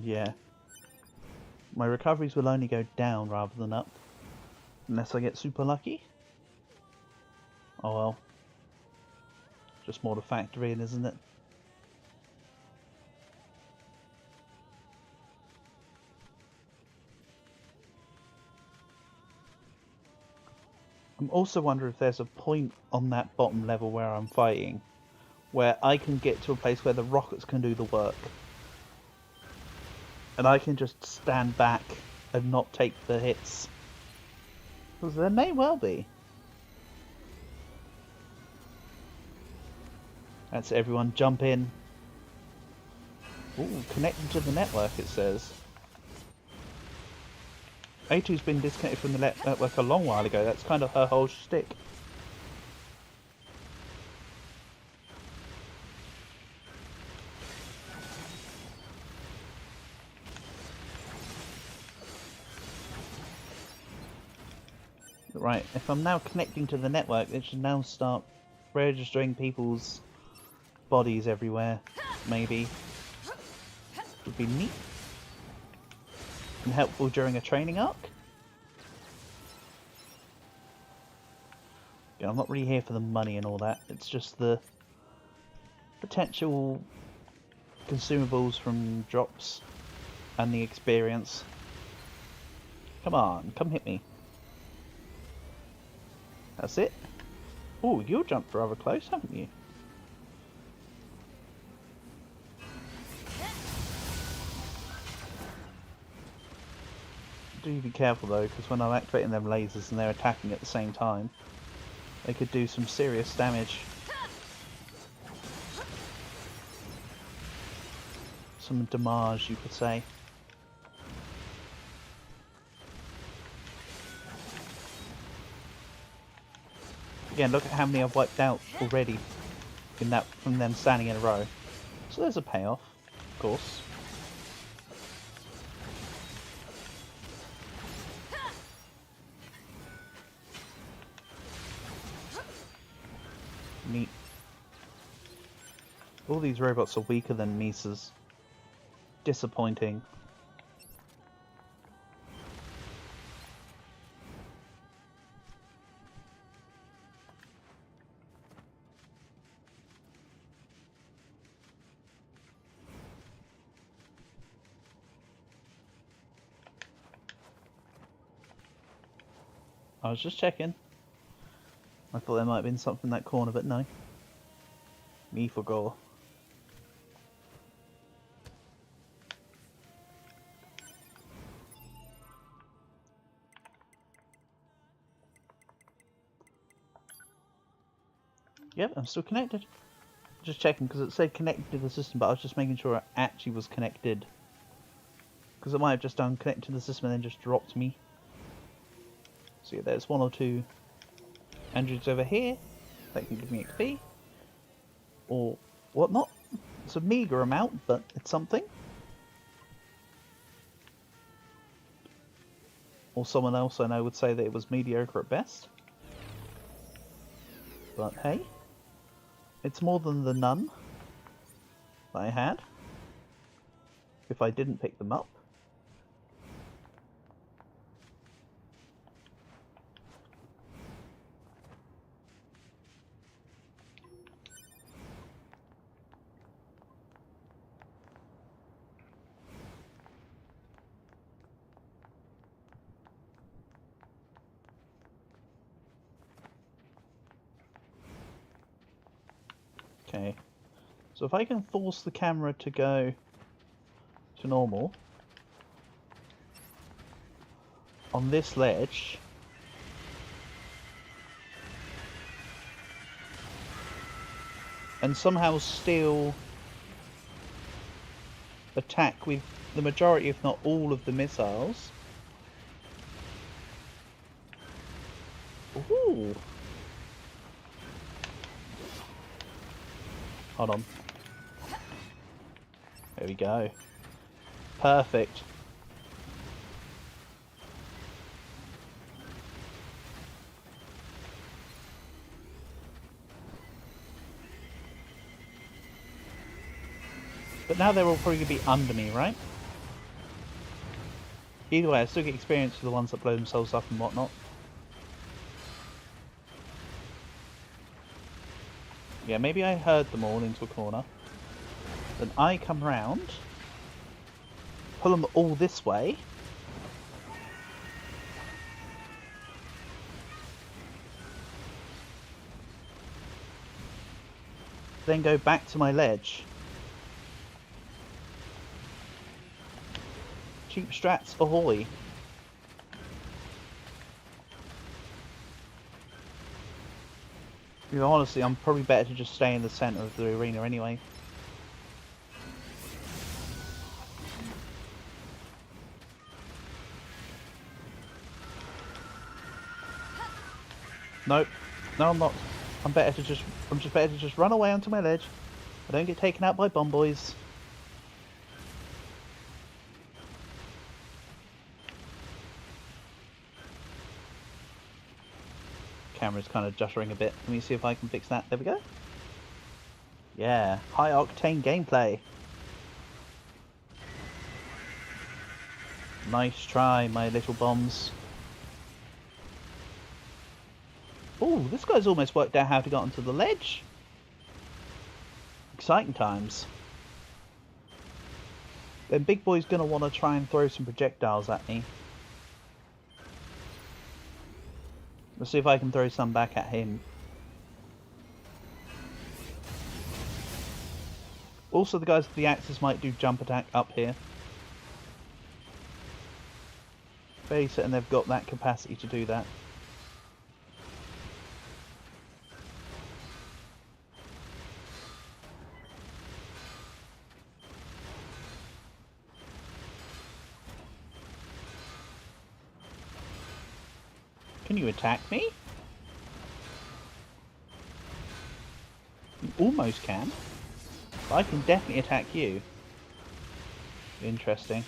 Yeah. My recoveries will only go down rather than up. Unless I get super lucky. Oh well. Just more to factor in, isn't it? I'm also wondering if there's a point on that bottom level where I'm fighting where I can get to a place where the rockets can do the work. And I can just stand back and not take the hits. Because there may well be. That's it, everyone, jump in. Ooh, connected to the network, it says. A2's been disconnected from the network a long while ago. That's kind of her whole shtick. Right, if I'm now connecting to the network, it should now start registering people's bodies everywhere, maybe. Would be neat. And helpful during a training arc. Yeah, I'm not really here for the money and all that, it's just the potential consumables from drops and the experience. Come on, come hit me. That's it. Oh, you jumped rather close, haven't you? Do be careful though, because when I'm activating them lasers and they're attacking at the same time, they could do some serious damage. Some damage, you could say. Again, look at how many I've wiped out already in that from them standing in a row. So there's a payoff, of course. Neat. All these robots are weaker than Misa's. Disappointing. I was just checking. I thought there might have been something in that corner, but no. Me for gore. Yep, I'm still connected. Just checking because it said connected to the system, but I was just making sure it actually was connected. Because it might have just done connect to the system and then just dropped me. So yeah, there's 1 or 2 androids over here that can give me XP. Or whatnot. It's a meager amount, but it's something. Or someone else I know would say that it was mediocre at best. But hey, it's more than the none that I had if I didn't pick them up. Okay, so if I can force the camera to go to normal on this ledge, and somehow still attack with the majority, if not all, of the missiles. Ooh. Hold on. There we go. Perfect. But now they're all probably going to be under me, right? Either way, I still get experience for the ones that blow themselves up and whatnot. Yeah, maybe I herd them all into a corner. Then I come round, pull them all this way. Then go back to my ledge. Cheap strats ahoy. You know, honestly, I'm probably better to just stay in the centre of the arena anyway. Nope. No, I'm not. I'm just better to just run away onto my ledge. I don't get taken out by bomb boys. Camera's kind of juttering a bit. Let me see if I can fix that. There we go. Yeah, high octane gameplay. Nice try, my little bombs. Oh, this guy's almost worked out how to get onto the ledge. Exciting times. Then Big Boy's gonna want to try and throw some projectiles at me. Let's see if I can throw some back at him. Also, the guys with the axes might do jump attack up here. Fairly certain they've got that capacity to do that. Can you attack me? You almost can. But I can definitely attack you. Interesting.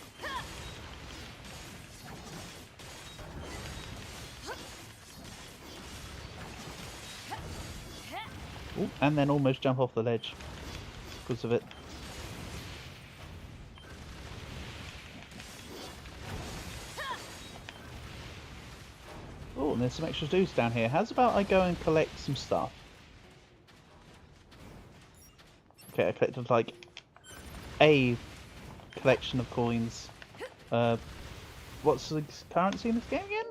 Ooh, and then almost jump off the ledge because of it. Oh, and there's some extra dudes down here. How's about I go and collect some stuff? Okay, I collected like a collection of coins. What's the currency in this game again?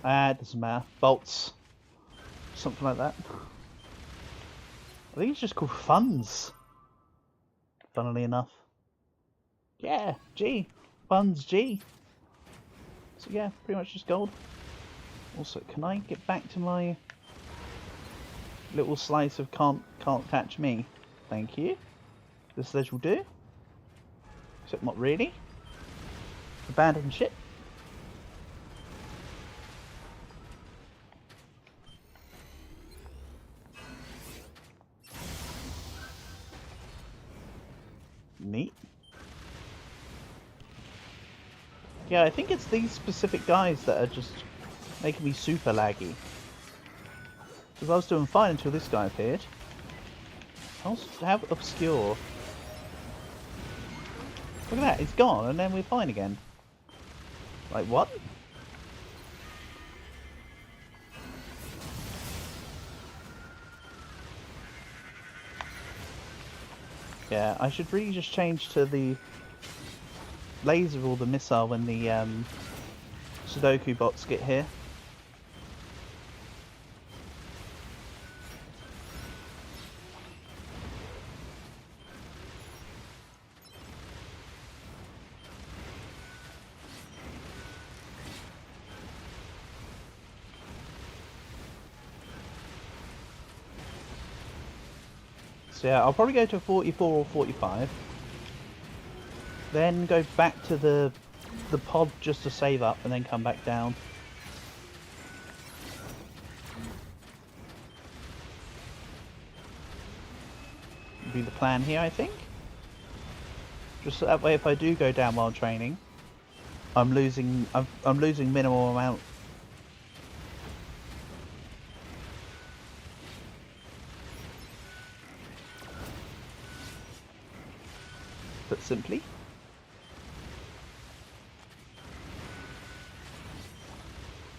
It doesn't matter. Bolts. Something like that. I think it's just called funds. Funnily enough. Yeah, G. Funds G. So yeah, pretty much just gold. Also, can I get back to my little slice of can't catch me? Thank you. This ledge will do. Except not really. Abandoned ship. Neat. Yeah, I think it's these specific guys that are just making me super laggy. Because I was doing fine until this guy appeared. How obscure. Look at that, it's gone and then we're fine again. Like, what? Yeah, I should really just change to the laser or the missile when the Sudoku bots get here. So yeah, I'll probably go to 44 or 45. Then go back to the pod just to save up and then come back down. Would be the plan here, I think. Just so that way if I do go down while training, I'm losing minimal amount. Put simply.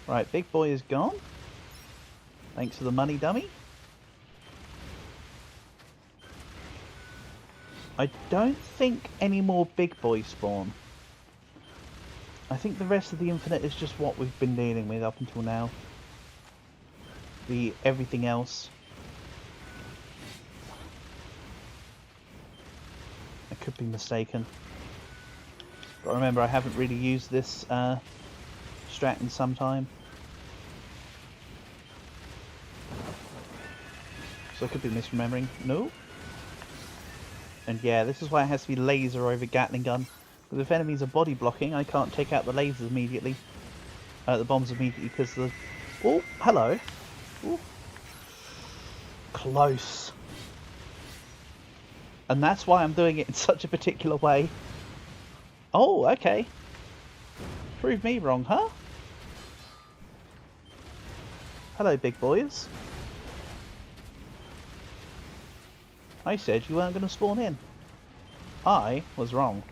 Right, big boy is gone. Thanks to the money dummy. I don't think any more big boys spawn. I think the rest of the infinite is just what we've been dealing with up until now. Everything else. I could be mistaken. But remember, I haven't really used this strat in some time. So I could be misremembering. No. And yeah, this is why it has to be laser over Gatling gun. Because if enemies are body blocking, I can't take out the lasers immediately. The bombs immediately because the... Oh, hello. Ooh. Close. And that's why I'm doing it in such a particular way. Oh, okay. Prove me wrong, huh? Hello, big boys. I said you weren't going to spawn in. I was wrong.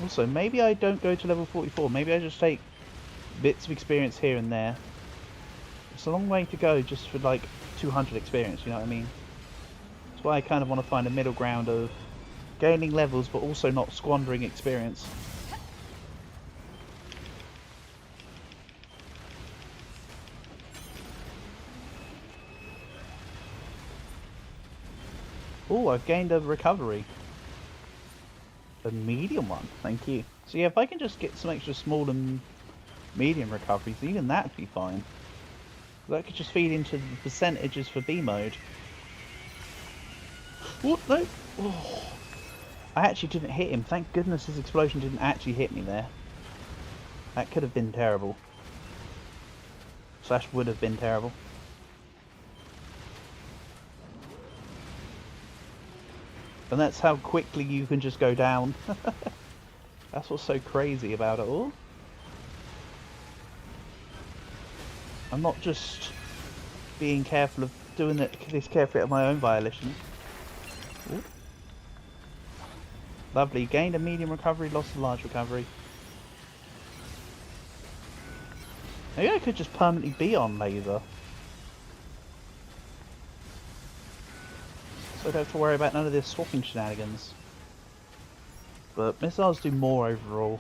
Also, maybe I don't go to level 44. Maybe I just take bits of experience here and there. It's a long way to go just for like 200 experience, you know what I mean? That's why I kind of want to find a middle ground of gaining levels but also not squandering experience. Oh, I've gained a recovery. A medium one, thank you. So yeah, if I can just get some extra small and medium recoveries, even that'd be fine. That could just feed into the percentages for B mode. Oh, no! Oh. I actually didn't hit him. Thank goodness his explosion didn't actually hit me there. That could have been terrible. Slash would have been terrible. And that's how quickly you can just go down. That's what's so crazy about it all. I'm not just being careful of doing this carefully at my own violation. Ooh. Lovely. Gained a medium recovery, lost a large recovery. Maybe I could just permanently be on laser. So I don't have to worry about none of this swapping shenanigans. But missiles do more overall.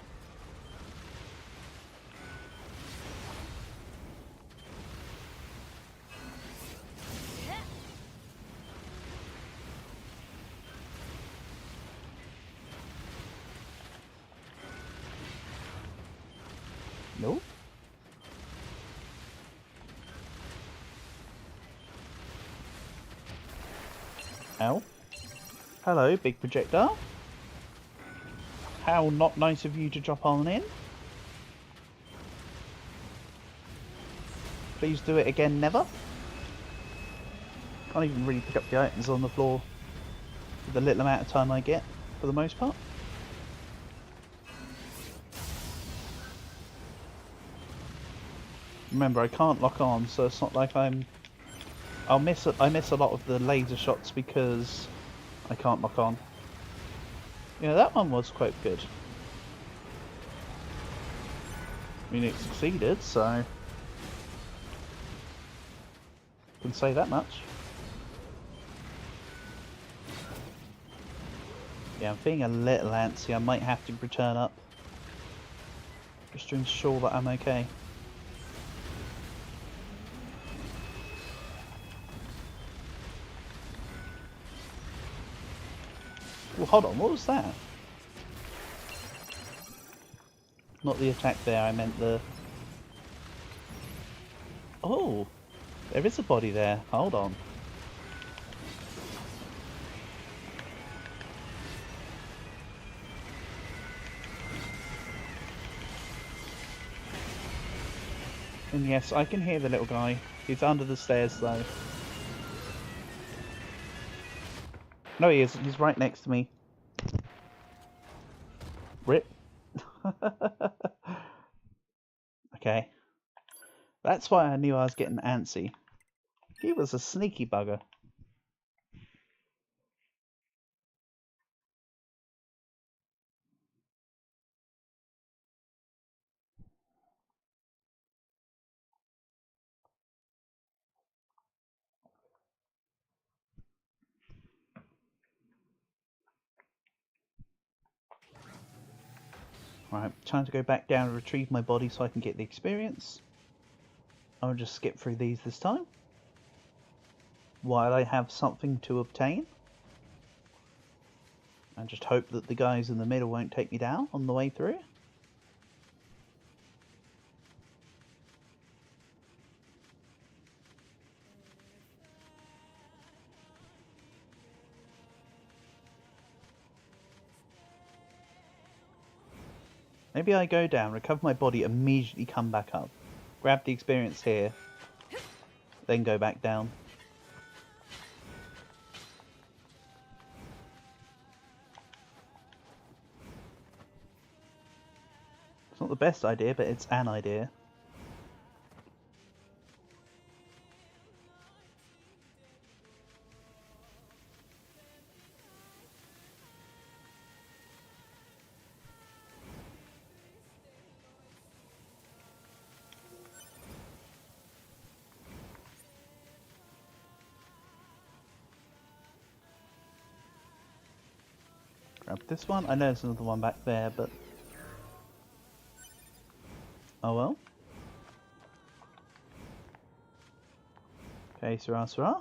Nope. Ow. Hello, big projectile. How not nice of you to drop on in. Please do it again, never. Can't even really pick up the items on the floor with the little amount of time I get, for the most part. Remember, I can't lock on, so it's not like I miss a lot of the laser shots because I can't lock on. Yeah, that one was quite good. I mean, it succeeded, so I can say that much. Yeah, I'm feeling a little antsy. I might have to return up just to ensure that I'm okay. Well, hold on, what was that? Not the attack there, I meant the... Oh! There is a body there, hold on. And yes, I can hear the little guy. He's under the stairs though. No, he isn't, he's right next to me. Rip. Okay. That's why I knew I was getting antsy. He was a sneaky bugger. Right, time to go back down and retrieve my body so I can get the experience. I'll just skip through these this time, while I have something to obtain. And just hope that the guys in the middle won't take me down on the way through. Maybe I go down, recover my body, immediately come back up. Grab the experience here, then go back down. It's not the best idea, but it's an idea. Grab this one. I know there's another one back there, but... oh well. Okay, Sarah, Sarah.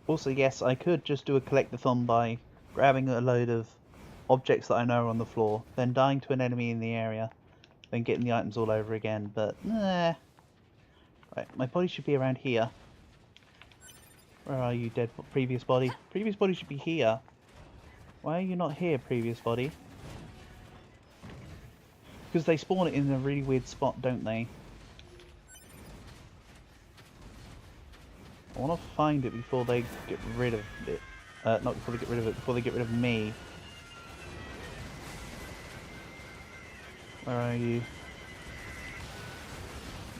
Also, yes, I could just do a collectathon by grabbing a load of objects that I know are on the floor, then dying to an enemy in the area, then getting the items all over again, but nah. Right, my body should be around here. Where are you, dead previous body? Previous body should be here. Why are you not here, previous body? Because they spawn it in a really weird spot, don't they? I want to find it before they get rid of it. Not before they get rid of it, before they get rid of me. Where are you?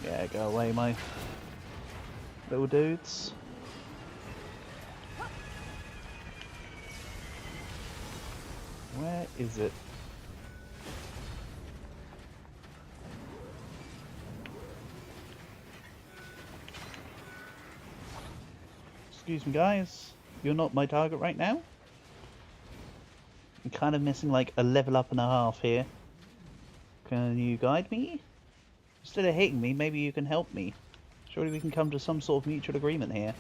Yeah, go away, my little dudes. Where is it? Excuse me, guys. You're not my target right now. I'm kind of missing like a level up and a half here. Can you guide me? Instead of hitting me, maybe you can help me. Surely we can come to some sort of mutual agreement here.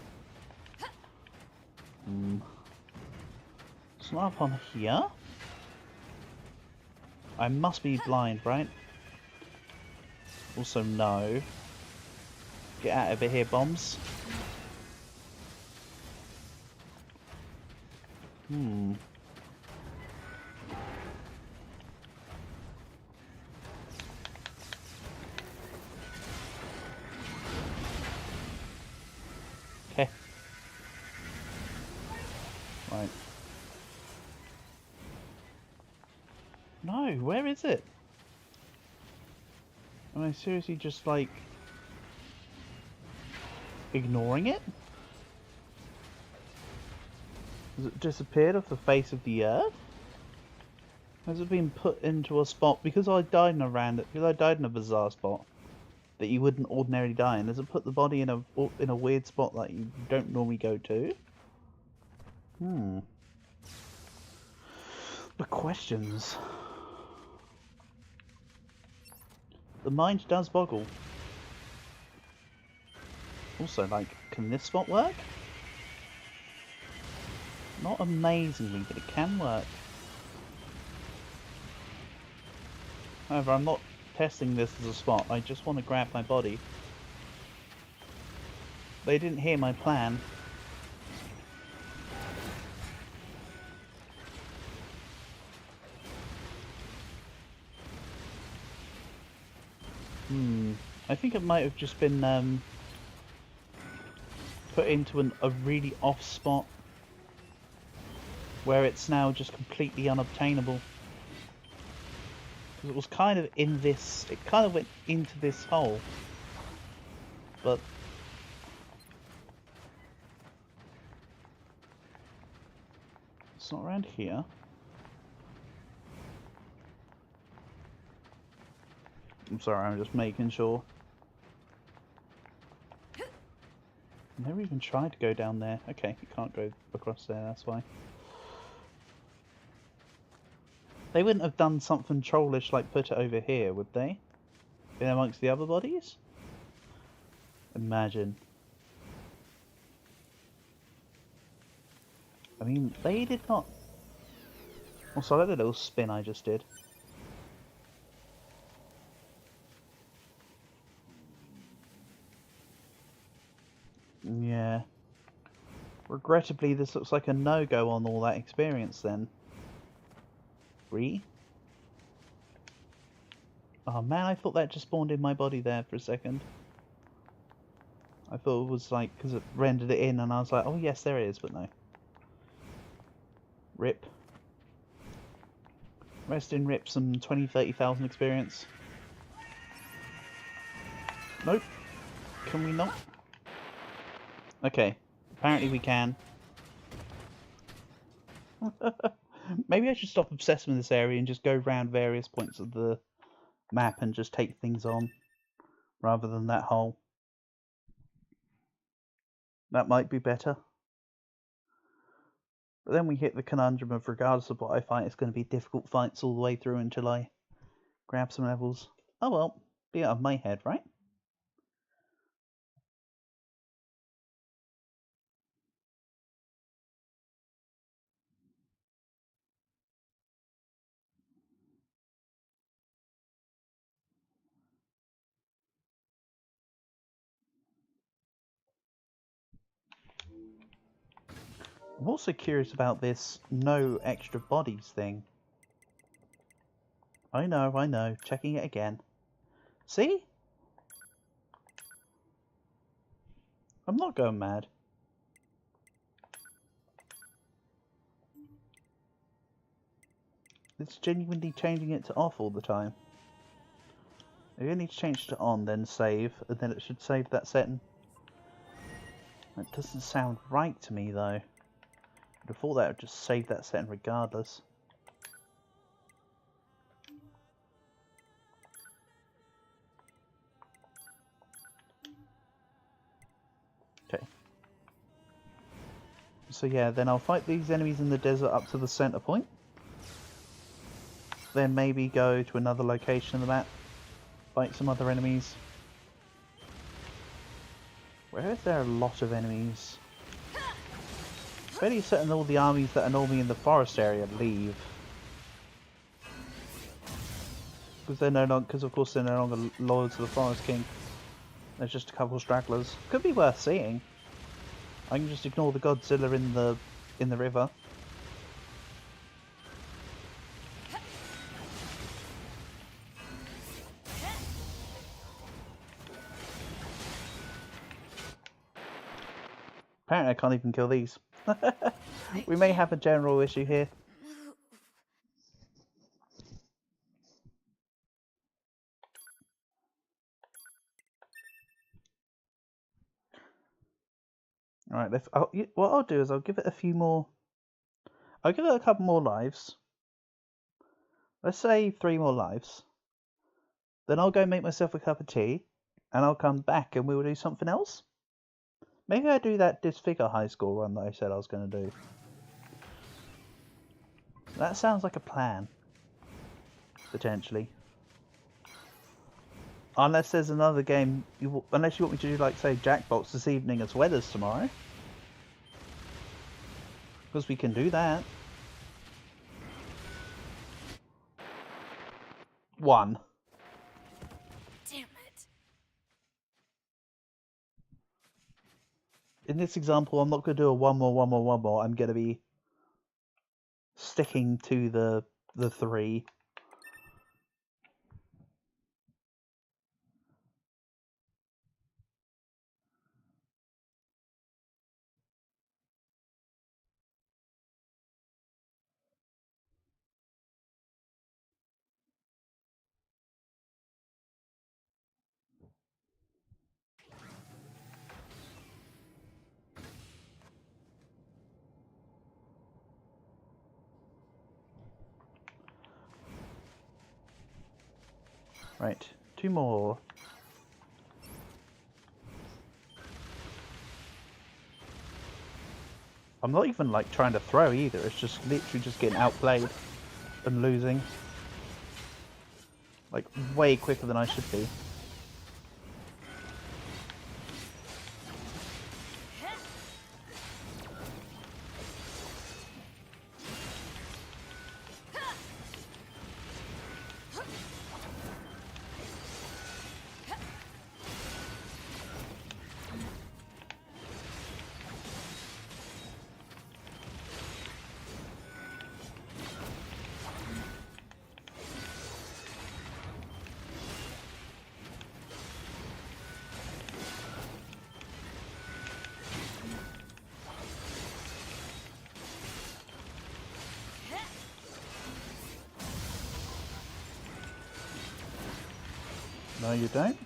It's not up on here. I must be blind, right? Also, no. Get out of here, bombs. Okay. Right. No, where is it? Am I seriously just like ignoring it? Has it disappeared off the face of the earth? Has it been put into a spot because I died in a bizarre spot that you wouldn't ordinarily die in? Has it put the body in a weird spot that you don't normally go to? The questions. The mind does boggle. Also, like, can this spot work? Not amazingly, but it can work. However, I'm not testing this as a spot. I just want to grab my body. They didn't hear my plan. I think it might have just been put into a really off spot where it's now just completely unobtainable. Because it was kind of in this, it kind of went into this hole, but it's not around here. I'm sorry, I'm just making sure. Never even tried to go down there. Okay, you can't go across there, that's why. They wouldn't have done something trollish like put it over here, would they? In amongst the other bodies? Imagine. I mean, they did not... Also, I like the little spin I just did. Yeah. Regrettably, this looks like a no-go on all that experience then. Reee? Oh man, I thought that just spawned in my body there for a second. I thought it was like, because it rendered it in and I was like, oh yes, there it is, but no. Rip. Rest in rip, some 20,000-30,000 experience. Nope. Can we not? Okay. Apparently we can. Maybe I should stop obsessing with this area and just go around various points of the map and just take things on, rather than that hole. That might be better. But then we hit the conundrum of regardless of what I fight, it's going to be difficult fights all the way through until I grab some levels. Oh well, be out of my head, right? I'm also curious about this no extra bodies thing. I know, checking it again. See? I'm not going mad. It's genuinely changing it to off all the time. You need to change it to on, then save, and then it should save that setting. That doesn't sound right to me though. I'd have thought that would just save that setting regardless. Okay. So yeah, then I'll fight these enemies in the desert up to the center point. Then maybe go to another location of the map, fight some other enemies. Where is there a lot of enemies? Fairly certain all the armies that are normally in the forest area leave. Because they're no longer, because of course they're no longer loyal to the Forest King. There's just a couple of stragglers. Could be worth seeing. I can just ignore the Godzilla in the river. Apparently I can't even kill these. We may have a general issue here. Alright, what I'll do is I'll give it a few more... I'll give it a couple more lives. Let's say 3 more lives. Then I'll go make myself a cup of tea. And I'll come back and we will do something else. Maybe I'll do that Disfigure high score run that I said I was going to do. That sounds like a plan. Potentially. Unless there's another game, unless you want me to do, like, say, Jackbox this evening as well as tomorrow. Because we can do that. 1. Damn it. In this example, I'm not going to do a 1 more, 1 more, 1 more. I'm going to be sticking to the 3. Right, 2 more. I'm not even, like, trying to throw either. It's just literally just getting outplayed and losing. Like, way quicker than I should be. No, you don't.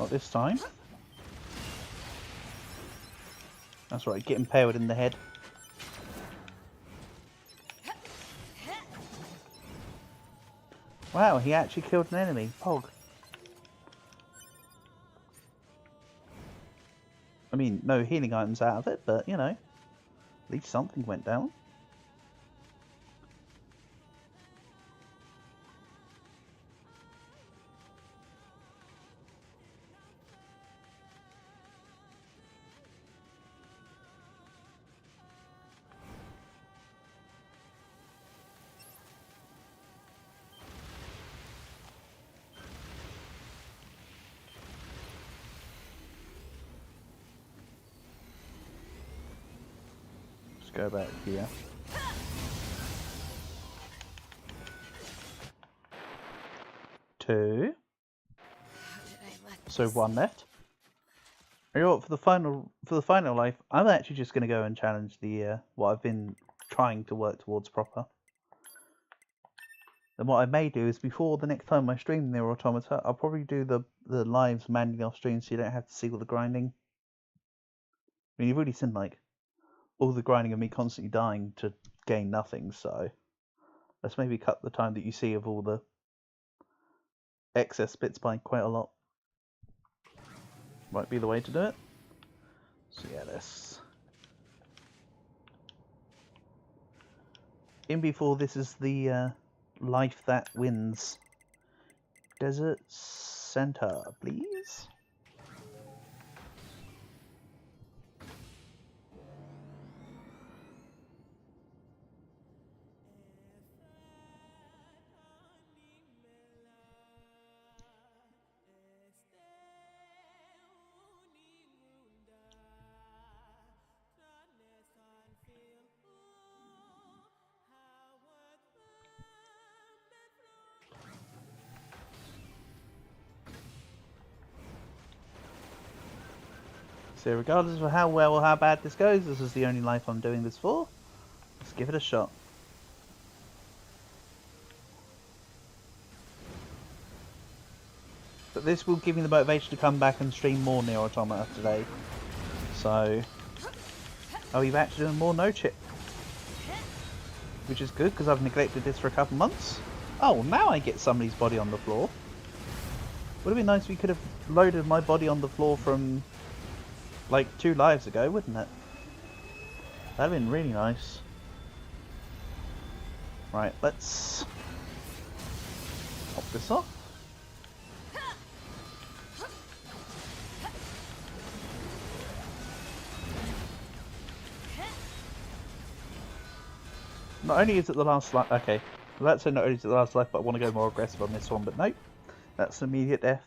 Not this time. That's right, get impaled in the head. Wow, he actually killed an enemy. Pog. I mean, no healing items out of it, but, you know, at least something went down. Let's go back here. Two. So 1 left. You know what, for the final life, I'm actually just going to go and challenge the what I've been trying to work towards proper. Then what I may do is before the next time I stream NieR Automata, I'll probably do the lives manually off stream so you don't have to see all the grinding. I mean, you've already seen like all the grinding of me constantly dying to gain nothing, so let's maybe cut the time that you see of all the excess bits by quite a lot. Might be the way to do it. So yeah, this. In before this is the life that wins. Desert center, please. So regardless of how well or how bad this goes, this is the only life I'm doing this for. Let's give it a shot. But this will give me the motivation to come back and stream more NieR Automata today. So I'll be back to doing more Nochip. Which is good, because I've neglected this for a couple months. Oh, now I get somebody's body on the floor. Would have been nice if we could have loaded my body on the floor from like 2 lives ago, wouldn't it? That'd have been really nice. Right, let's pop this off. Not only is it the last life, okay, well, that's not only is it the last life, but I want to go more aggressive on this one, but nope, that's immediate death.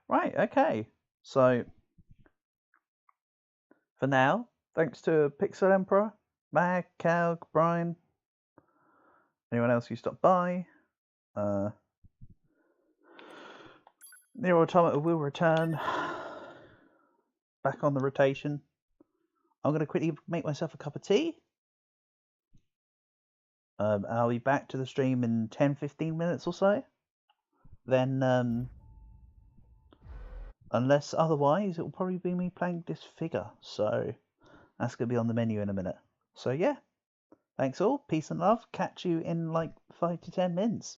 Right, okay, so for now, thanks to Pixel Emperor, Mag, Calg, Brian, anyone else who stopped by, NieR Automata will return back on the rotation. I'm going to quickly make myself a cup of tea. I'll be back to the stream in 10-15 minutes or so. Then, unless otherwise, it will probably be me playing this figure. So that's going to be on the menu in a minute. So yeah, thanks all. Peace and love. Catch you in like 5 to 10 minutes.